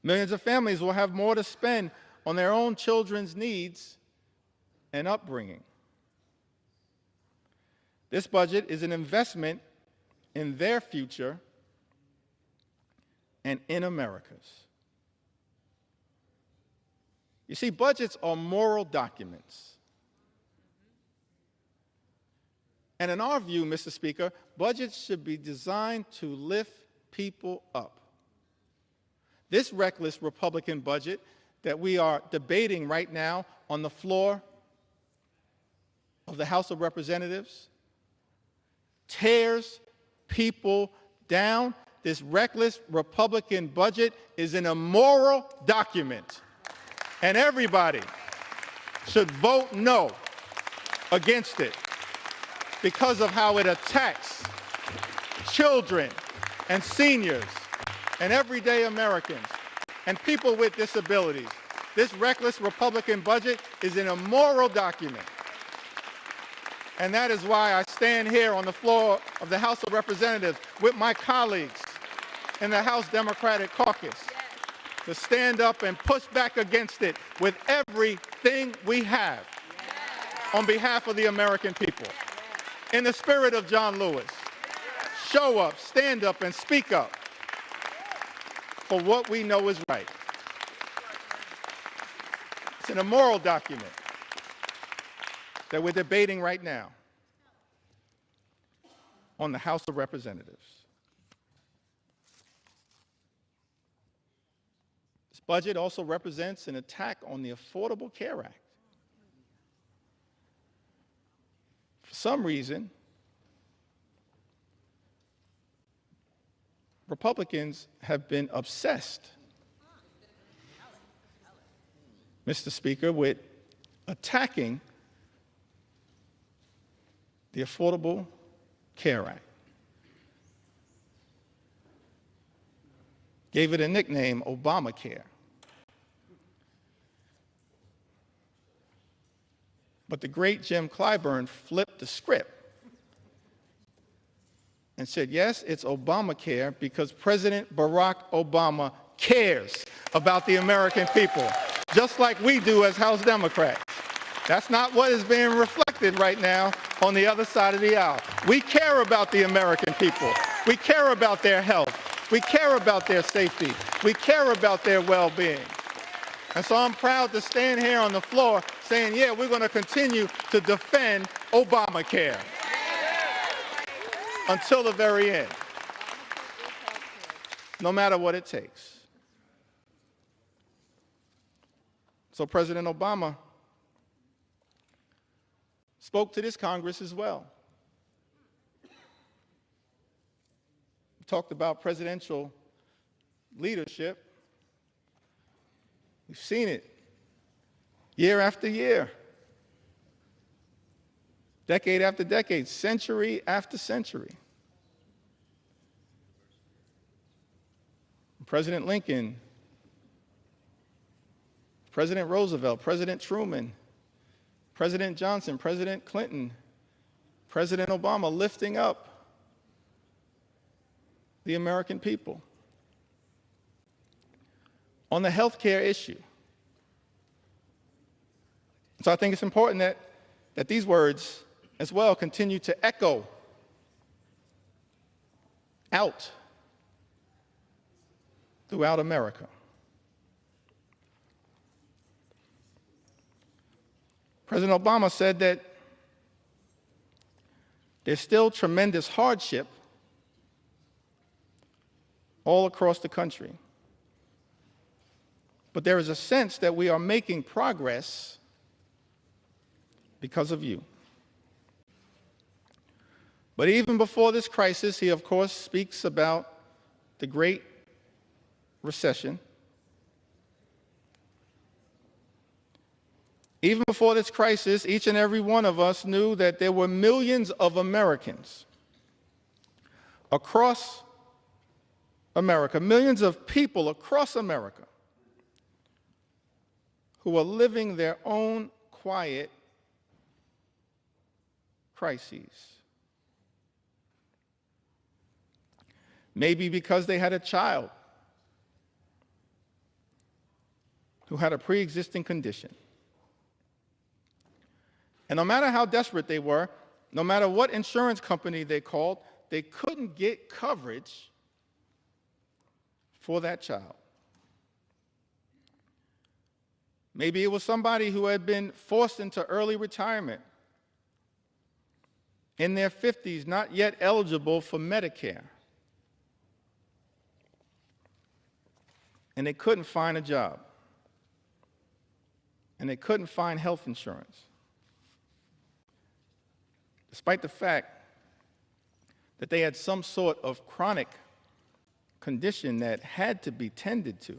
[SPEAKER 1] Millions of families will have more to spend on their own children's needs and upbringing. This budget is an investment in their future and in America's. You see, budgets are moral documents. And in our view, Mr. Speaker, budgets should be designed to lift people up. This reckless Republican budget that we are debating right now on the floor of the House of Representatives tears people down. This reckless Republican budget is an immoral document. And everybody should vote no against it because of how it attacks children and seniors and everyday Americans and people with disabilities. This reckless Republican budget is an immoral document. And that is why I stand here on the floor of the House of Representatives with my colleagues in the House Democratic Caucus to stand up and push back against it with everything we have on behalf of the American people. In the spirit of John Lewis, show up, stand up, and speak up for what we know is right. It's an immoral document that we're debating right now on the House of Representatives. This budget also represents an attack on the Affordable Care Act. For some reason, Republicans have been obsessed, Mr. Speaker, with attacking the Affordable Care Act. Gave it a nickname, Obamacare. But the great Jim Clyburn flipped the script and said, yes, it's Obamacare because President Barack Obama cares about the American people, just like we do as House Democrats. That's not what is being reflected right now on the other side of the aisle. We care about the American people. We care about their health. We care about their safety. We care about their well-being. And so I'm proud to stand here on the floor saying, yeah, we're going to continue to defend Obamacare until the very end, no matter what it takes. So President Obama spoke to this Congress as well. We talked about presidential leadership. We've seen it year after year. decade after decade, century after century. President Lincoln, President Roosevelt, President Truman, President Johnson, President Clinton, President Obama lifting up the American people. On the health care issue. So I think it's important that these words as well continue to echo out throughout America. President Obama said that there's still tremendous hardship all across the country. But there is a sense that we are making progress because of you. But even before this crisis, he of course speaks about the Great Recession. Even before this crisis, each and every one of us knew that there were millions of Americans across America, millions of people across America who are living their own quiet crises. Maybe because they had a child who had a pre-existing condition. And no matter how desperate they were, no matter what insurance company they called, they couldn't get coverage for that child. Maybe it was somebody who had been forced into early retirement in their 50s, not yet eligible for Medicare. And they couldn't find a job. And they couldn't find health insurance. Despite the fact that they had some sort of chronic condition that had to be tended to.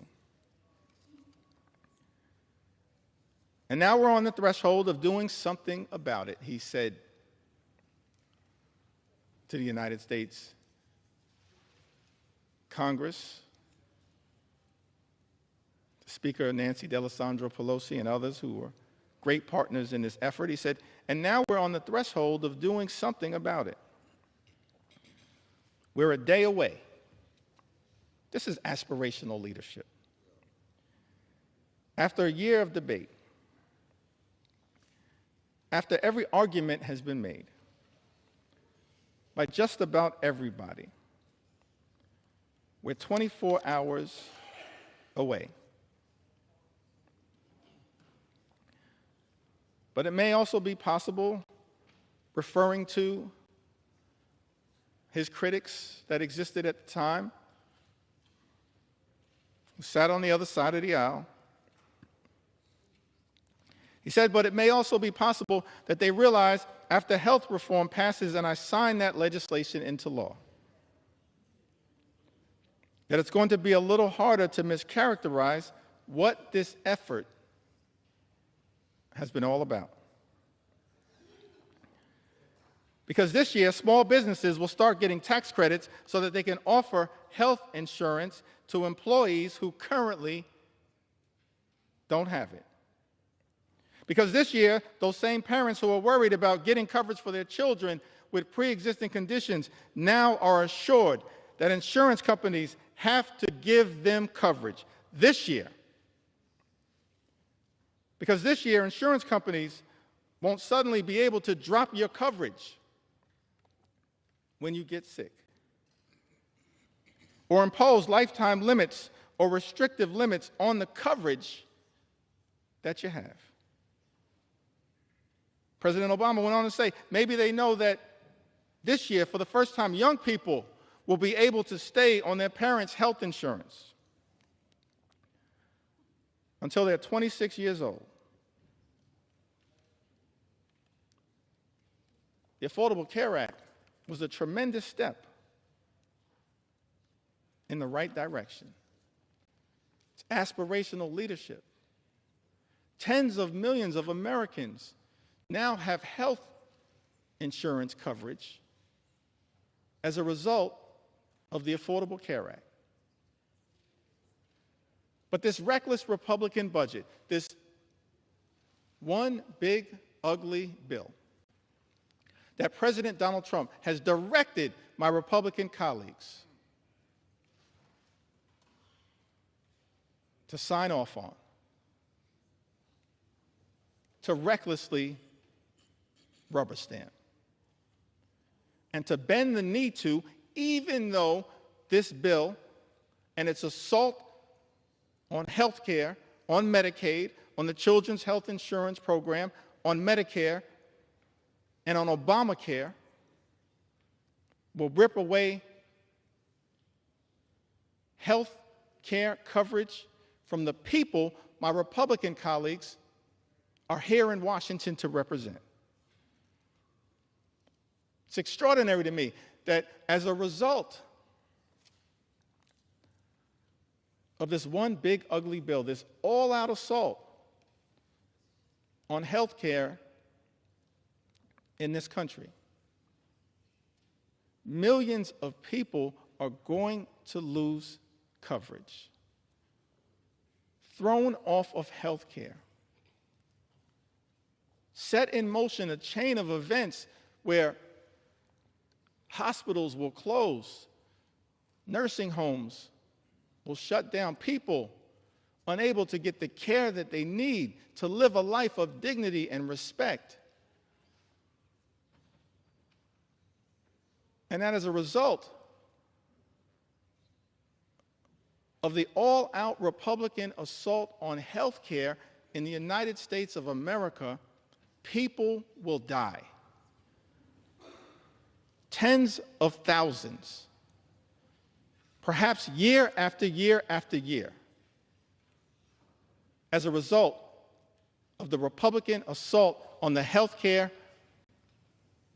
[SPEAKER 1] And now we're on the threshold of doing something about it, he said to the United States Congress, Speaker Nancy Pelosi and others who were great partners in this effort. He said, and now we're on the threshold of doing something about it. We're a day away. This is aspirational leadership. After a year of debate, after every argument has been made by just about everybody, we're 24 hours away. But it may also be possible, referring to his critics that existed at the time, who sat on the other side of the aisle. He said, but it may also be possible that they realize after health reform passes and I sign that legislation into law, that it's going to be a little harder to mischaracterize what this effort has been all about. Because this year, small businesses will start getting tax credits so that they can offer health insurance to employees who currently don't have it. Because this year, those same parents who are worried about getting coverage for their children with pre-existing conditions now are assured that insurance companies have to give them coverage this year. Because this year, insurance companies won't suddenly be able to drop your coverage when you get sick, or impose lifetime limits or restrictive limits on the coverage that you have. President Obama went on to say, maybe they know that this year, for the first time, young people will be able to stay on their parents' health insurance until they're 26 years old. The Affordable Care Act was a tremendous step in the right direction. It's aspirational leadership. Tens of millions of Americans now have health insurance coverage as a result of the Affordable Care Act. But this reckless Republican budget, this one big, ugly bill that President Donald Trump has directed my Republican colleagues to sign off on, to recklessly rubber stamp, and to bend the knee to, even though this bill and its assault on health care, on Medicaid, on the Children's Health Insurance Program, on Medicare, and on Obamacare will rip away health care coverage from the people my Republican colleagues are here in Washington to represent. It's extraordinary to me that as a result of this one big ugly bill, this all-out assault on health care in this country, millions of people are going to lose coverage, thrown off of health care, set in motion a chain of events where hospitals will close, nursing homes will shut down, people unable to get the care that they need to live a life of dignity and respect. And that as a result of the all-out Republican assault on health care in the United States of America, people will die. Tens of thousands, perhaps year after year after year, as a result of the Republican assault on the health care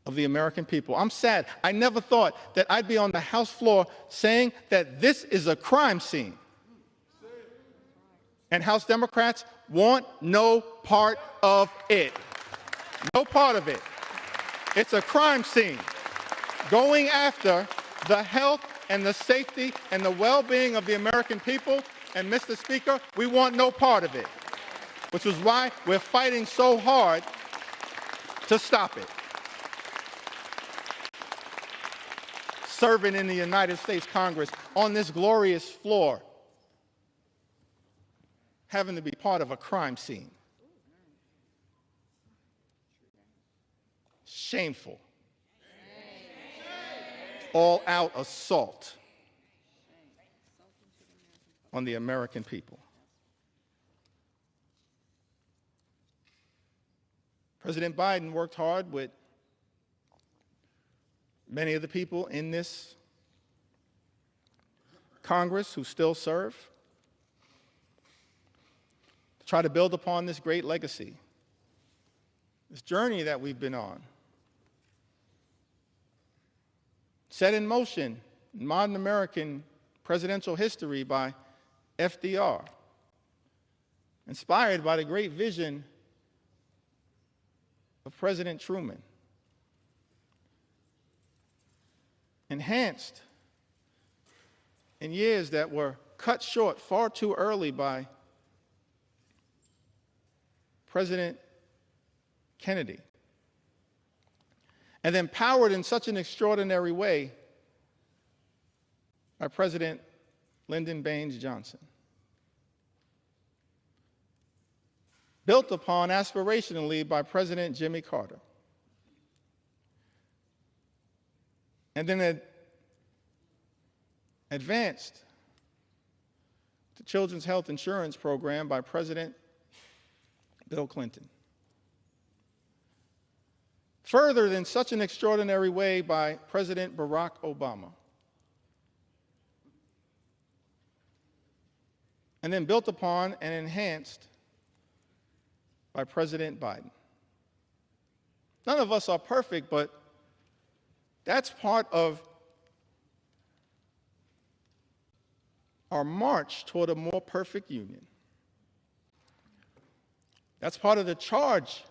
[SPEAKER 1] of the American people. I'm sad. I never thought that I'd be on the House floor saying that this is a crime scene. And House Democrats want no part of it. No part of it. It's a crime scene going after the health and the safety and the well-being of the American people. And Mr. Speaker, we want no part of it, which is why we're fighting so hard to stop it. Serving in the United States Congress on this glorious floor, having to be part of a crime scene. Shameful. All-out assault on the American people. President Biden worked hard with many of the people in this Congress who still serve to try to build upon this great legacy, this journey that we've been on, set in motion in modern American presidential history by FDR, inspired by the great vision of President Truman, enhanced in years that were cut short far too early by President Kennedy, and then powered in such an extraordinary way by President Lyndon Baines Johnson. Built upon aspirationally by President Jimmy Carter. And then advanced the Children's Health Insurance Program by President Bill Clinton. Furthered in such an extraordinary way by President Barack Obama. And then built upon and enhanced by President Biden. None of us are perfect, but that's part of our march toward a more perfect union. That's part of the charge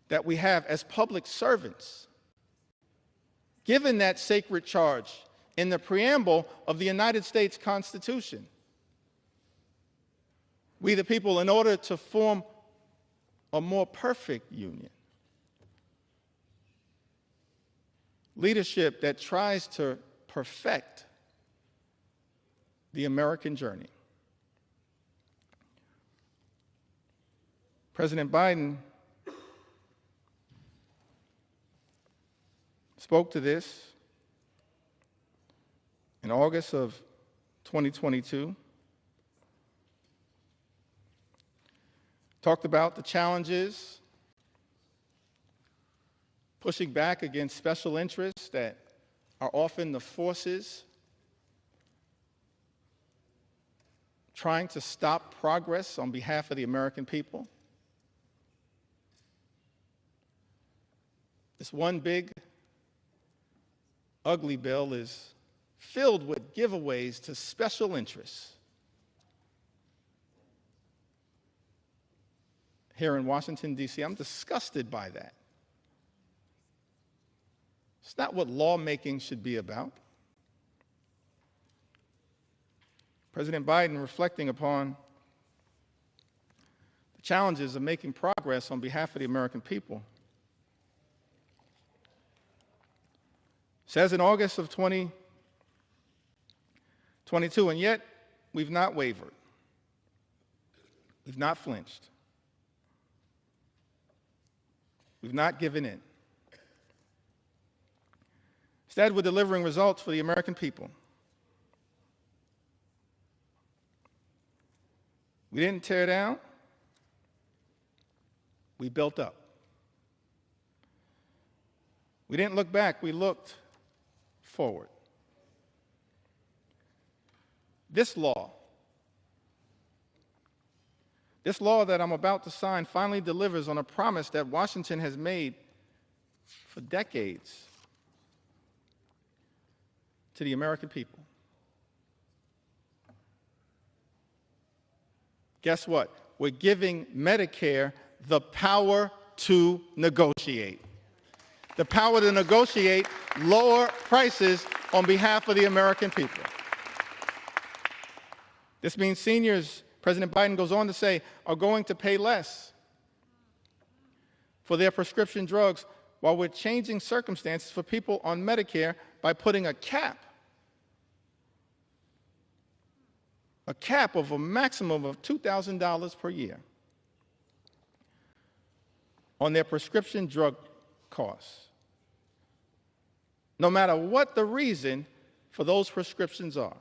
[SPEAKER 1] that we have as public servants given that sacred charge in the preamble of the United States Constitution. We the people, in order to form a more perfect union, leadership that tries to perfect the American journey. President Biden spoke to this in August of 2022, talked about the challenges, pushing back against special interests that are often the forces trying to stop progress on behalf of the American people. This one big, ugly bill is filled with giveaways to special interests. Here in Washington, D.C., I'm disgusted by that. It's not what lawmaking should be about. President Biden, reflecting upon the challenges of making progress on behalf of the American people, says in August of 2022, and yet we've not wavered. We've not flinched. We've not given in. Instead, we're delivering results for the American people. We didn't tear down. We built up. We didn't look back. We looked forward. This law that I'm about to sign finally delivers on a promise that Washington has made for decades to the American people. Guess what? We're giving Medicare the power to negotiate. The power to negotiate lower prices on behalf of the American people. This means seniors, President Biden goes on to say, are going to pay less for their prescription drugs, while we're changing circumstances for people on Medicare by putting a cap of a maximum of $2,000 per year on their prescription drug costs, no matter what the reason for those prescriptions are.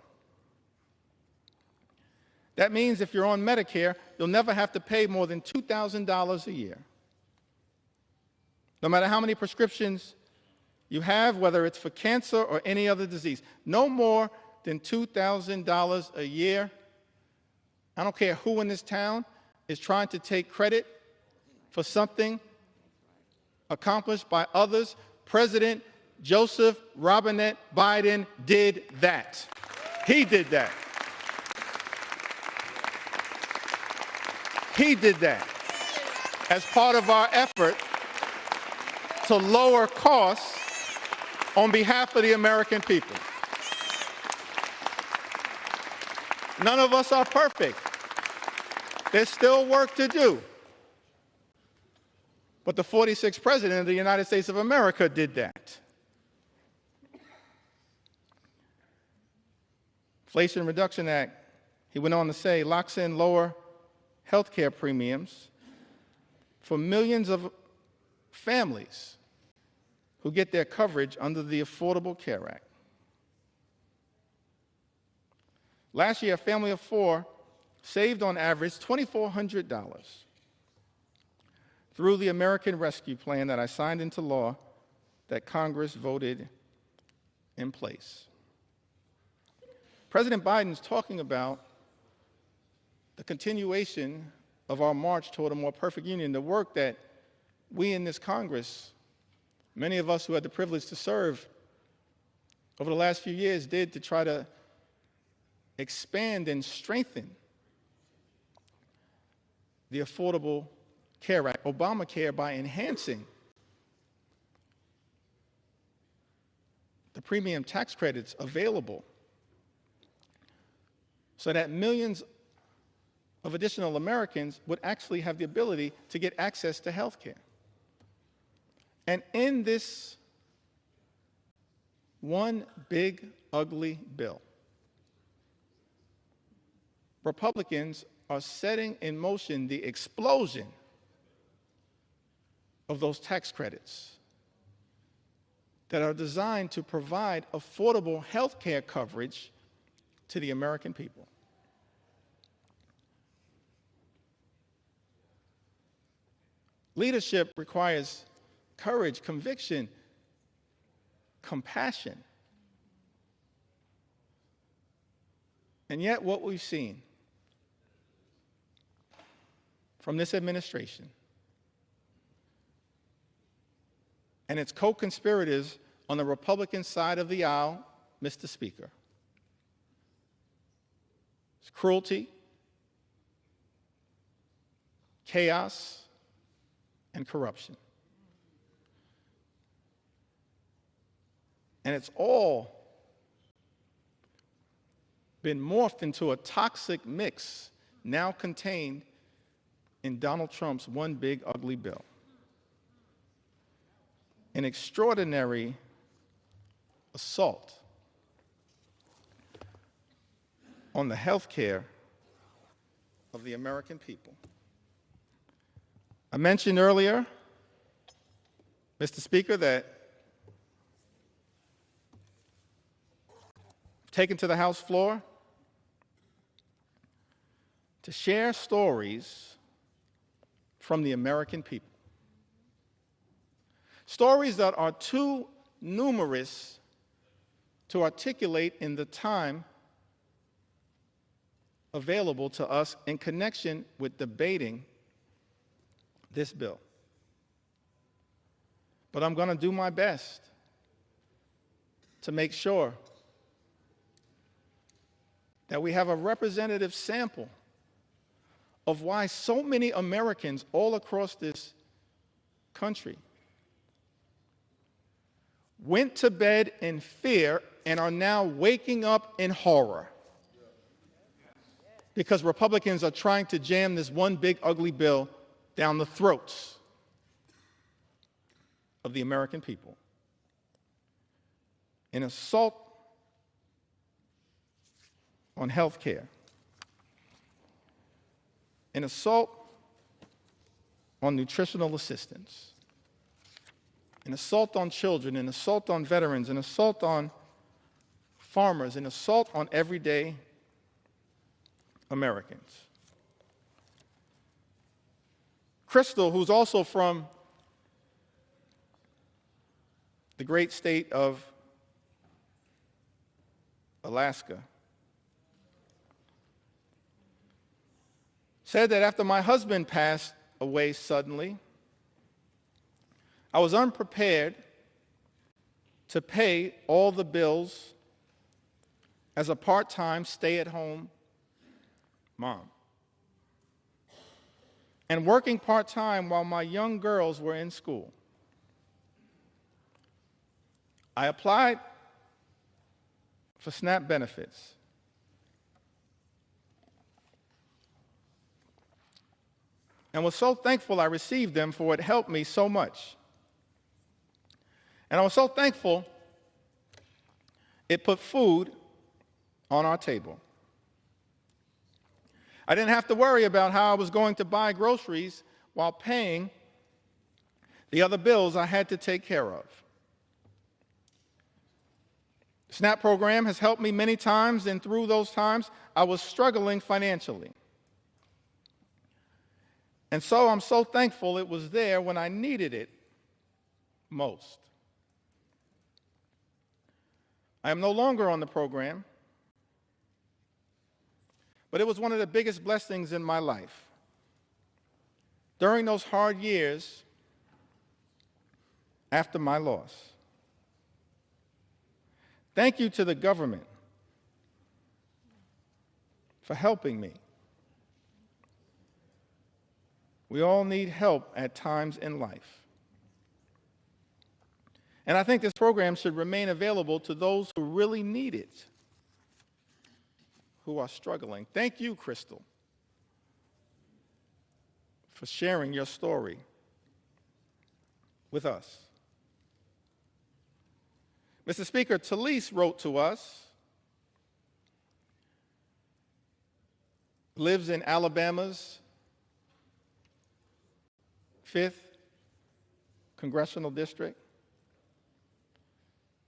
[SPEAKER 1] That means if you're on Medicare, you'll never have to pay more than $2,000 a year. No matter how many prescriptions you have, whether it's for cancer or any other disease, no more than $2,000 a year. I don't care who in this town is trying to take credit for something accomplished by others. President Joseph Robinette Biden did that. He did that. He did that as part of our effort to lower costs on behalf of the American people. None of us are perfect. There's still work to do. But the 46th President of the United States of America did that. Inflation Reduction Act, he went on to say, locks in lower health care premiums for millions of families who get their coverage under the Affordable Care Act. Last year, a family of four saved on average $2,400 through the American Rescue Plan that I signed into law that Congress voted in place. President Biden's talking about the continuation of our march toward a more perfect union, the work that we in this Congress, many of us who had the privilege to serve over the last few years, did to try to expand and strengthen the Affordable Care Act, Obamacare, by enhancing premium tax credits available so that millions of additional Americans would actually have the ability to get access to health care. And in this one big, ugly bill, Republicans are setting in motion the explosion of those tax credits that are designed to provide affordable health care coverage to the American people. Leadership requires courage, conviction, compassion. And yet what we've seen from this administration and its co-conspirators on the Republican side of the aisle, Mr. Speaker, is cruelty, chaos, and corruption. And it's all been morphed into a toxic mix now contained in Donald Trump's one big ugly bill. An extraordinary assault on the health care of the American people. I mentioned earlier, Mr. Speaker, that I've taken to the House floor to share stories from the American people. Stories that are too numerous to articulate in the time available to us in connection with debating this bill. But I'm going to do my best to make sure that we have a representative sample of why so many Americans all across this country went to bed in fear and are now waking up in horror because Republicans are trying to jam this one big ugly bill down the throats of the American people. An assault on health care, an assault on nutritional assistance, an assault on children, an assault on veterans, an assault on farmers, an assault on everyday Americans. Crystal, who's also from the great state of Alaska, said that after my husband passed away suddenly, I was unprepared to pay all the bills as a part-time stay-at-home mom. And working part-time while my young girls were in school. I applied for SNAP benefits. And was so thankful I received them, for it helped me so much. And I was so thankful it put food on our table. I didn't have to worry about how I was going to buy groceries while paying the other bills I had to take care of. The SNAP program has helped me many times, and through those times, I was struggling financially. And so I'm so thankful it was there when I needed it most. I am no longer on the program, but it was one of the biggest blessings in my life. During those hard years after my loss. Thank you to the government for helping me. We all need help at times in life. And I think this program should remain available to those who really need it, who are struggling. Thank you, Crystal, for sharing your story with us. Mr. Speaker, Talise wrote to us, lives in Alabama's 5th congressional district,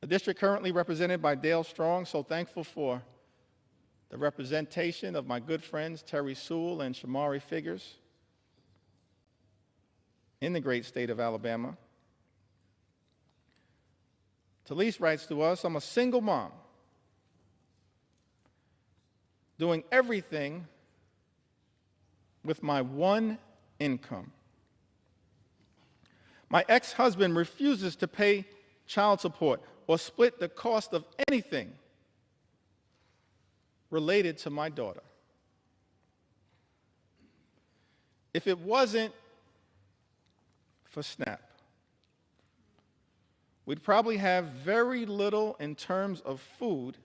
[SPEAKER 1] a district currently represented by Dale Strong. So thankful for the representation of my good friends Terry Sewell and Shamari Figures in the great state of Alabama. Talise writes to us, I'm a single mom doing everything with my one income. My ex-husband refuses to pay child support or split the cost of anything related to my daughter. If it wasn't for SNAP, we'd probably have very little in terms of food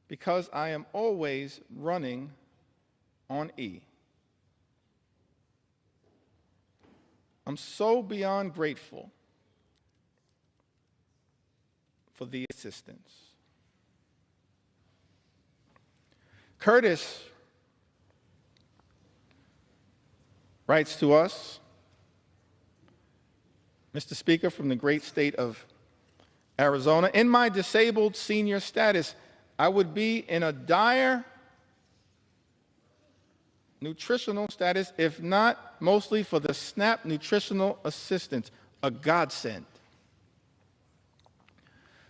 [SPEAKER 1] because I am always running on E. I'm so beyond grateful for the assistance. Curtis writes to us, Mr. Speaker, from the great state of Arizona, in my disabled senior status, I would be in a dire nutritional status, if not mostly for the SNAP nutritional assistance, a godsend.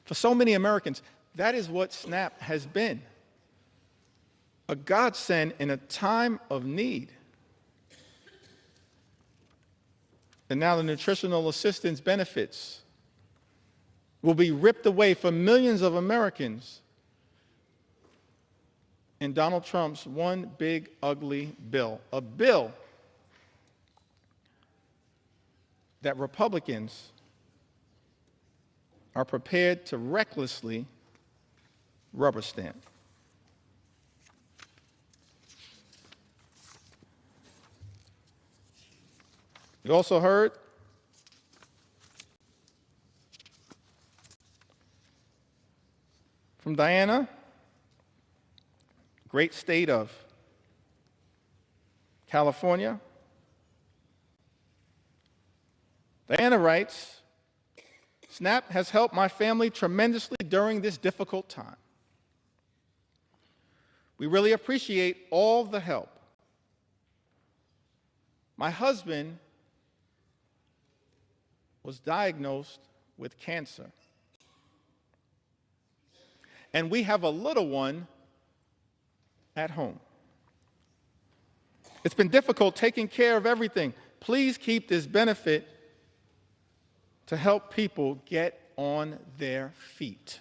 [SPEAKER 1] For so many Americans, that is what SNAP has been, a godsend in a time of need. And now the nutritional assistance benefits will be ripped away from millions of Americans in Donald Trump's one big ugly bill, a bill that Republicans are prepared to recklessly rubber stamp. You also heard from Diana, great state of California. Diana writes, SNAP has helped my family tremendously during this difficult time. We really appreciate all the help. My husband was diagnosed with cancer, and we have a little one at home. It's been difficult taking care of everything. Please keep this benefit to help people get on their feet.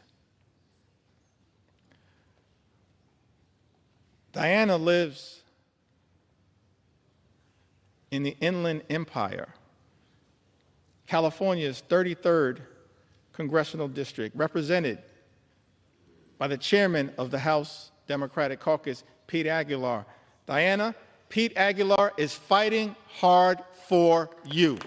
[SPEAKER 1] Diana lives in the Inland Empire, California's 33rd congressional district, represented by the chairman of the House Democratic Caucus, Pete Aguilar. Diana, Pete Aguilar is fighting hard for you.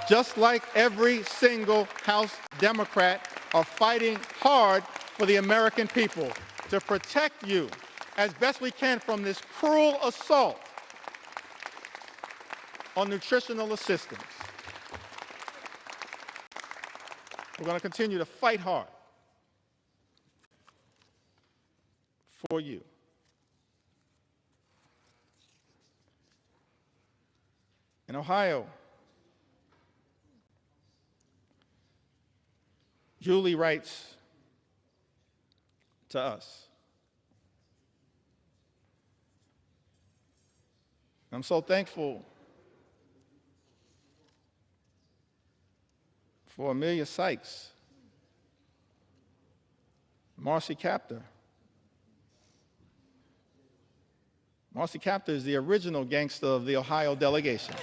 [SPEAKER 1] Just like every single House Democrat are fighting hard for the American people to protect you as best we can from this cruel assault on nutritional assistance. We're going to continue to fight hard for you. In Ohio, Julie writes to us, I'm so thankful for Amelia Sykes, Marcy Kaptur. Marcy Kaptur is the original gangster of the Ohio delegation.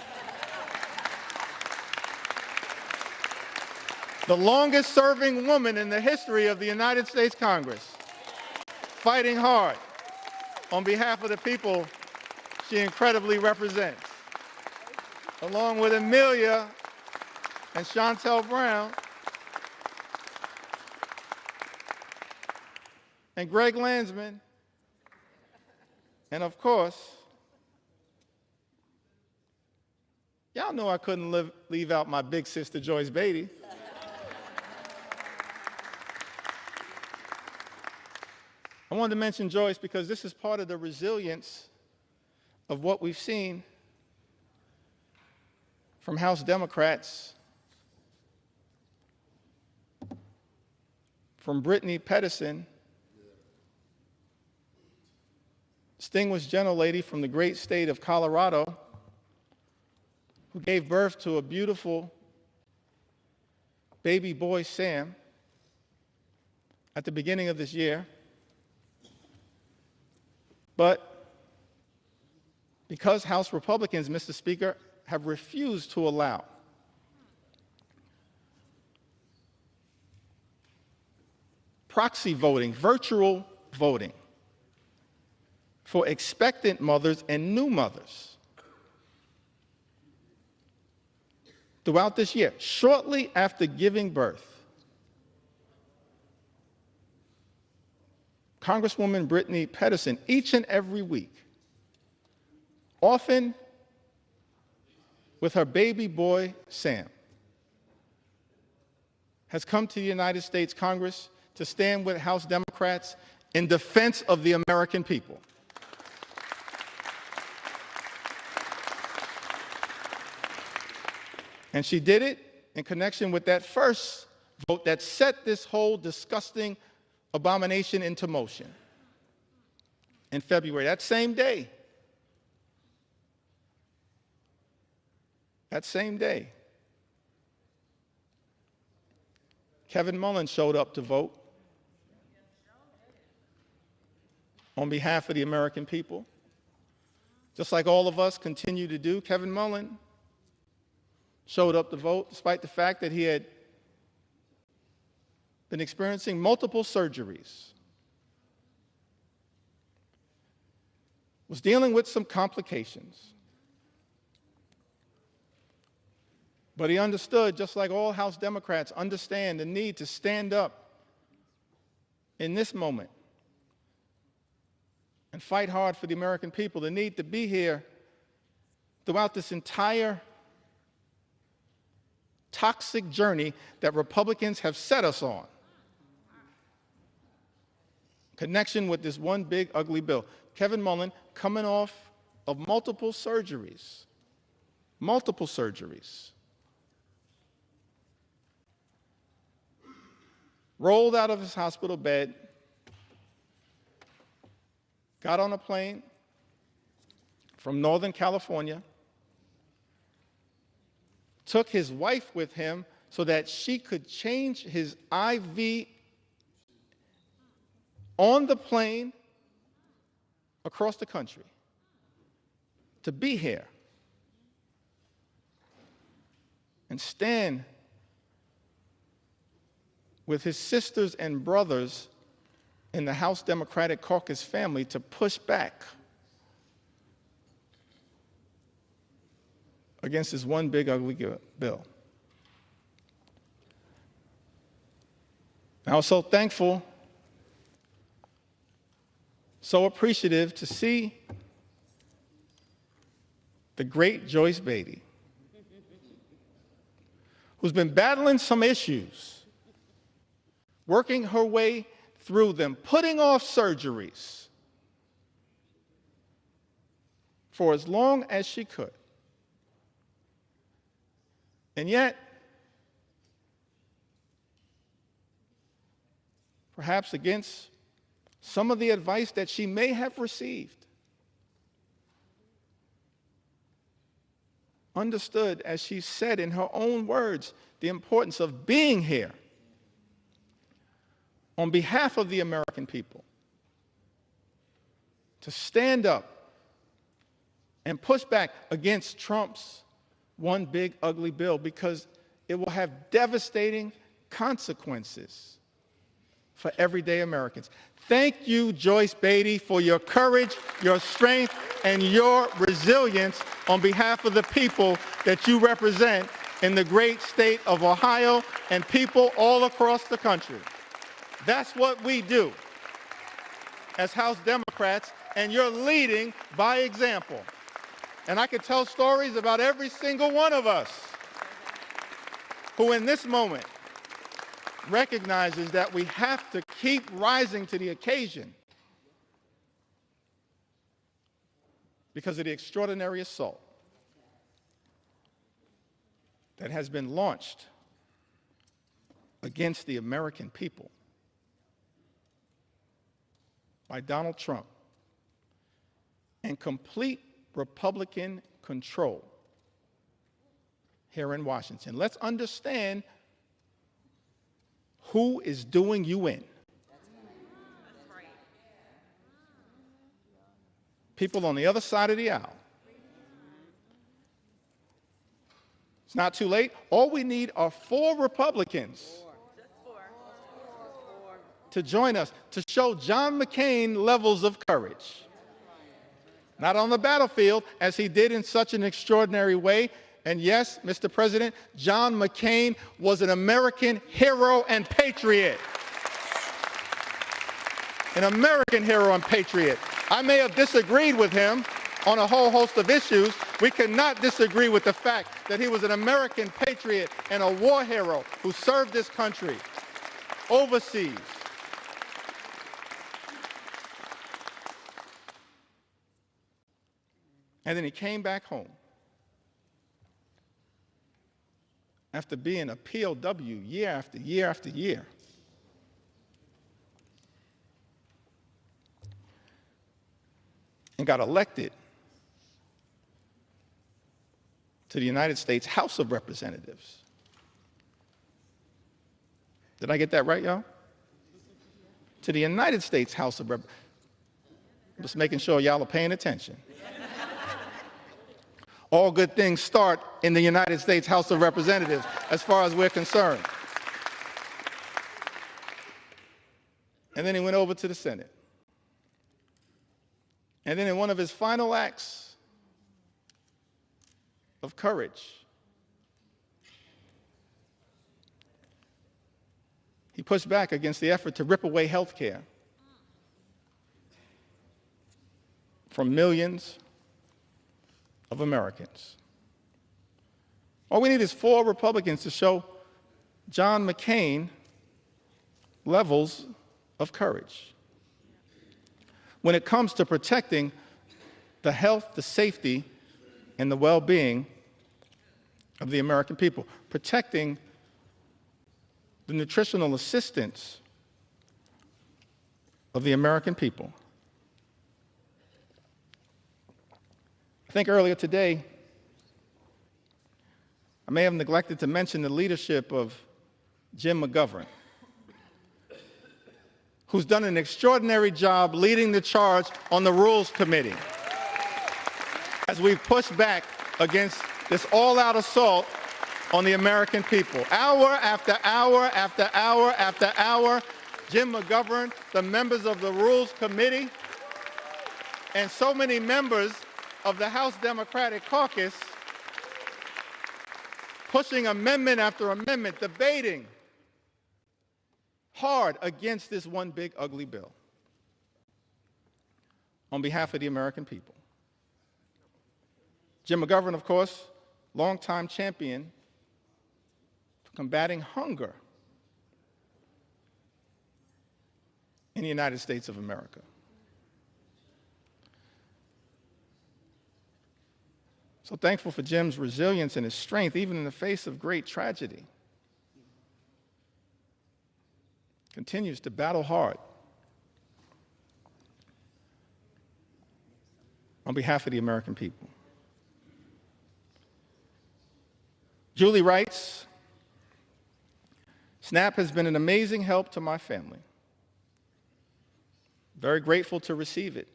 [SPEAKER 1] the longest serving woman in the history of the United States Congress, fighting hard on behalf of the people she incredibly represents. Along with Amelia and Shontel Brown and Greg Landsman, and of course, y'all know I couldn't leave out my big sister, Joyce Beatty. I wanted to mention Joyce because this is part of the resilience of what we've seen from House Democrats, from Brittany Pedersen, distinguished gentlelady from the great state of Colorado, who gave birth to a beautiful baby boy, Sam, at the beginning of this year. But because House Republicans, Mr. Speaker, have refused to allow proxy voting, virtual voting for expectant mothers and new mothers throughout this year, shortly after giving birth, Congresswoman Brittany Pedersen, each and every week, often with her baby boy, Sam, has come to the United States Congress to stand with House Democrats in defense of the American people. And she did it in connection with that first vote that set this whole disgusting abomination into motion in February, that same day. That same day, Kevin Mullin showed up to vote on behalf of the American people. Just like all of us continue to do, Kevin Mullin showed up to vote despite the fact that he had been experiencing multiple surgeries, was dealing with some complications. But he understood, just like all House Democrats understand, the need to stand up in this moment and fight hard for the American people, the need to be here throughout this entire toxic journey that Republicans have set us on. Connection with this one big ugly bill. Kevin Mullin, coming off of multiple surgeries, rolled out of his hospital bed, got on a plane from Northern California, took his wife with him so that she could change his IV on the plane across the country to be here and stand with his sisters and brothers in the House Democratic Caucus family to push back against this one big ugly bill. I was so thankful, so appreciative to see the great Joyce Beatty, who's been battling some issues, working her way through them, putting off surgeries for as long as she could. And yet, perhaps against some of the advice that she may have received, understood, as she said in her own words, the importance of being here on behalf of the American people, to stand up and push back against Trump's one big ugly bill, because it will have devastating consequences for everyday Americans. Thank you, Joyce Beatty, for your courage, your strength, and your resilience on behalf of the people that you represent in the great state of Ohio and people all across the country. That's what we do as House Democrats, and you're leading by example. And I could tell stories about every single one of us who in this moment recognizes that we have to keep rising to the occasion because of the extraordinary assault that has been launched against the American people by Donald Trump and complete Republican control here in Washington. Let's understand who is doing you in. People on the other side of the aisle. It's not too late. All we need are 4 Republicans to join us to show John McCain levels of courage. Not on the battlefield, as he did in such an extraordinary way. And yes, Mr. President, John McCain was an American hero and patriot. An American hero and patriot. I may have disagreed with him on a whole host of issues. We cannot disagree with the fact that he was an American patriot and a war hero who served this country overseas. And then he came back home after being a POW year after year after year. And got elected to the United States House of Representatives. Did I get that right, y'all? To the United States House of Representatives. Just making sure y'all are paying attention. All good things start in the United States House of Representatives, as far as we're concerned. And then he went over to the Senate. And then in one of his final acts of courage, he pushed back against the effort to rip away health care from millions of Americans. All we need is 4 Republicans to show John McCain levels of courage when it comes to protecting the health, the safety, and the well-being of the American people, protecting the nutritional assistance of the American people. I think earlier today, I may have neglected to mention the leadership of Jim McGovern, who's done an extraordinary job leading the charge on the Rules Committee as we've pushed back against this all-out assault on the American people. Hour after hour after hour after hour, Jim McGovern, the members of the Rules Committee, and so many members of the House Democratic Caucus pushing amendment after amendment, debating hard against this one big ugly bill on behalf of the American people. Jim McGovern, of course, longtime champion for combating hunger in the United States of America. So thankful for Jim's resilience and his strength, even in the face of great tragedy. Continues to battle hard on behalf of the American people. Julie writes, SNAP has been an amazing help to my family. Very grateful to receive it.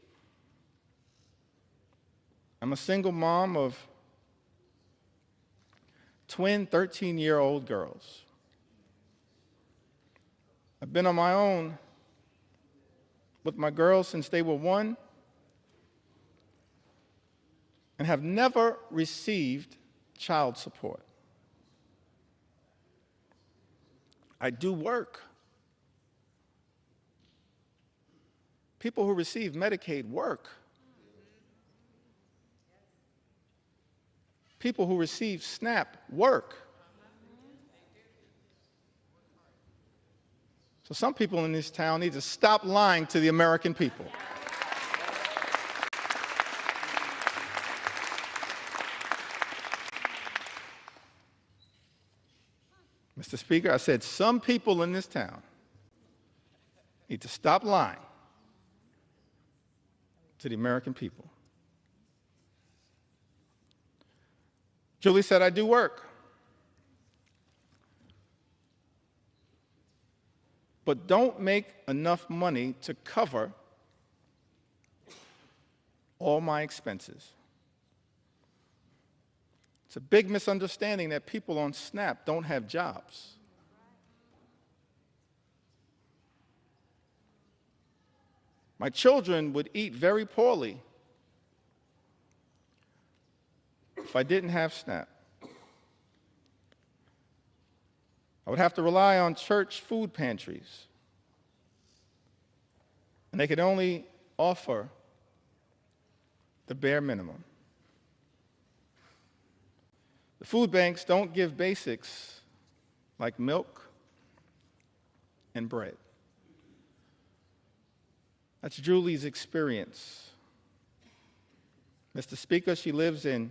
[SPEAKER 1] I'm a single mom of twin 13-year-old girls I've been on my own with my girls since they were 1 and have never received child support. I do work. People who receive Medicaid work. People who receive SNAP work. So some people in this town need to stop lying to the American people. Mr. Speaker, I said some people in this town need to stop lying to the American people. Julie said, I do work. But don't make enough money to cover all my expenses. It's a big misunderstanding that people on SNAP don't have jobs. My children would eat very poorly if I didn't have SNAP. I would have to rely on church food pantries, and they could only offer the bare minimum. The food banks don't give basics like milk and bread. That's Julie's experience. Mr. Speaker, she lives in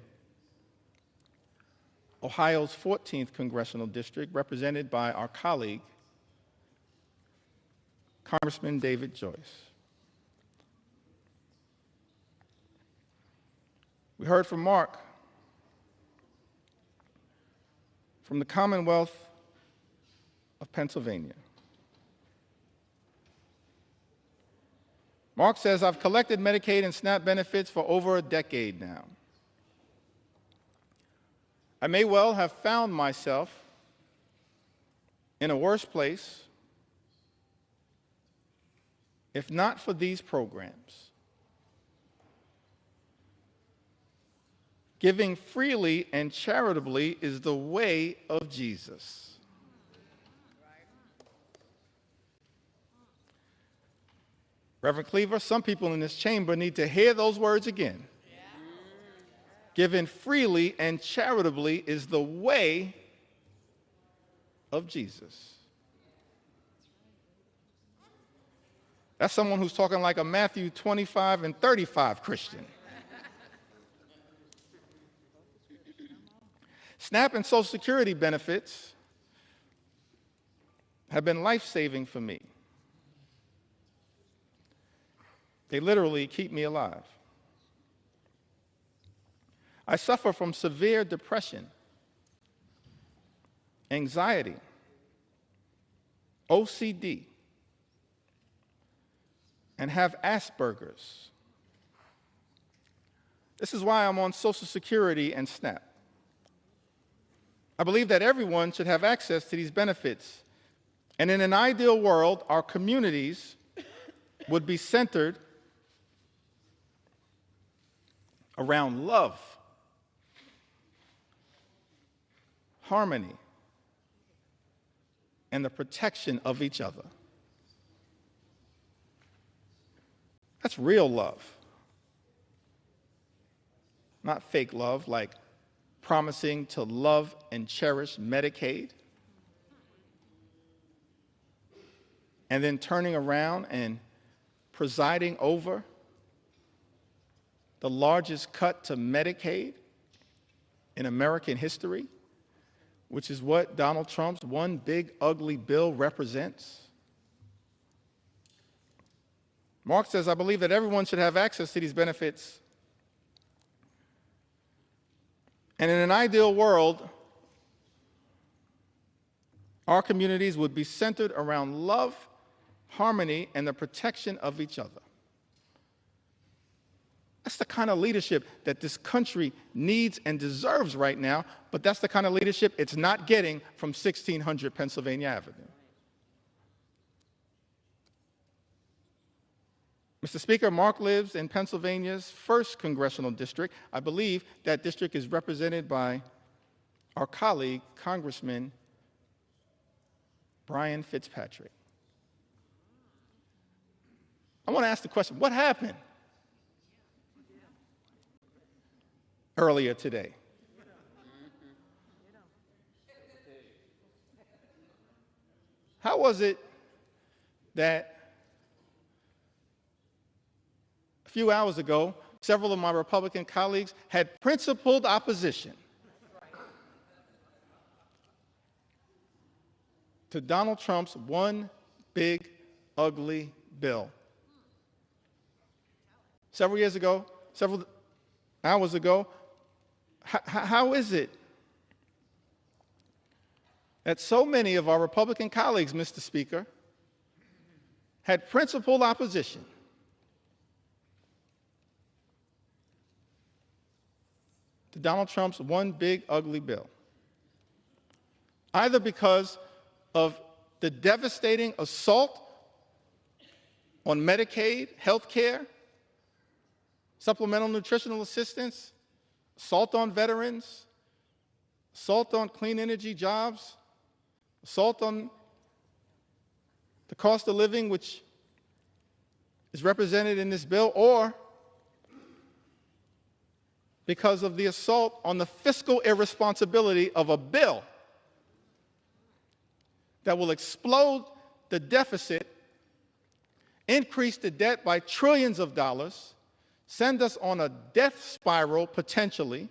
[SPEAKER 1] Ohio's 14th congressional district, represented by our colleague, Congressman David Joyce. We heard from Mark from the Commonwealth of Pennsylvania. Mark says, I've collected Medicaid and SNAP benefits for over a decade now. I may well have found myself in a worse place if not for these programs. Giving freely and charitably is the way of Jesus. Reverend Cleaver, some people in this chamber need to hear those words again. Giving freely and charitably is the way of Jesus. That's someone who's talking like a Matthew 25 and 35 Christian. SNAP and Social Security benefits have been life-saving for me. They literally keep me alive. I suffer from severe depression, anxiety, OCD, and have Asperger's. This is why I'm on Social Security and SNAP. I believe that everyone should have access to these benefits. And in an ideal world, our communities would be centered around love, harmony, and the protection of each other. That's real love. Not fake love like promising to love and cherish Medicaid and then turning around and presiding over the largest cut to Medicaid in American history, which is what Donald Trump's one big ugly bill represents. Mark says, I believe that everyone should have access to these benefits. And in an ideal world, our communities would be centered around love, harmony, and the protection of each other. That's the kind of leadership that this country needs and deserves right now, but that's the kind of leadership it's not getting from 1600 Pennsylvania Avenue. Mr. Speaker, Mark lives in Pennsylvania's 1st congressional district. I believe that district is represented by our colleague, Congressman Brian Fitzpatrick. I want to ask the question, what happened earlier today? How was it that a few hours ago, several of my Republican colleagues had principled opposition to Donald Trump's one big, ugly bill? Several hours ago, how is it that so many of our Republican colleagues, Mr. Speaker, had principled opposition to Donald Trump's one big, ugly bill? Either because of the devastating assault on Medicaid, health care, supplemental nutritional assistance, assault on veterans, assault on clean energy jobs, assault on the cost of living, which is represented in this bill, or because of the assault on the fiscal irresponsibility of a bill that will explode the deficit, increase the debt by trillions of dollars, send us on a death spiral potentially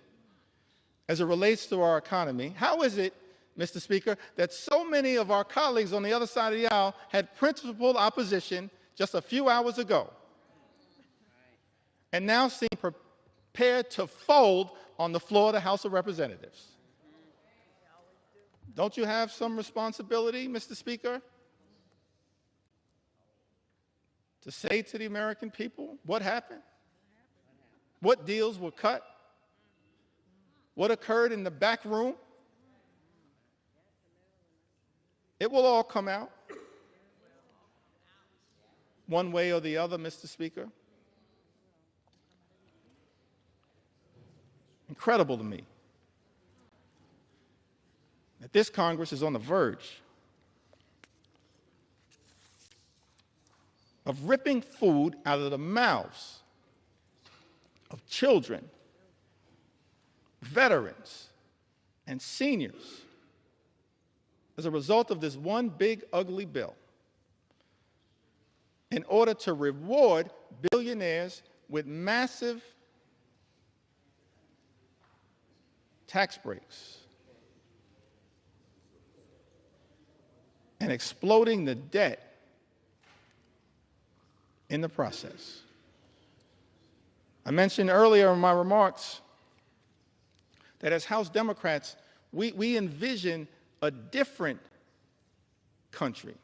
[SPEAKER 1] as it relates to our economy. How is it, Mr. Speaker, that so many of our colleagues on the other side of the aisle had principled opposition just a few hours ago and now seem prepared to fold on the floor of the House of Representatives? Don't you have some responsibility, Mr. Speaker, to say to the American people what happened? What deals were cut? What occurred in the back room? It will all come out one way or the other, Mr. Speaker. Incredible to me that this Congress is on the verge of ripping food out of the mouths of children, veterans, and seniors as a result of this one big, ugly bill in order to reward billionaires with massive tax breaks and exploding the debt in the process. I mentioned earlier in my remarks that as House Democrats, we envision a different country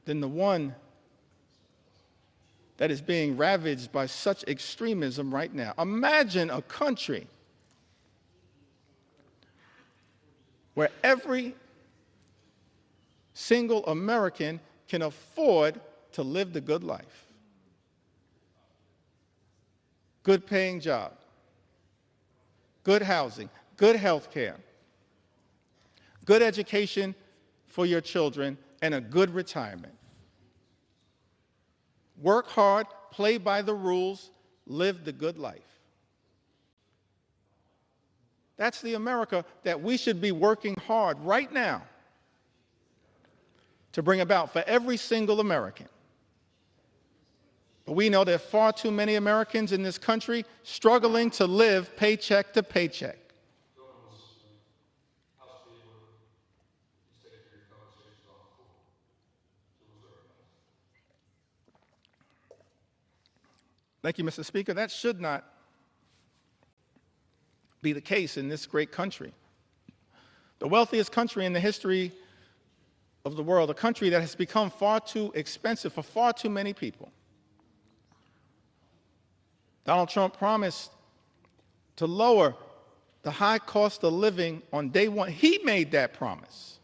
[SPEAKER 1] than the one that is being ravaged by such extremism right now. Imagine a country where every single American can afford to live the good life. Good paying job, good housing, good health care, good education for your children, and a good retirement. Work hard, play by the rules, live the good life. That's the America that we should be working hard right now to bring about for every single American. But we know there are far too many Americans in this country struggling to live paycheck to paycheck. Thank you, Mr. Speaker. That should not be the case in this great country. The wealthiest country in the history of the world, a country that has become far too expensive for far too many people. Donald Trump promised to lower the high cost of living on day one. He made that promise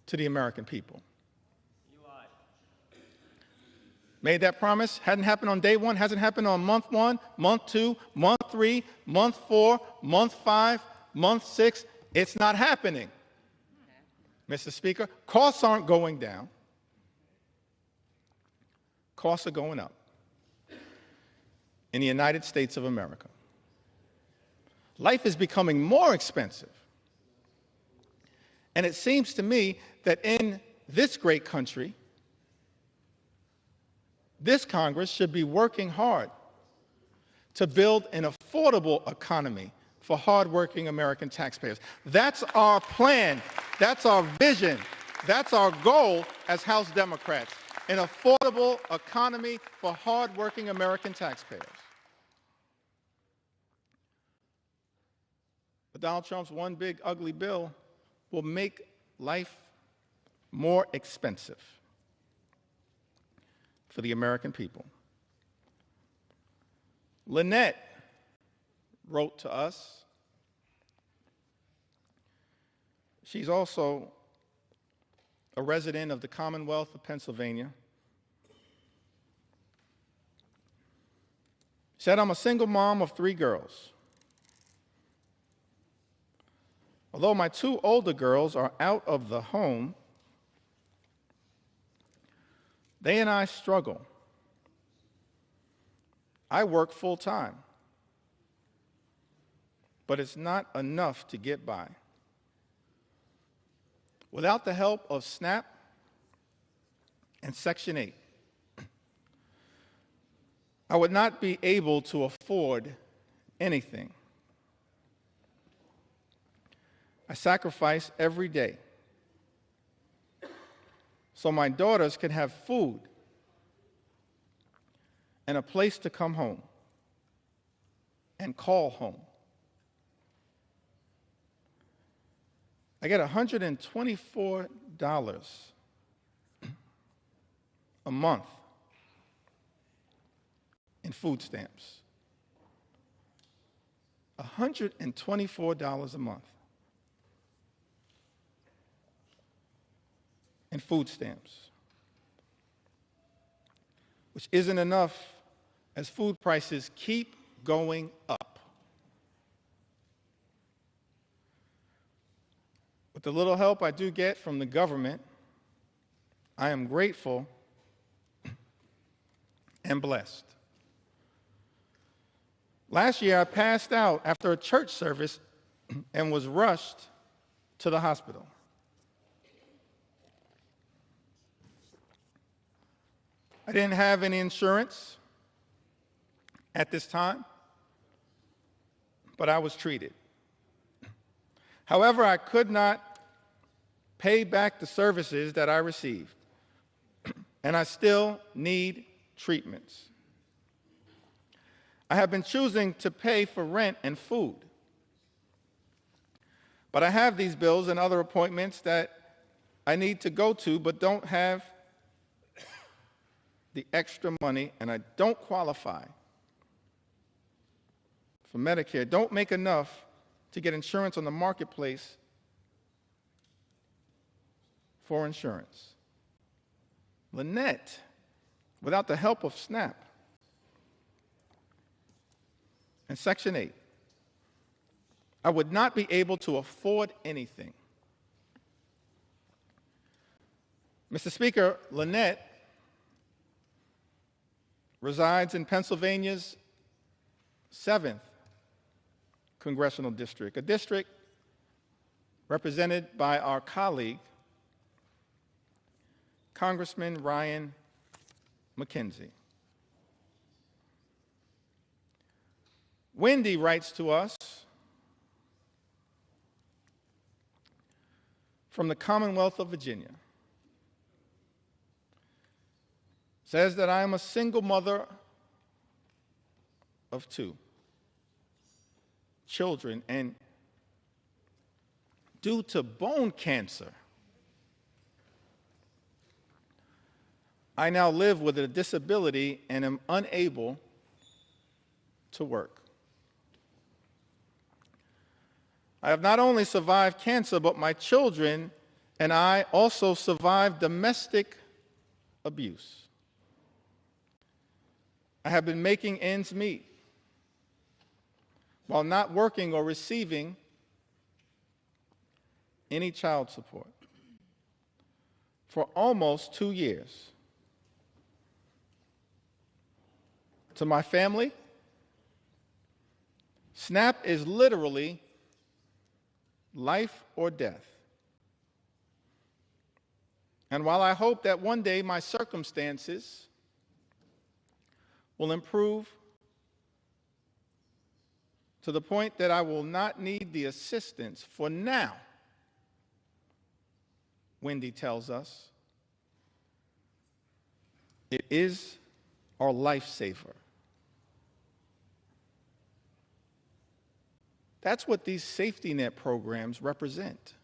[SPEAKER 1] to the American people. Made that promise, hadn't happened on day one, hasn't happened on month 1, month 2, month 3, month 4, month 5, month 6. It's not happening. Mr. Speaker, costs aren't going down. Costs are going up in the United States of America. Life is becoming more expensive. And it seems to me that in this great country, this Congress should be working hard to build an affordable economy for hardworking American taxpayers. That's our plan. That's our vision. That's our goal as House Democrats, an affordable economy for hardworking American taxpayers. But Donald Trump's one big ugly bill will make life more expensive for the American people. Lynette wrote to us. She's also a resident of the Commonwealth of Pennsylvania. She said, I'm a single mom of 3 girls. Although my 2 older girls are out of the home, they and I struggle. I work full time, but it's not enough to get by. Without the help of SNAP and Section 8, I would not be able to afford anything. I sacrifice every day so my daughters can have food and a place to come home and call home. I get $124 a month in food stamps. $124 a month in food stamps, which isn't enough as food prices keep going up. With the little help I do get from the government, I am grateful and blessed. Last year, I passed out after a church service and was rushed to the hospital. I didn't have any insurance at this time, but I was treated. However, I could not pay back the services that I received, and I still need treatments. I have been choosing to pay for rent and food, but I have these bills and other appointments that I need to go to but don't have the extra money, and I don't qualify for Medicare, don't make enough to get insurance on the marketplace for insurance. Lynette, without the help of SNAP and Section 8, I would not be able to afford anything. Mr. Speaker, Lynette resides in Pennsylvania's 7th congressional district, a district represented by our colleague, Congressman Ryan McKenzie. Wendy writes to us from the Commonwealth of Virginia. Says that I am a single mother of 2 children, and due to bone cancer, I now live with a disability and am unable to work. I have not only survived cancer, but my children and I also survived domestic abuse. I have been making ends meet while not working or receiving any child support for almost 2 years. To my family, SNAP is literally life or death. And while I hope that one day my circumstances will improve to the point that I will not need the assistance for now, Wendy tells us, it is our lifesaver. That's what these safety net programs represent.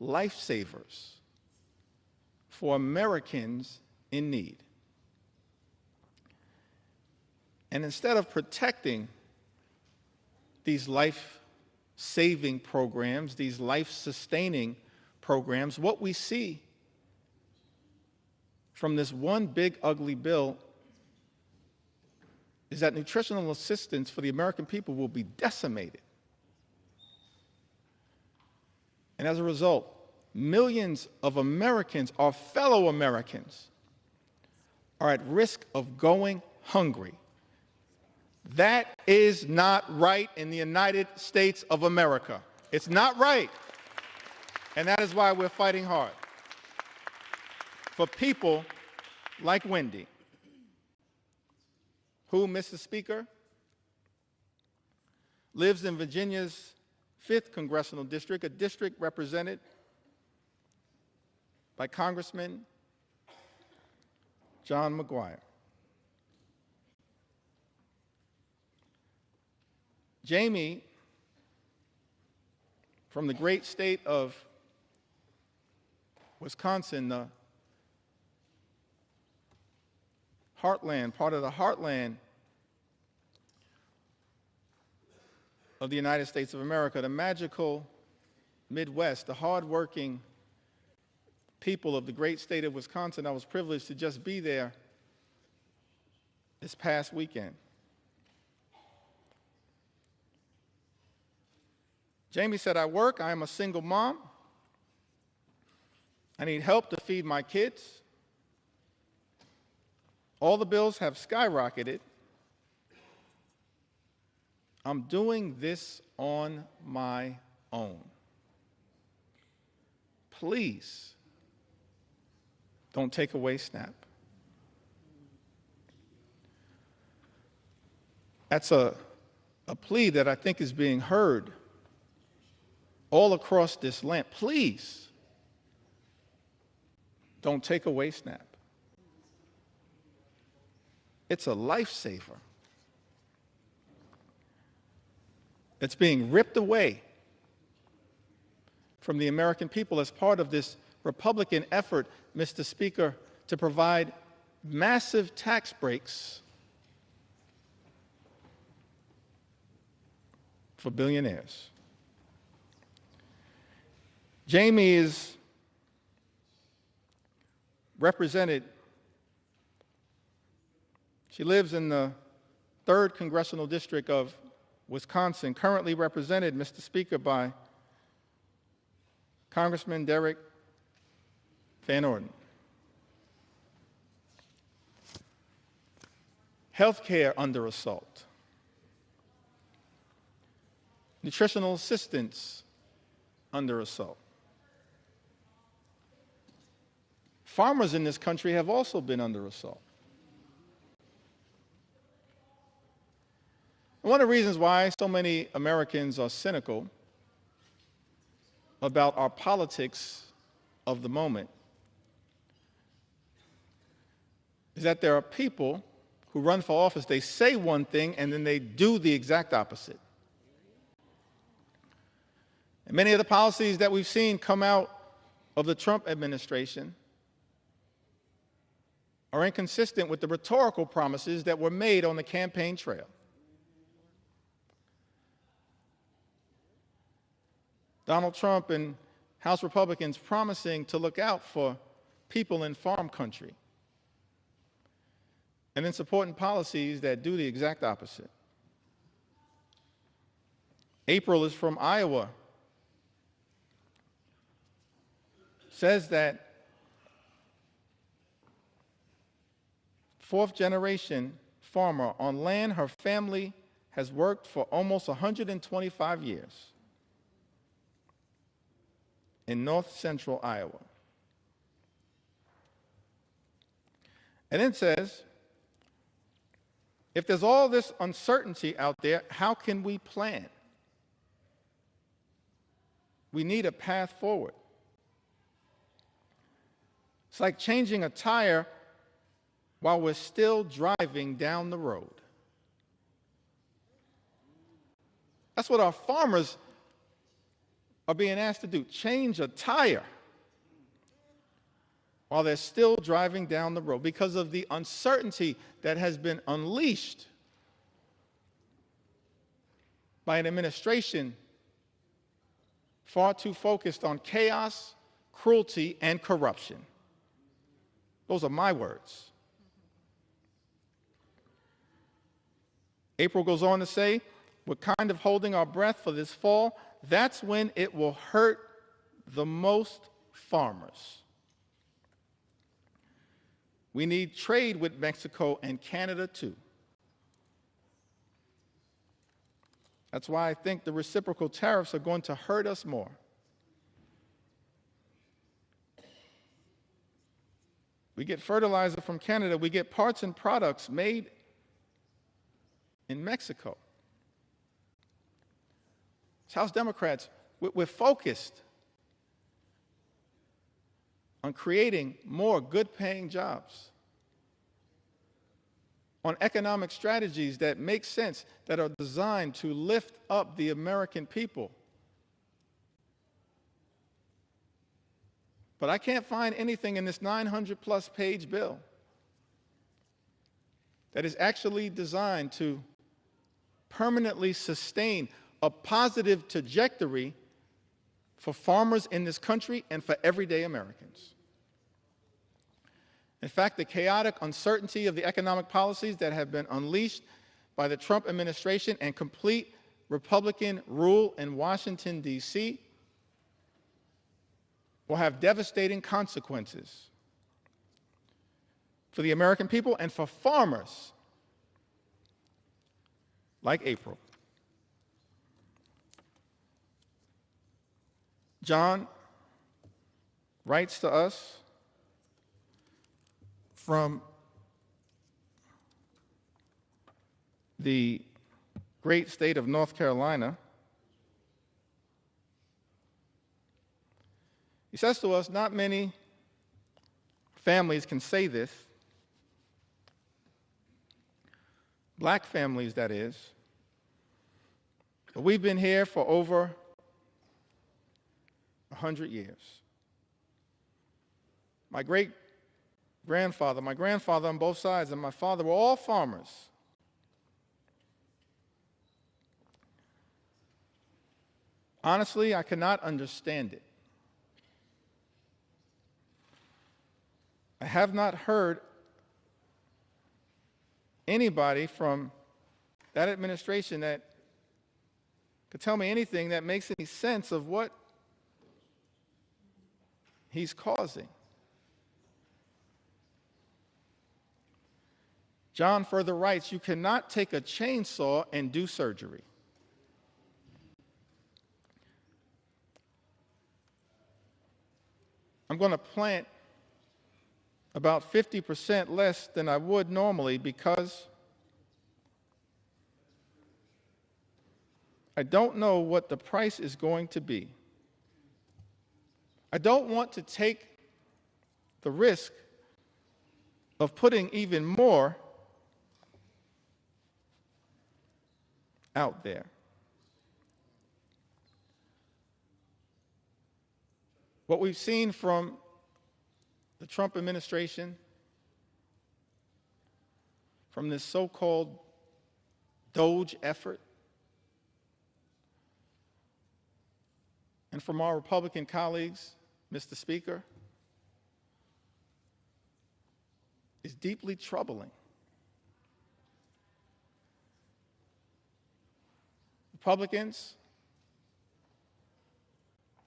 [SPEAKER 1] Lifesavers for Americans in need. And instead of protecting these life-saving programs, these life-sustaining programs, what we see from this one big ugly bill is that nutritional assistance for the American people will be decimated. And as a result, millions of Americans, our fellow Americans, are at risk of going hungry. That is not right in the United States of America. It's not right. And that is why we're fighting hard for people like Wendy, who, Mr. Speaker, lives in Virginia's 5th congressional district, a district represented by Congressman John McGuire. Jamie, from the great state of Wisconsin, the heartland, part of the heartland of the United States of America, the magical Midwest, the hardworking people of the great state of Wisconsin. I was privileged to just be there this past weekend. Jamie said, I work, I am a single mom. I need help to feed my kids. All the bills have skyrocketed. I'm doing this on my own. Please don't take away SNAP. That's a plea that I think is being heard all across this land. Please don't take away SNAP. It's a lifesaver. It's being ripped away from the American people as part of this Republican effort, Mr. Speaker, to provide massive tax breaks for billionaires. Jamie is represented. She lives in the 3rd congressional district of Wisconsin, currently represented, Mr. Speaker, by Congressman Derek Van Orden. Healthcare under assault. Nutritional assistance under assault. Farmers in this country have also been under assault. One of the reasons why so many Americans are cynical about our politics of the moment is that there are people who run for office, they say one thing and then they do the exact opposite. And many of the policies that we've seen come out of the Trump administration are inconsistent with the rhetorical promises that were made on the campaign trail. Donald Trump and House Republicans promising to look out for people in farm country. and then supporting policies that do the exact opposite. April is from Iowa. Says that fourth-generation farmer on land her family has worked for almost 125 years in north-central Iowa. And then says, if there's all this uncertainty out there, how can we plan? We need a path forward. It's like changing a tire while we're still driving down the road. That's what our farmers are being asked to do, change a tire while they're still driving down the road because of the uncertainty that has been unleashed by an administration far too focused on chaos, cruelty, and corruption. Those are my words. April goes on to say, we're kind of holding our breath for this fall. That's when it will hurt the most farmers. We need trade with Mexico and Canada too. That's why I think the reciprocal tariffs are going to hurt us more. We get fertilizer from Canada. We get parts and products made in Mexico. As House Democrats, we're focused on creating more good-paying jobs, on economic strategies that make sense, that are designed to lift up the American people. But I can't find anything in this 900-plus page bill that is actually designed to permanently sustain a positive trajectory for farmers in this country and for everyday Americans. In fact, the chaotic uncertainty of the economic policies that have been unleashed by the Trump administration and complete Republican rule in Washington, D.C., will have devastating consequences for the American people and for farmers like April. John writes to us from the great state of North Carolina. He says to us, not many families can say this, black families that is, but we've been here for over 100 years. My great-grandfather, my grandfather on both sides, and my father were all farmers. Honestly, I cannot understand it. I have not heard anybody from that administration that could tell me anything that makes any sense of what he's causing. John further writes, you cannot take a chainsaw and do surgery. I'm going to plant about 50% less than I would normally because I don't know what the price is going to be. I don't want to take the risk of putting even more out there. What we've seen from the Trump administration, from this so-called DOGE effort, and from our Republican colleagues, Mr. Speaker, is deeply troubling. Republicans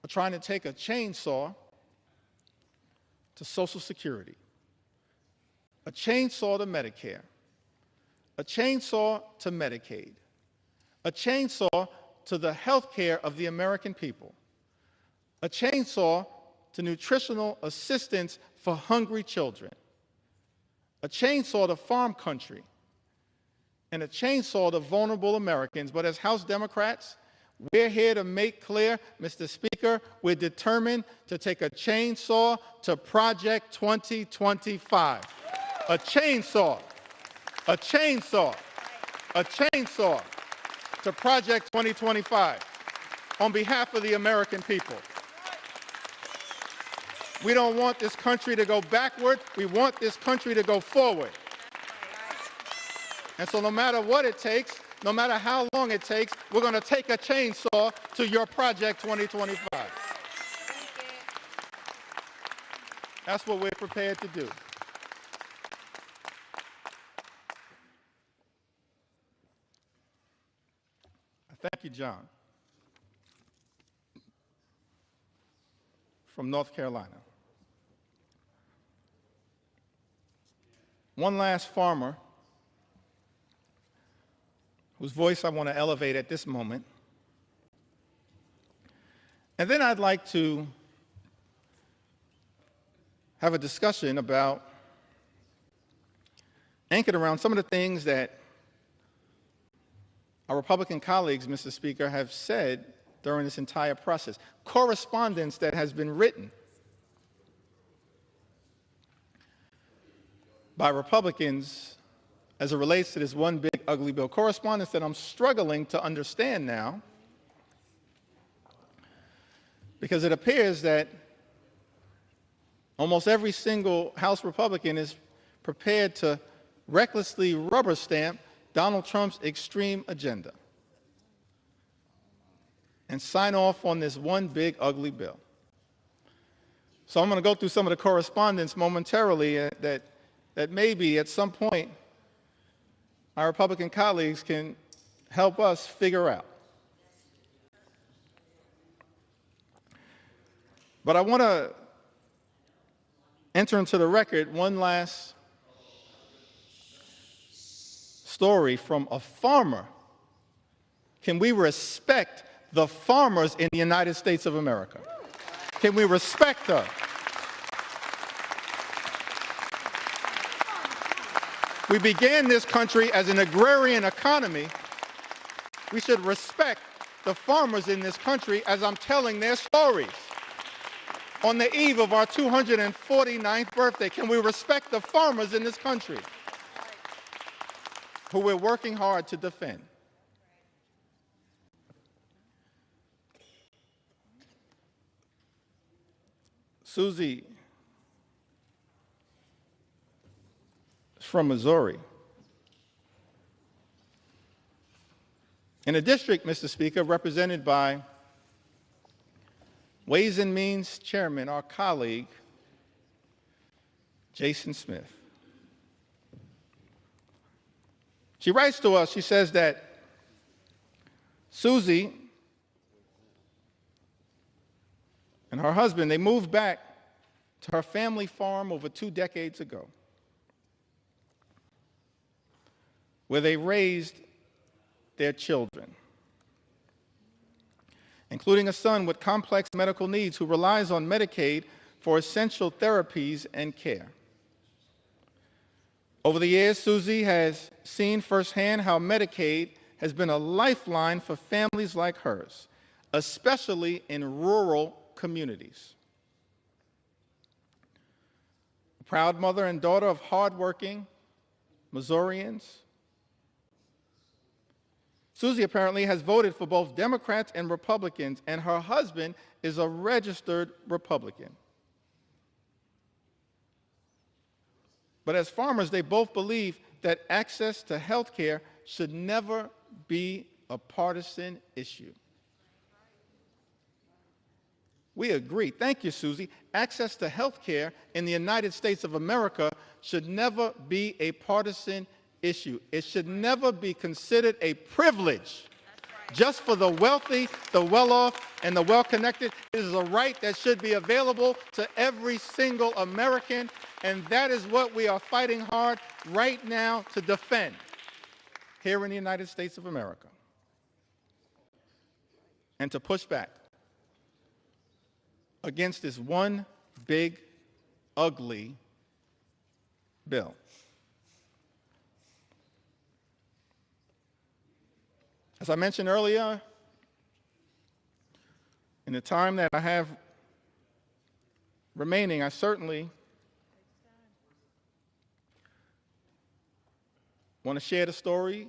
[SPEAKER 1] are trying to take a chainsaw to Social Security, a chainsaw to Medicare, a chainsaw to Medicaid, a chainsaw to the health care of the American people, a chainsaw to nutritional assistance for hungry children, a chainsaw to farm country, and a chainsaw to vulnerable Americans. But as House Democrats, we're here to make clear, Mr. Speaker, we're determined to take a chainsaw to Project 2025. A chainsaw, a chainsaw, a chainsaw to Project 2025 on behalf of the American people. We don't want this country to go backward. We want this country to go forward. And so no matter what it takes, no matter how long it takes, we're going to take a chainsaw to your Project 2025. That's what we're prepared to do. Thank you, John, from North Carolina. One last farmer whose voice I want to elevate at this moment. And then I'd like to have a discussion about, anchored around some of the things that our Republican colleagues, Mr. Speaker, have said during this entire process. Correspondence that has been written by Republicans as it relates to this one big ugly bill. Correspondence that I'm struggling to understand now, because it appears that almost every single House Republican is prepared to recklessly rubber stamp Donald Trump's extreme agenda and sign off on this one big ugly bill. So I'm going to go through some of the correspondence momentarily that maybe at some point our Republican colleagues can help us figure out. But I want to enter into the record one last story from a farmer. Can we respect the farmers in the United States of America? Can we respect them? We began this country as an agrarian economy. We should respect the farmers in this country as I'm telling their stories. On the eve of our 249th birthday, can we respect the farmers in this country who we're working hard to defend? Susie is from Missouri. In a district, Mr. Speaker, represented by Ways and Means Chairman, our colleague, Jason Smith. She writes to us, she says that Susie and her husband, they moved back to her family farm over 2 decades ago, where they raised their children, including a son with complex medical needs who relies on Medicaid for essential therapies and care. Over the years, Susie has seen firsthand how Medicaid has been a lifeline for families like hers, especially in rural communities. A proud mother and daughter of hardworking Missourians, Susie apparently has voted for both Democrats and Republicans, and her husband is a registered Republican. But as farmers, they both believe that access to health care should never be a partisan issue. We agree. Thank you, Susie. Access to health care in the United States of America should never be a partisan issue. It should never be considered a privilege just for the wealthy, the well-off, and the well-connected. It is a right that should be available to every single American, and that is what we are fighting hard right now to defend here in the United States of America, and to push back against this one big, ugly bill. As I mentioned earlier, in the time that I have remaining, I certainly want to share the story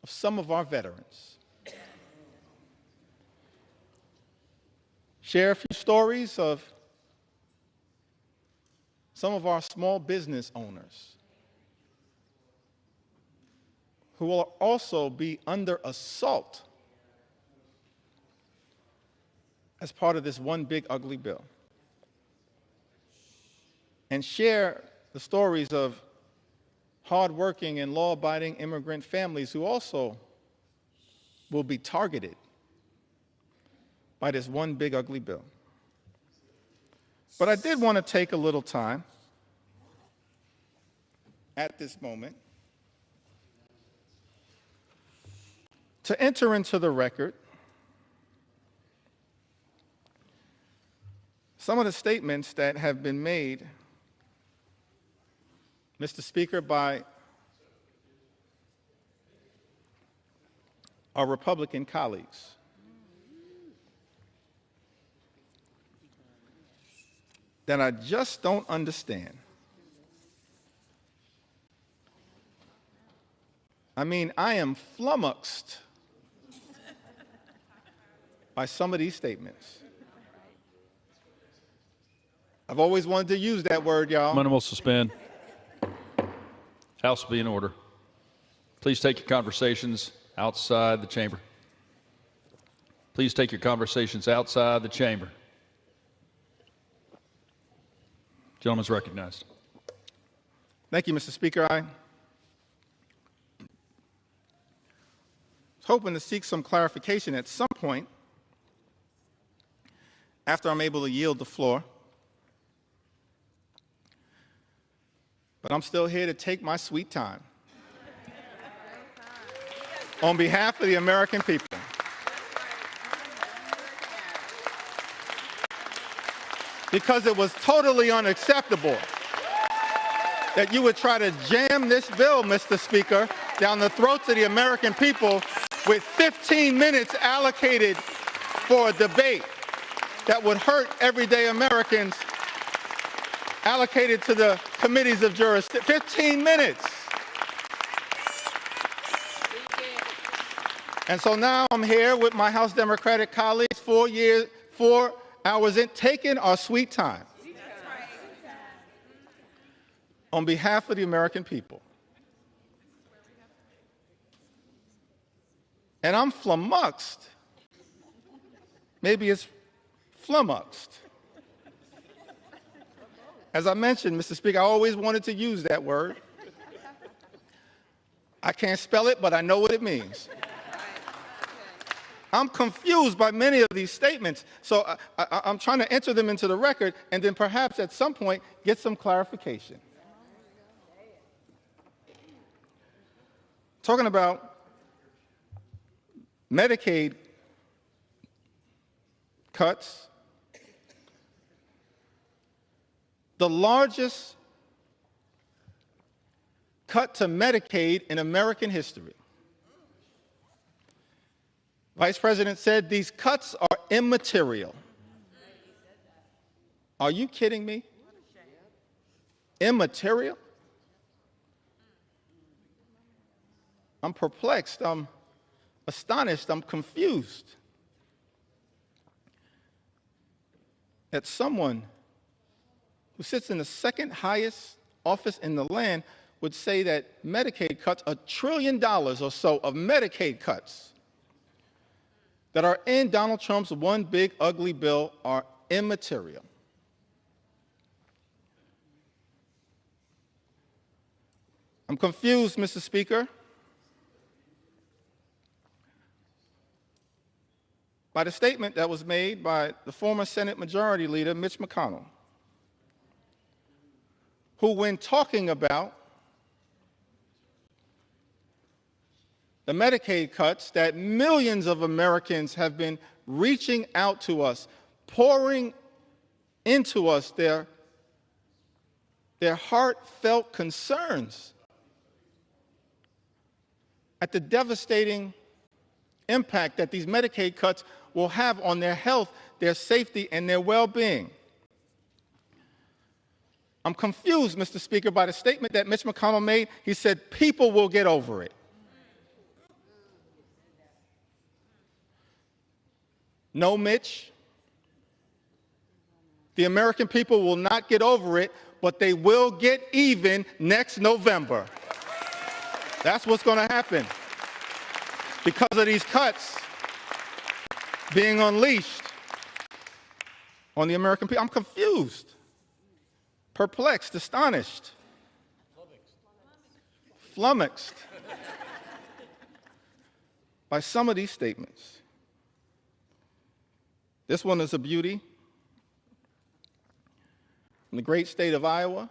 [SPEAKER 1] of some of our veterans. Share a few stories of some of our small business owners who will also be under assault as part of this one big ugly bill. And share the stories of hardworking and law-abiding immigrant families who also will be targeted by this one big ugly bill. But I did want to take a little time at this moment to enter into the record some of the statements that have been made, Mr. Speaker, by our Republican colleagues. That I just don't understand. I mean, I am flummoxed by some of these statements. I've always wanted to use that word, y'all.
[SPEAKER 2] Gentlemen will suspend. House will be in order. Please take your conversations outside the chamber. Please take your conversations outside the chamber. Gentleman's recognized.
[SPEAKER 1] Thank you, Mr. Speaker. I was hoping to seek some clarification at some point after I'm able to yield the floor. But I'm still here to take my sweet time on behalf of the American people. Because it was totally unacceptable that you would try to jam this bill, Mr. Speaker, down the throats of the American people with 15 minutes allocated for a debate that would hurt everyday Americans, allocated to the committees of jurisdiction. 15 minutes. And so now I'm here with my House Democratic colleagues, 4 hours in, taking our sweet time on behalf of the American people. And I'm flummoxed. Maybe it's flummoxed. As I mentioned, Mr. Speaker, I always wanted to use that word. I can't spell it, but I know what it means. I'm confused by many of these statements, so I'm trying to enter them into the record and then perhaps at some point get some clarification. Talking about Medicaid cuts, the largest cut to Medicaid in American history. Vice President said these cuts are immaterial. Are you kidding me? Immaterial? I'm perplexed. I'm astonished. I'm confused that someone who sits in the second highest office in the land would say that Medicaid cuts, $1 trillion or so of Medicaid cuts that are in Donald Trump's one big ugly bill are immaterial. I'm confused, Mr. Speaker, by the statement that was made by the former Senate Majority Leader, Mitch McConnell, who, when talking about the Medicaid cuts that millions of Americans have been reaching out to us, pouring into us their heartfelt concerns at the devastating impact that these Medicaid cuts will have on their health, their safety, and their well-being. I'm confused, Mr. Speaker, by the statement that Mitch McConnell made. He said, people will get over it. No, Mitch. The American people will not get over it, but they will get even next November. That's what's going to happen because of these cuts being unleashed on the American people. I'm confused, perplexed, astonished, flummoxed by some of these statements. This one is a beauty. In the great state of Iowa,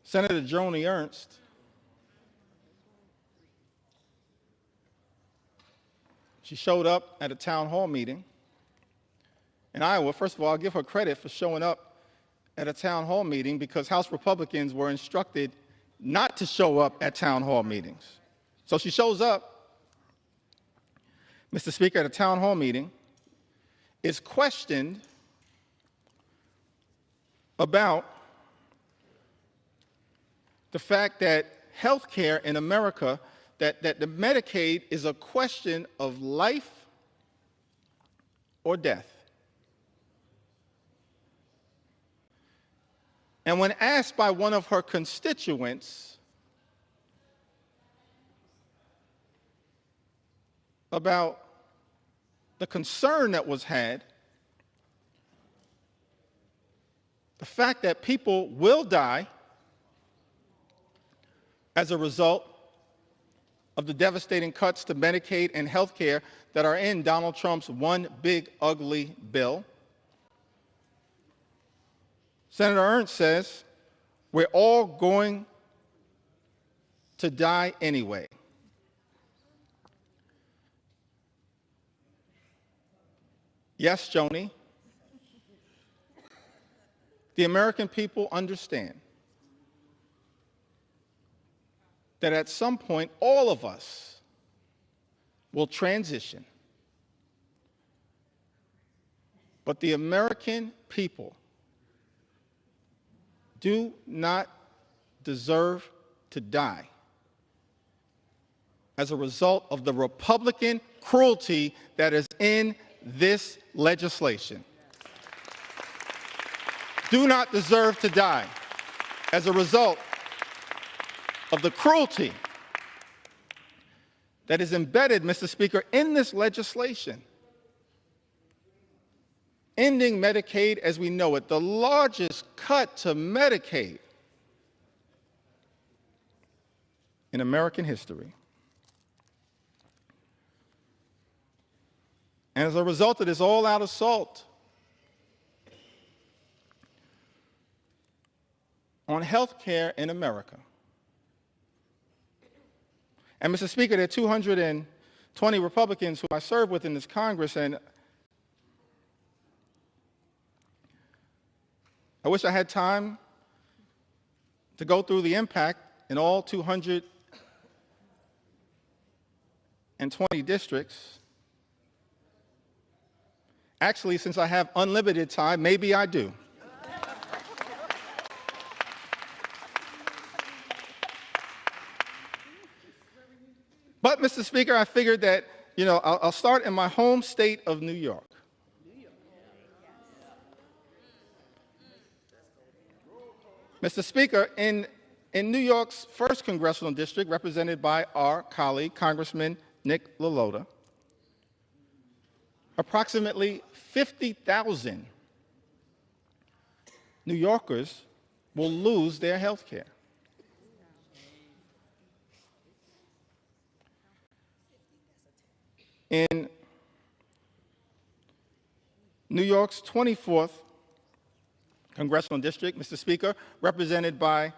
[SPEAKER 1] Senator Joni Ernst she showed up at a town hall meeting in Iowa. First of all, I'll give her credit for showing up at a town hall meeting because House Republicans were instructed not to show up at town hall meetings. So she shows up, Mr. Speaker, at a town hall meeting, is questioned about the fact that health care in America, that the Medicaid is a question of life or death. And when asked by one of her constituents about the concern that was had, the fact that people will die as a result of the devastating cuts to Medicaid and health care that are in Donald Trump's one big ugly bill, Senator Ernst says, we're all going to die anyway. Yes, Joni, the American people understand that at some point all of us will transition. But the American people do not deserve to die as a result of the Republican cruelty that is in this legislation. Do not deserve to die as a result of the cruelty that is embedded, Mr. Speaker, in this legislation. Ending Medicaid as we know it, the largest cut to Medicaid in American history. And as a result of this all-out assault on health care in America, and Mr. Speaker, there are 220 Republicans who I serve with in this Congress, and I wish I had time to go through the impact in all 220 districts. Actually, since I have unlimited time, maybe I do. But, Mr. Speaker, I figured that, I'll start in my home state of New York. Mr. Speaker, in New York's 1st Congressional District, represented by our colleague, Congressman Nick LaLota, approximately 50,000 New Yorkers will lose their health care. In New York's 24th congressional district, Mr. Speaker, represented by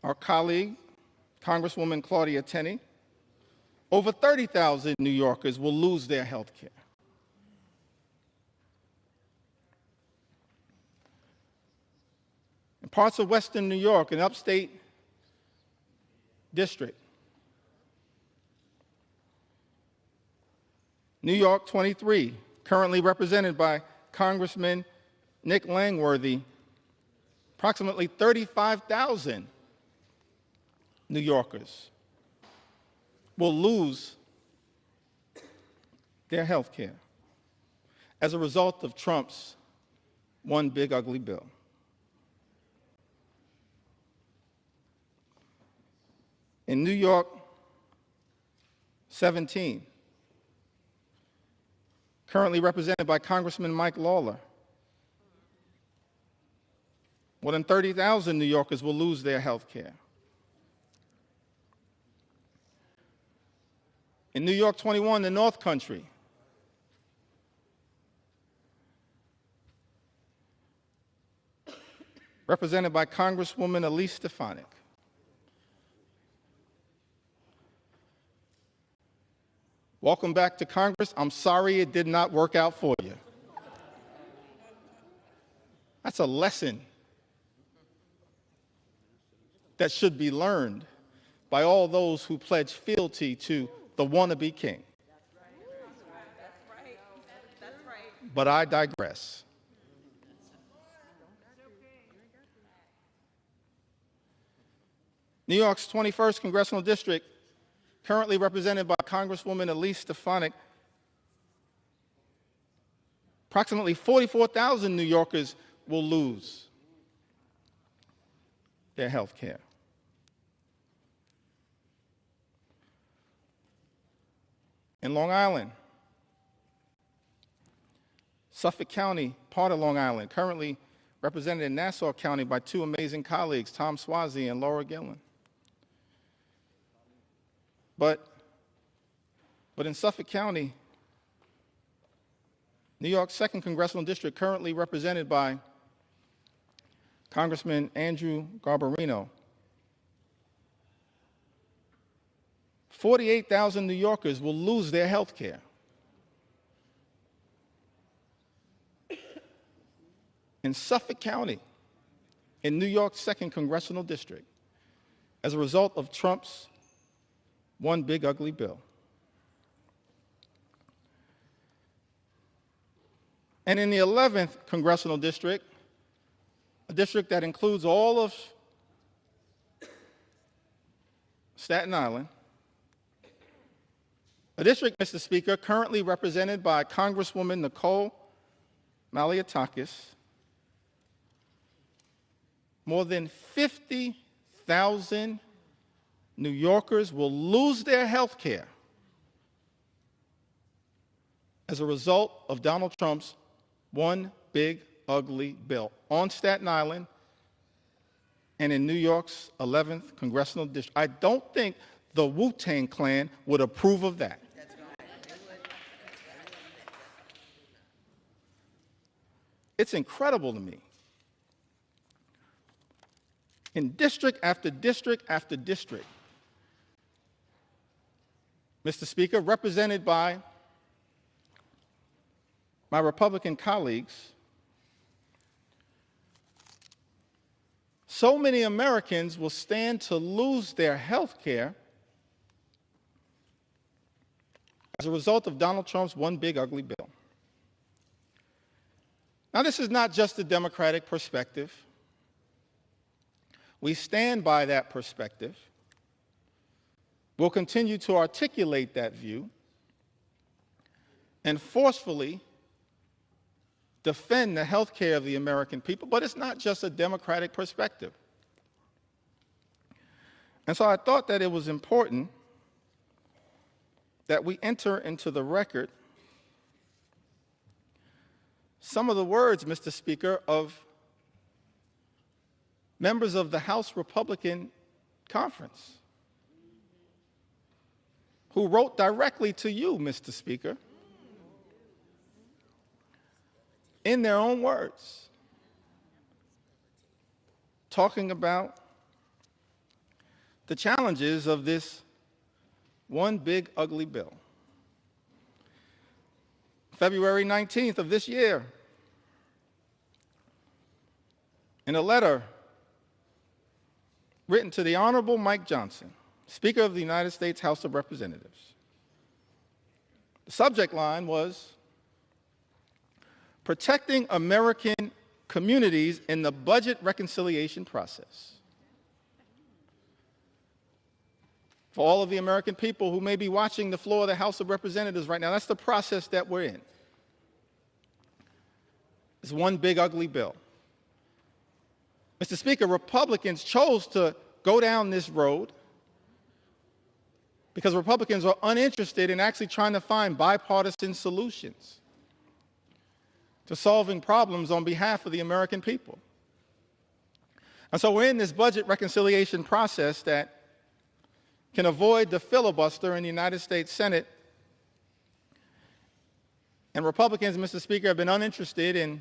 [SPEAKER 1] our colleague, Congresswoman Claudia Tenney, over 30,000 New Yorkers will lose their health care. In parts of Western New York and upstate district, New York 23, currently represented by Congressman Nick Langworthy, approximately 35,000 New Yorkers will lose their health care as a result of Trump's one big ugly bill. In New York 17, currently represented by Congressman Mike Lawler, more than 30,000 New Yorkers will lose their health care. In New York 21, the North Country, represented by Congresswoman Elise Stefanik, welcome back to Congress. I'm sorry it did not work out for you. That's a lesson that should be learned by all those who pledge fealty to the wannabe king. That's right. But I digress. New York's 21st congressional district, currently represented by Congresswoman Elise Stefanik, approximately 44,000 New Yorkers will lose their health care. In Long Island, Suffolk County, part of Long Island, currently represented in Nassau County by two amazing colleagues, Tom Swazi and Laura Gillen. But in Suffolk County, New York's 2nd congressional district, currently represented by Congressman Andrew Garbarino, 48,000 New Yorkers will lose their health care. In Suffolk County, in New York's 2nd congressional district, as a result of Trump's one big ugly bill. And in the 11th congressional district, a district that includes all of Staten Island, a district, Mr. Speaker, currently represented by Congresswoman Nicole Malliotakis, more than 50,000 New Yorkers will lose their health care as a result of Donald Trump's one big ugly bill on Staten Island and in New York's 11th congressional district. I don't think the Wu-Tang Clan would approve of that. It's incredible to me. In district after district after district, Mr. Speaker, represented by my Republican colleagues, so many Americans will stand to lose their health care as a result of Donald Trump's one big ugly bill. Now, this is not just a Democratic perspective. We stand by that perspective. We'll continue to articulate that view and forcefully defend the health care of the American people, but it's not just a Democratic perspective. And so I thought that it was important that we enter into the record some of the words, Mr. Speaker, of members of the House Republican Conference who wrote directly to you, Mr. Speaker, in their own words, talking about the challenges of this one big ugly bill. February 19th of this year, in a letter written to the Honorable Mike Johnson, Speaker of the United States House of Representatives, the subject line was, "Protecting American Communities in the Budget Reconciliation Process." For all of the American people who may be watching the floor of the House of Representatives right now, that's the process that we're in. It's one big ugly bill. Mr. Speaker, Republicans chose to go down this road because Republicans are uninterested in actually trying to find bipartisan solutions to solving problems on behalf of the American people. And so we're in this budget reconciliation process that can avoid the filibuster in the United States Senate. And Republicans, Mr. Speaker, have been uninterested in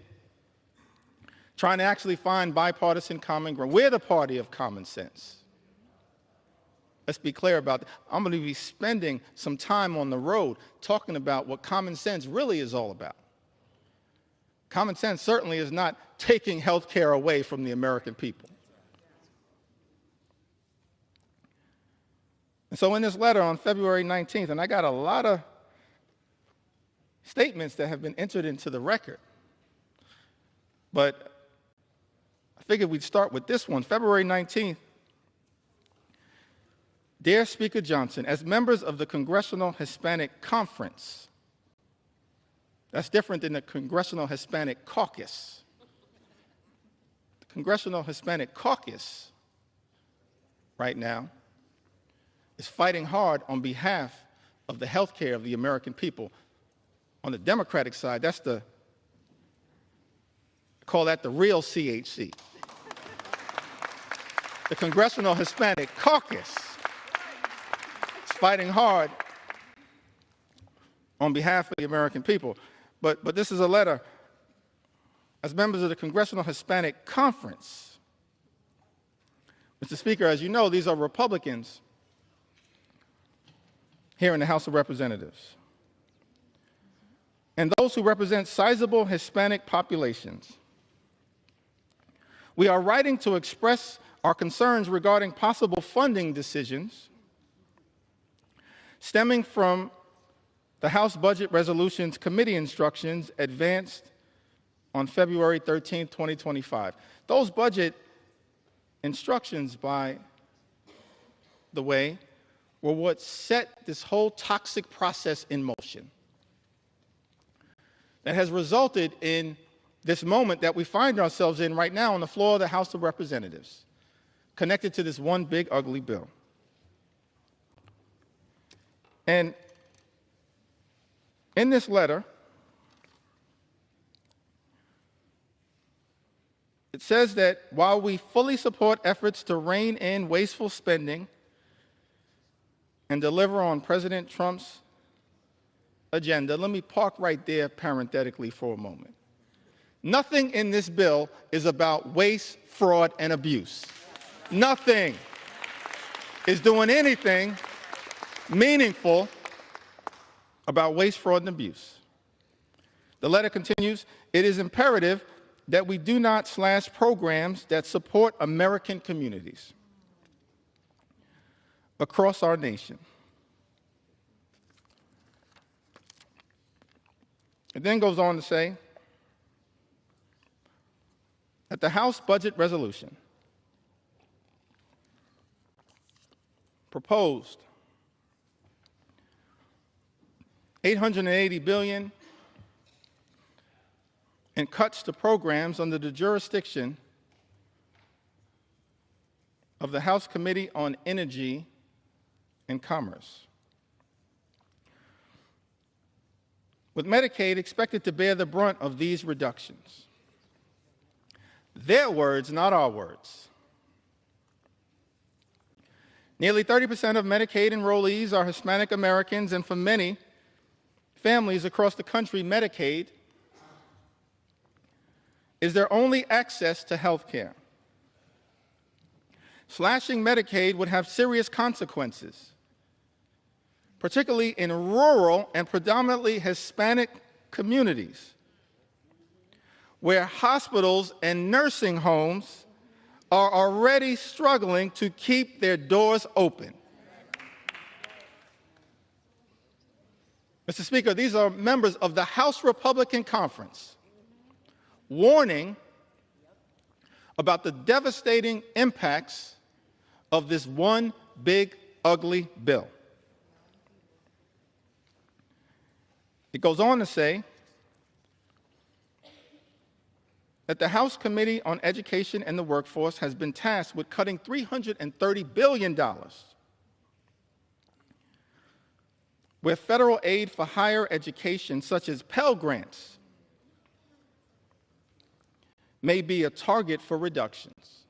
[SPEAKER 1] trying to actually find bipartisan common ground. We're the party of common sense. Let's be clear about that. I'm going to be spending some time on the road talking about what common sense really is all about. Common sense certainly is not taking health care away from the American people. And so in this letter on February 19th, and I got a lot of statements that have been entered into the record, but I figured we'd start with this one. February 19th, Dear Speaker Johnson, as members of the Congressional Hispanic Conference, that's different than the Congressional Hispanic Caucus. The Congressional Hispanic Caucus right now is fighting hard on behalf of the health care of the American people. On the Democratic side, I call that the real CHC. The Congressional Hispanic Caucus is fighting hard on behalf of the American people. But this is a letter as members of the Congressional Hispanic Conference. Mr. Speaker, as you know, these are Republicans here in the House of Representatives. And those who represent sizable Hispanic populations. We are writing to express our concerns regarding possible funding decisions stemming from the House Budget Resolutions Committee instructions advanced on February 13, 2025. Those budget instructions, by the way, were what set this whole toxic process in motion that has resulted in this moment that we find ourselves in right now on the floor of the House of Representatives, connected to this one big ugly bill. And in this letter, it says that while we fully support efforts to rein in wasteful spending and deliver on President Trump's agenda, let me park right there parenthetically for a moment. Nothing in this bill is about waste, fraud, and abuse. Nothing is doing anything meaningful about waste, fraud, and abuse. The letter continues, it is imperative that we do not slash programs that support American communities across our nation. It then goes on to say that the House Budget Resolution proposed $880 billion in cuts to programs under the jurisdiction of the House Committee on Energy and Commerce, with Medicaid expected to bear the brunt of these reductions. Their words, not our words. Nearly 30% of Medicaid enrollees are Hispanic Americans, and for many families across the country, Medicaid is their only access to health care. Slashing Medicaid would have serious consequences, particularly in rural and predominantly Hispanic communities, where hospitals and nursing homes are already struggling to keep their doors open. Mr. Speaker, these are members of the House Republican Conference warning about the devastating impacts of this one big, ugly bill. It goes on to say that the House Committee on Education and the Workforce has been tasked with cutting $330 billion where federal aid for higher education, such as Pell Grants, may be a target for reductions.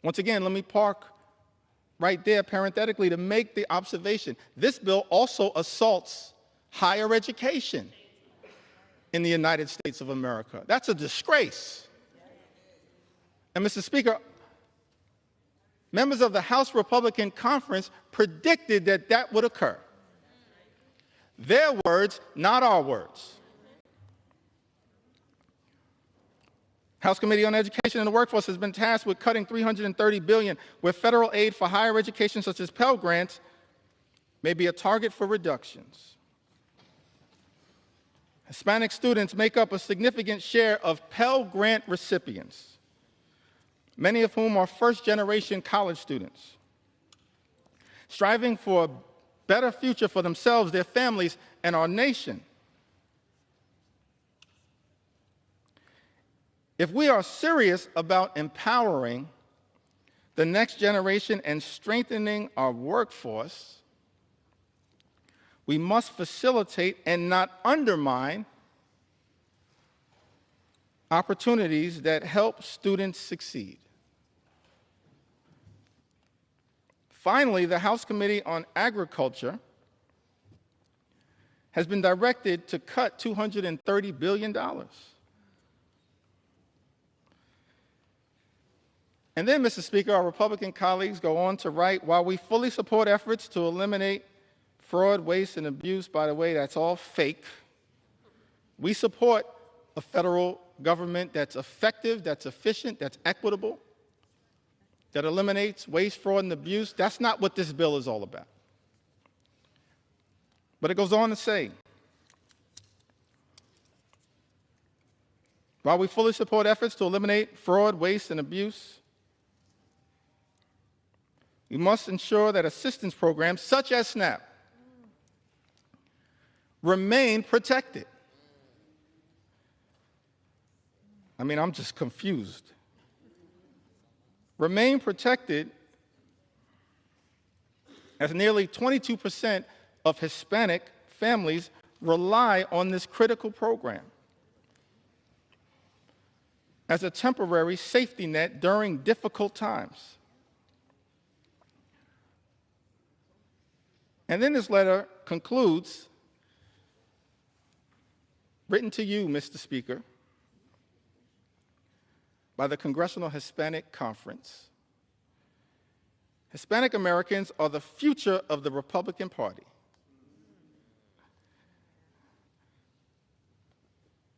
[SPEAKER 1] Once again, let me park right there parenthetically to make the observation. This bill also assaults higher education in the United States of America. That's a disgrace. And Mr. Speaker, members of the House Republican Conference predicted that that would occur. Their words, not our words. House Committee on Education and the Workforce has been tasked with cutting $330 billion where federal aid for higher education, such as Pell Grants, may be a target for reductions. Hispanic students make up a significant share of Pell Grant recipients, many of whom are first-generation college students, striving for a better future for themselves, their families, and our nation. If we are serious about empowering the next generation and strengthening our workforce, we must facilitate and not undermine opportunities that help students succeed. Finally, the House Committee on Agriculture has been directed to cut $230 billion. And then, Mr. Speaker, our Republican colleagues go on to write, while we fully support efforts to eliminate fraud, waste, and abuse, by the way, that's all fake, we support a federal government that's effective, that's efficient, that's equitable, that eliminates waste, fraud, and abuse. That's not what this bill is all about. But it goes on to say, while we fully support efforts to eliminate fraud, waste, and abuse, we must ensure that assistance programs such as SNAP remain protected. I mean, I'm just confused. Remain protected as nearly 22% of Hispanic families rely on this critical program as a temporary safety net during difficult times. And then this letter concludes, written to you, Mr. Speaker, by the Congressional Hispanic Conference. Hispanic Americans are the future of the Republican Party.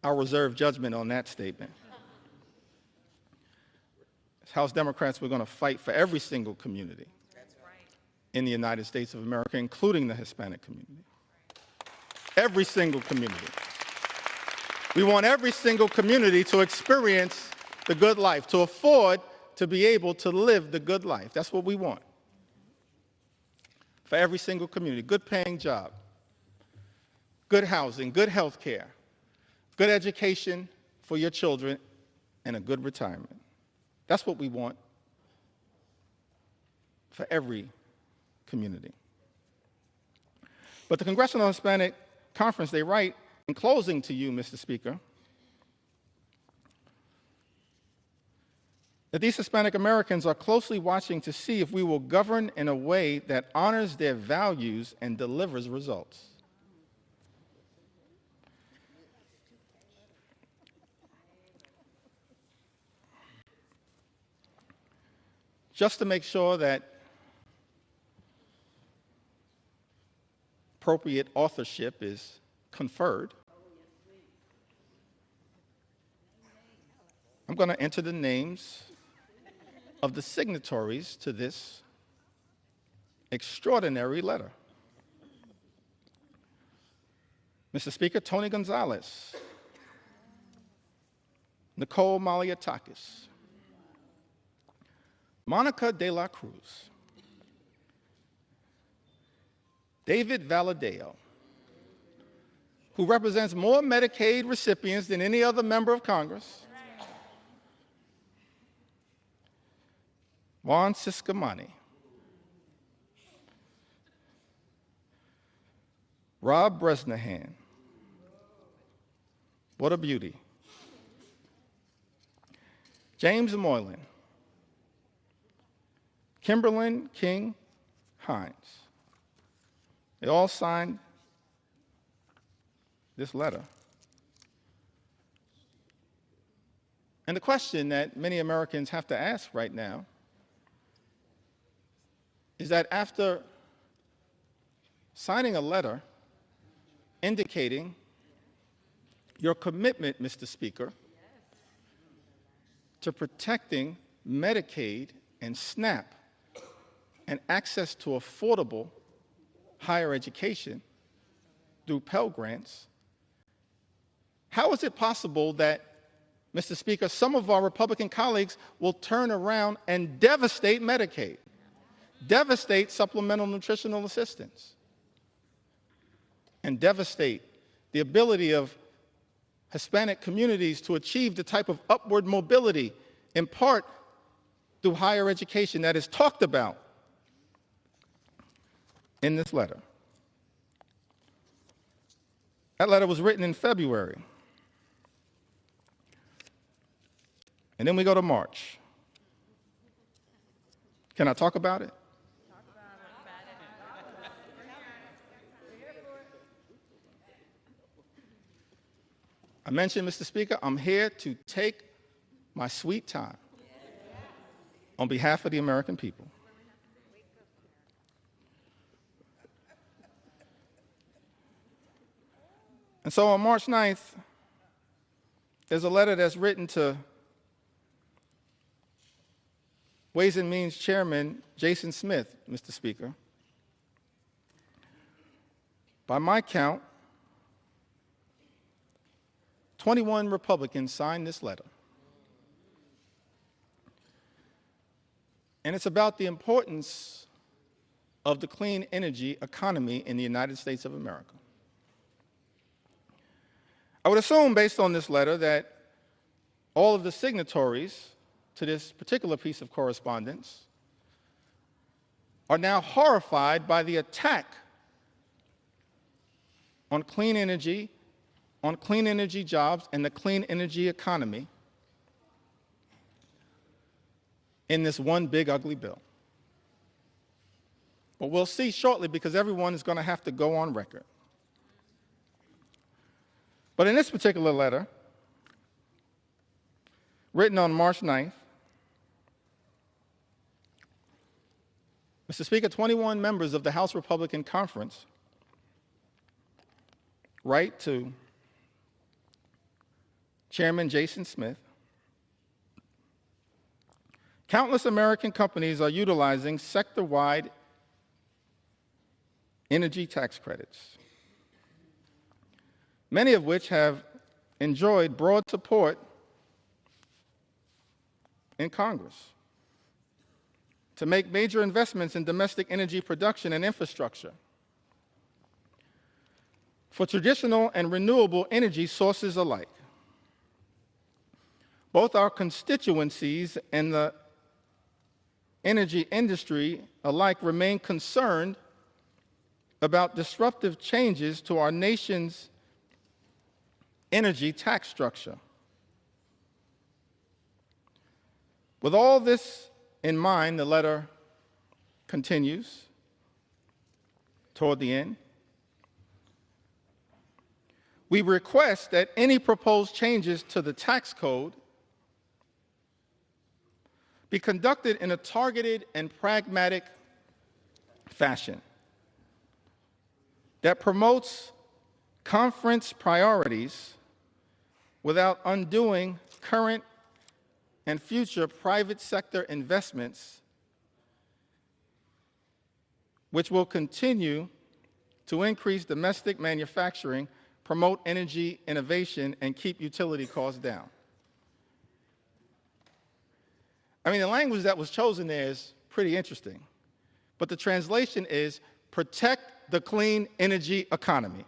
[SPEAKER 1] I'll reserve judgment on that statement. As House Democrats, we're going to fight for every single community in the United States of America, including the Hispanic community. Every single community. We want every single community to experience the good life, to afford to be able to live the good life. That's what we want. For every single community, good paying job, good housing, good health care, good education for your children, and a good retirement. That's what we want for every community. But the Congressional Hispanic Conference, they write, in closing to you, Mr. Speaker, that these Hispanic Americans are closely watching to see if we will govern in a way that honors their values and delivers results. Just to make sure that appropriate authorship is conferred, I'm going to enter the names of the signatories to this extraordinary letter. Mr. Speaker, Tony Gonzalez, Nicole Maliatakis, Monica de la Cruz, David Valadeo, who represents more Medicaid recipients than any other member of Congress, Juan Ciscomani, Rob Bresnahan, what a beauty, James Moylan, Kimberlyn King Hines. They all signed this letter. And the question that many Americans have to ask right now is that after signing a letter indicating your commitment, Mr. Speaker, to protecting Medicaid and SNAP and access to affordable higher education through Pell Grants, how is it possible that, Mr. Speaker, some of our Republican colleagues will turn around and devastate Medicaid, devastate supplemental nutritional assistance, and devastate the ability of Hispanic communities to achieve the type of upward mobility, in part through higher education, that is talked about in this letter? That letter was written in February. And then we go to March. Can I talk about it? I mentioned, Mr. Speaker, I'm here to take my sweet time on behalf of the American people. And so on March 9th, there's a letter that's written to Ways and Means Chairman Jason Smith, Mr. Speaker. By my count, 21 Republicans signed this letter. And it's about the importance of the clean energy economy in the United States of America. I would assume, based on this letter, that all of the signatories to this particular piece of correspondence are now horrified by the attack on clean energy jobs, and the clean energy economy in this one big ugly bill. But we'll see shortly, because everyone is going to have to go on record. But in this particular letter, written on March 9th, Mr. Speaker, 21 members of the House Republican Conference write to Chairman Jason Smith. Countless American companies are utilizing sector-wide energy tax credits, many of which have enjoyed broad support in Congress to make major investments in domestic energy production and infrastructure for traditional and renewable energy sources alike. Both our constituencies and the energy industry alike remain concerned about disruptive changes to our nation's energy tax structure. With all this in mind, the letter continues toward the end. We request that any proposed changes to the tax code be conducted in a targeted and pragmatic fashion that promotes conference priorities without undoing current and future private sector investments, which will continue to increase domestic manufacturing, promote energy innovation, and keep utility costs down. I mean, the language that was chosen there is pretty interesting, but the translation is protect the clean energy economy.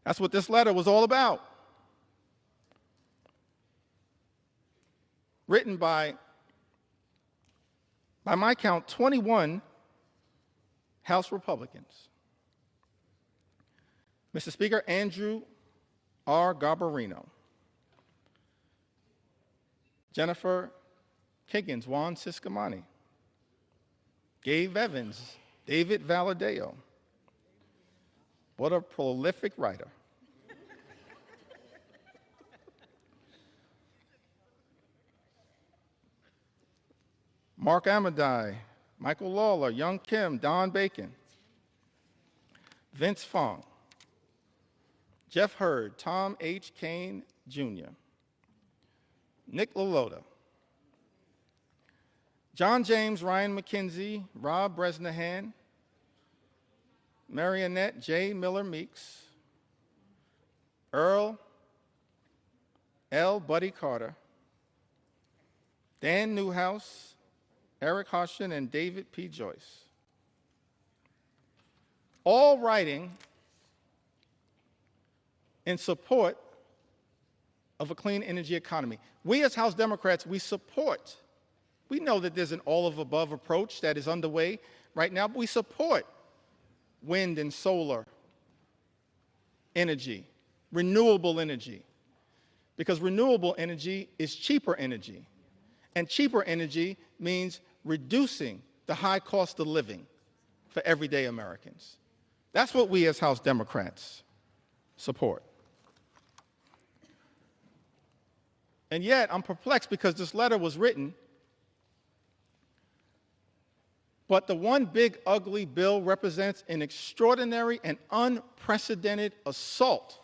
[SPEAKER 1] That's what this letter was all about. Written by my count, 21 House Republicans. Mr. Speaker, Andrew R. Garbarino, Jennifer Higgins, Juan Ciscomani, Gabe Evans, David Valadeo. What a prolific writer. Mark Amadei, Michael Lawler, Young Kim, Don Bacon, Vince Fong, Jeff Hurd, Tom H. Kane, Jr., Nick LaLota, John James, Ryan McKenzie, Rob Bresnahan, Marionette J. Miller Meeks, Earl L. Buddy Carter, Dan Newhouse, Eric Hoshin, and David P. Joyce. All writing in support of a clean energy economy. We as House Democrats, we know that there's an all-of-above approach that is underway right now, but we support wind and solar energy, renewable energy, because renewable energy is cheaper energy, and cheaper energy means reducing the high cost of living for everyday Americans. That's what we as House Democrats support. And yet, I'm perplexed because this letter was written, but the one big ugly bill represents an extraordinary and unprecedented assault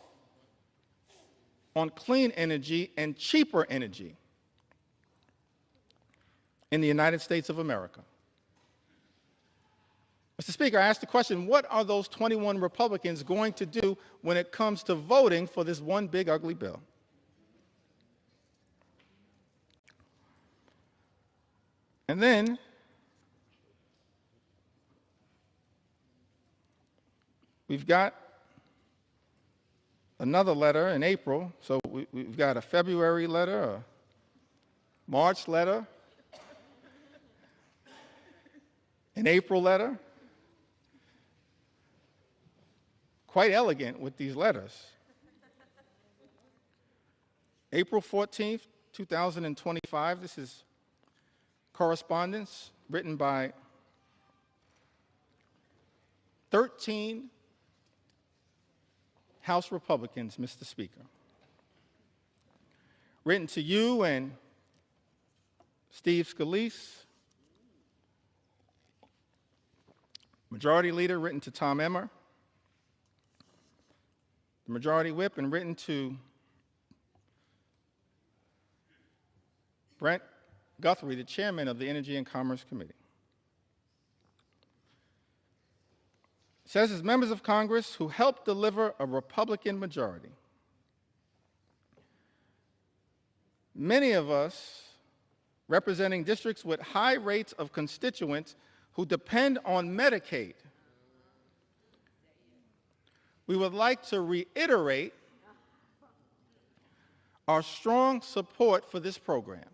[SPEAKER 1] on clean energy and cheaper energy in the United States of America. Mr. Speaker, I asked the question, what are those 21 Republicans going to do when it comes to voting for this one big ugly bill? And then we've got another letter in April. So we've got a February letter, a March letter, an April letter. Quite elegant with these letters. April 14th, 2025, this is correspondence written by 13 House Republicans, Mr. Speaker. Written to you and Steve Scalise. Majority Leader written to Tom Emmer. The Majority Whip, and written to Brent Guthrie, the Chairman of the Energy and Commerce Committee. It says, as members of Congress who helped deliver a Republican majority, many of us representing districts with high rates of constituents who depend on Medicaid, we would like to reiterate our strong support for this program.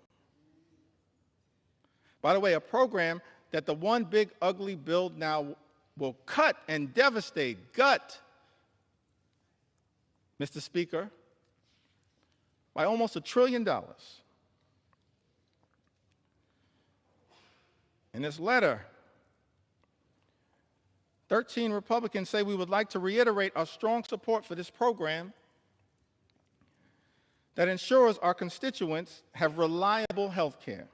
[SPEAKER 1] By the way, a program that the one big ugly bill now will cut and devastate, gut, Mr. Speaker, by almost $1 trillion. In this letter, 13 Republicans say we would like to reiterate our strong support for this program that ensures our constituents have reliable health care.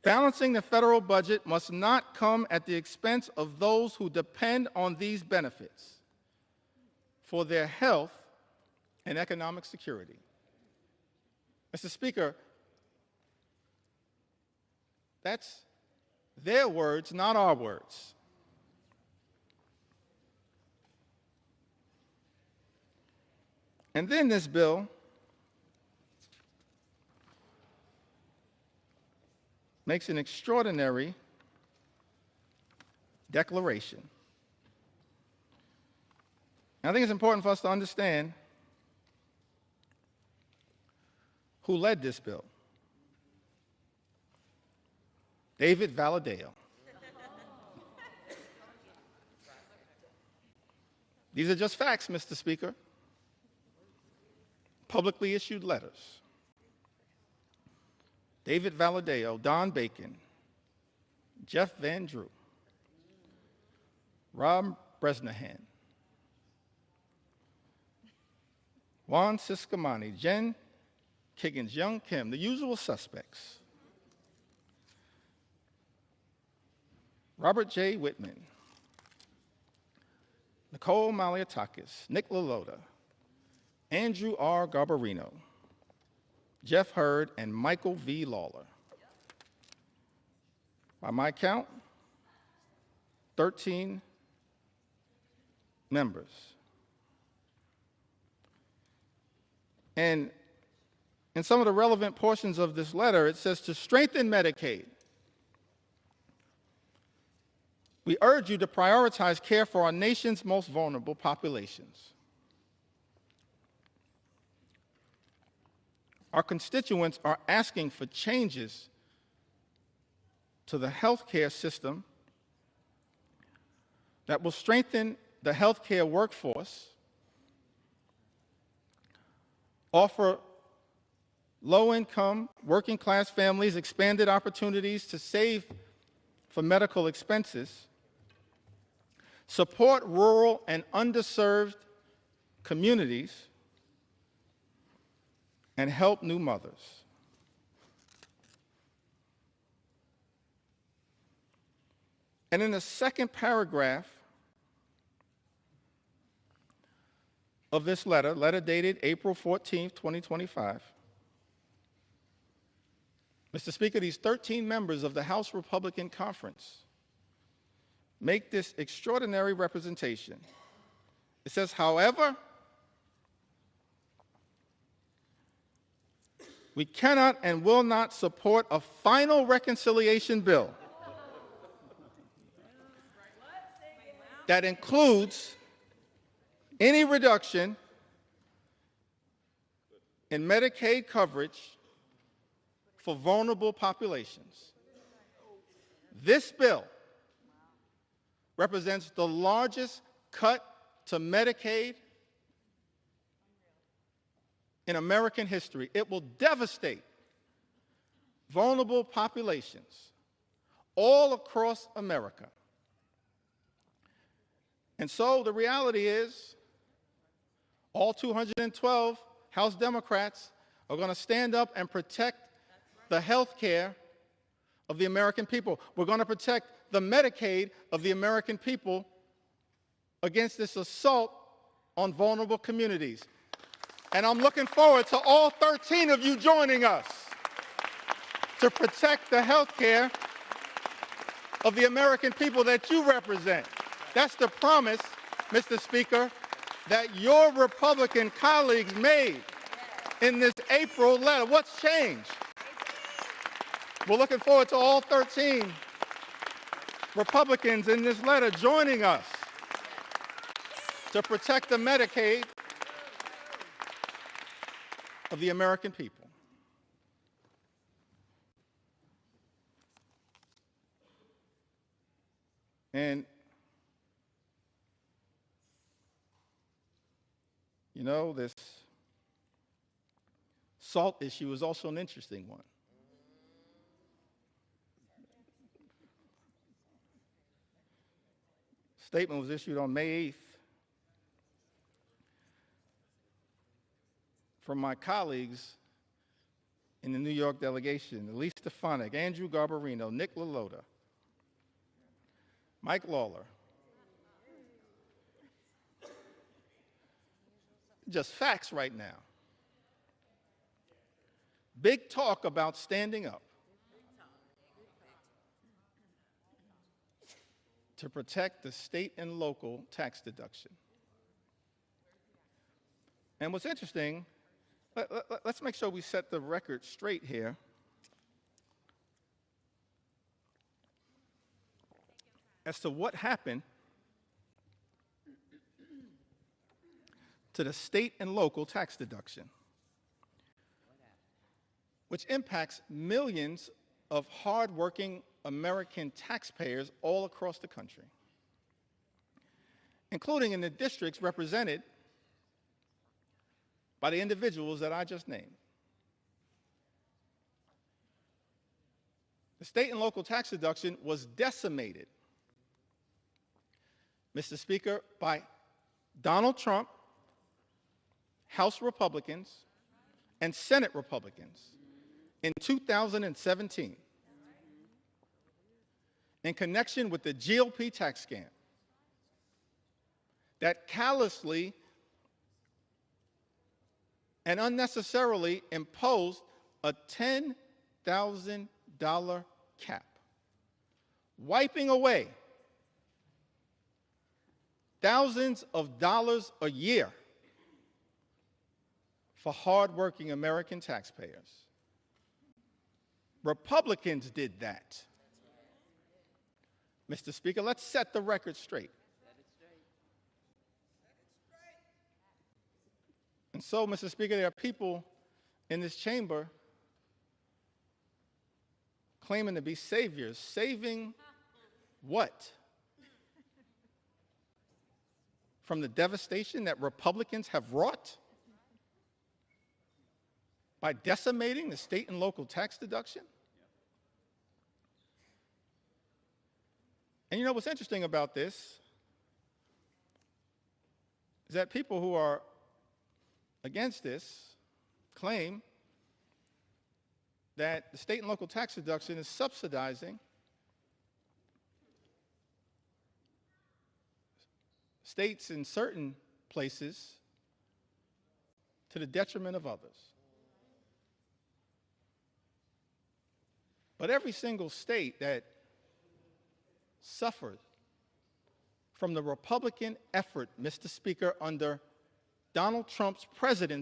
[SPEAKER 1] Balancing the federal budget must not come at the expense of those who depend on these benefits for their health and economic security. Mr. Speaker, that's their words, not our words. And then this bill makes an extraordinary declaration. And I think it's important for us to understand who led this bill. David Valadao. These are just facts, Mr. Speaker. Publicly issued letters. David Valadao, Don Bacon, Jeff Van Drew, Rob Bresnahan, Juan Ciscomani, Jen Kiggins, Young Kim, the usual suspects. Robert J. Whitman, Nicole Maliatakis, Nick LaLota, Andrew R. Garbarino, Jeff Hurd, and Michael V. Lawler. By my count, 13 members. And in some of the relevant portions of this letter, it says to strengthen Medicaid, we urge you to prioritize care for our nation's most vulnerable populations. Our constituents are asking for changes to the healthcare system that will strengthen the healthcare workforce, offer low-income, working-class families expanded opportunities to save for medical expenses, support rural and underserved communities, and help new mothers. And in the second paragraph of this letter dated April 14, 2025, Mr. Speaker, these 13 members of the House Republican Conference make this extraordinary representation. It says, however, we cannot and will not support a final reconciliation bill that includes any reduction in Medicaid coverage for vulnerable populations. This bill represents the largest cut to Medicaid in American history. It will devastate vulnerable populations all across America. And so the reality is, all 212 House Democrats are going to stand up and protect the health care of the American people. We're going to protect the Medicaid of the American people against this assault on vulnerable communities. And I'm looking forward to all 13 of you joining us to protect the health care of the American people that you represent. That's the promise, Mr. Speaker, that your Republican colleagues made in this April letter. What's changed? We're looking forward to all 13 Republicans in this letter joining us to protect the Medicaid of the American people. And you know, this SALT issue is also an interesting one. Statement was issued on May 8th from my colleagues in the New York delegation: Elise Stefanik, Andrew Garbarino, Nick LaLota, Mike Lawler. Just facts right now. Big talk about standing up to protect the state and local tax deduction. And what's interesting, let's make sure we set the record straight here. As to what happened to the state and local tax deduction, which impacts millions of hardworking American taxpayers all across the country, including in the districts represented by the individuals that I just named. The state and local tax deduction was decimated, Mr. Speaker, by Donald Trump, House Republicans, and Senate Republicans in 2017 in connection with the GOP tax scam that callously and unnecessarily imposed a $10,000 cap, wiping away thousands of dollars a year for hardworking American taxpayers. Republicans did that. Mr. Speaker, let's set the record straight. And so, Mr. Speaker, there are people in this chamber claiming to be saviors. Saving what? From the devastation that Republicans have wrought by decimating the state and local tax deduction? And you know what's interesting about this is that people who are against this claim that the state and local tax deduction is subsidizing states in certain places to the detriment of others. But every single state that suffered from the Republican effort, Mr. Speaker, under Donald Trump's presidency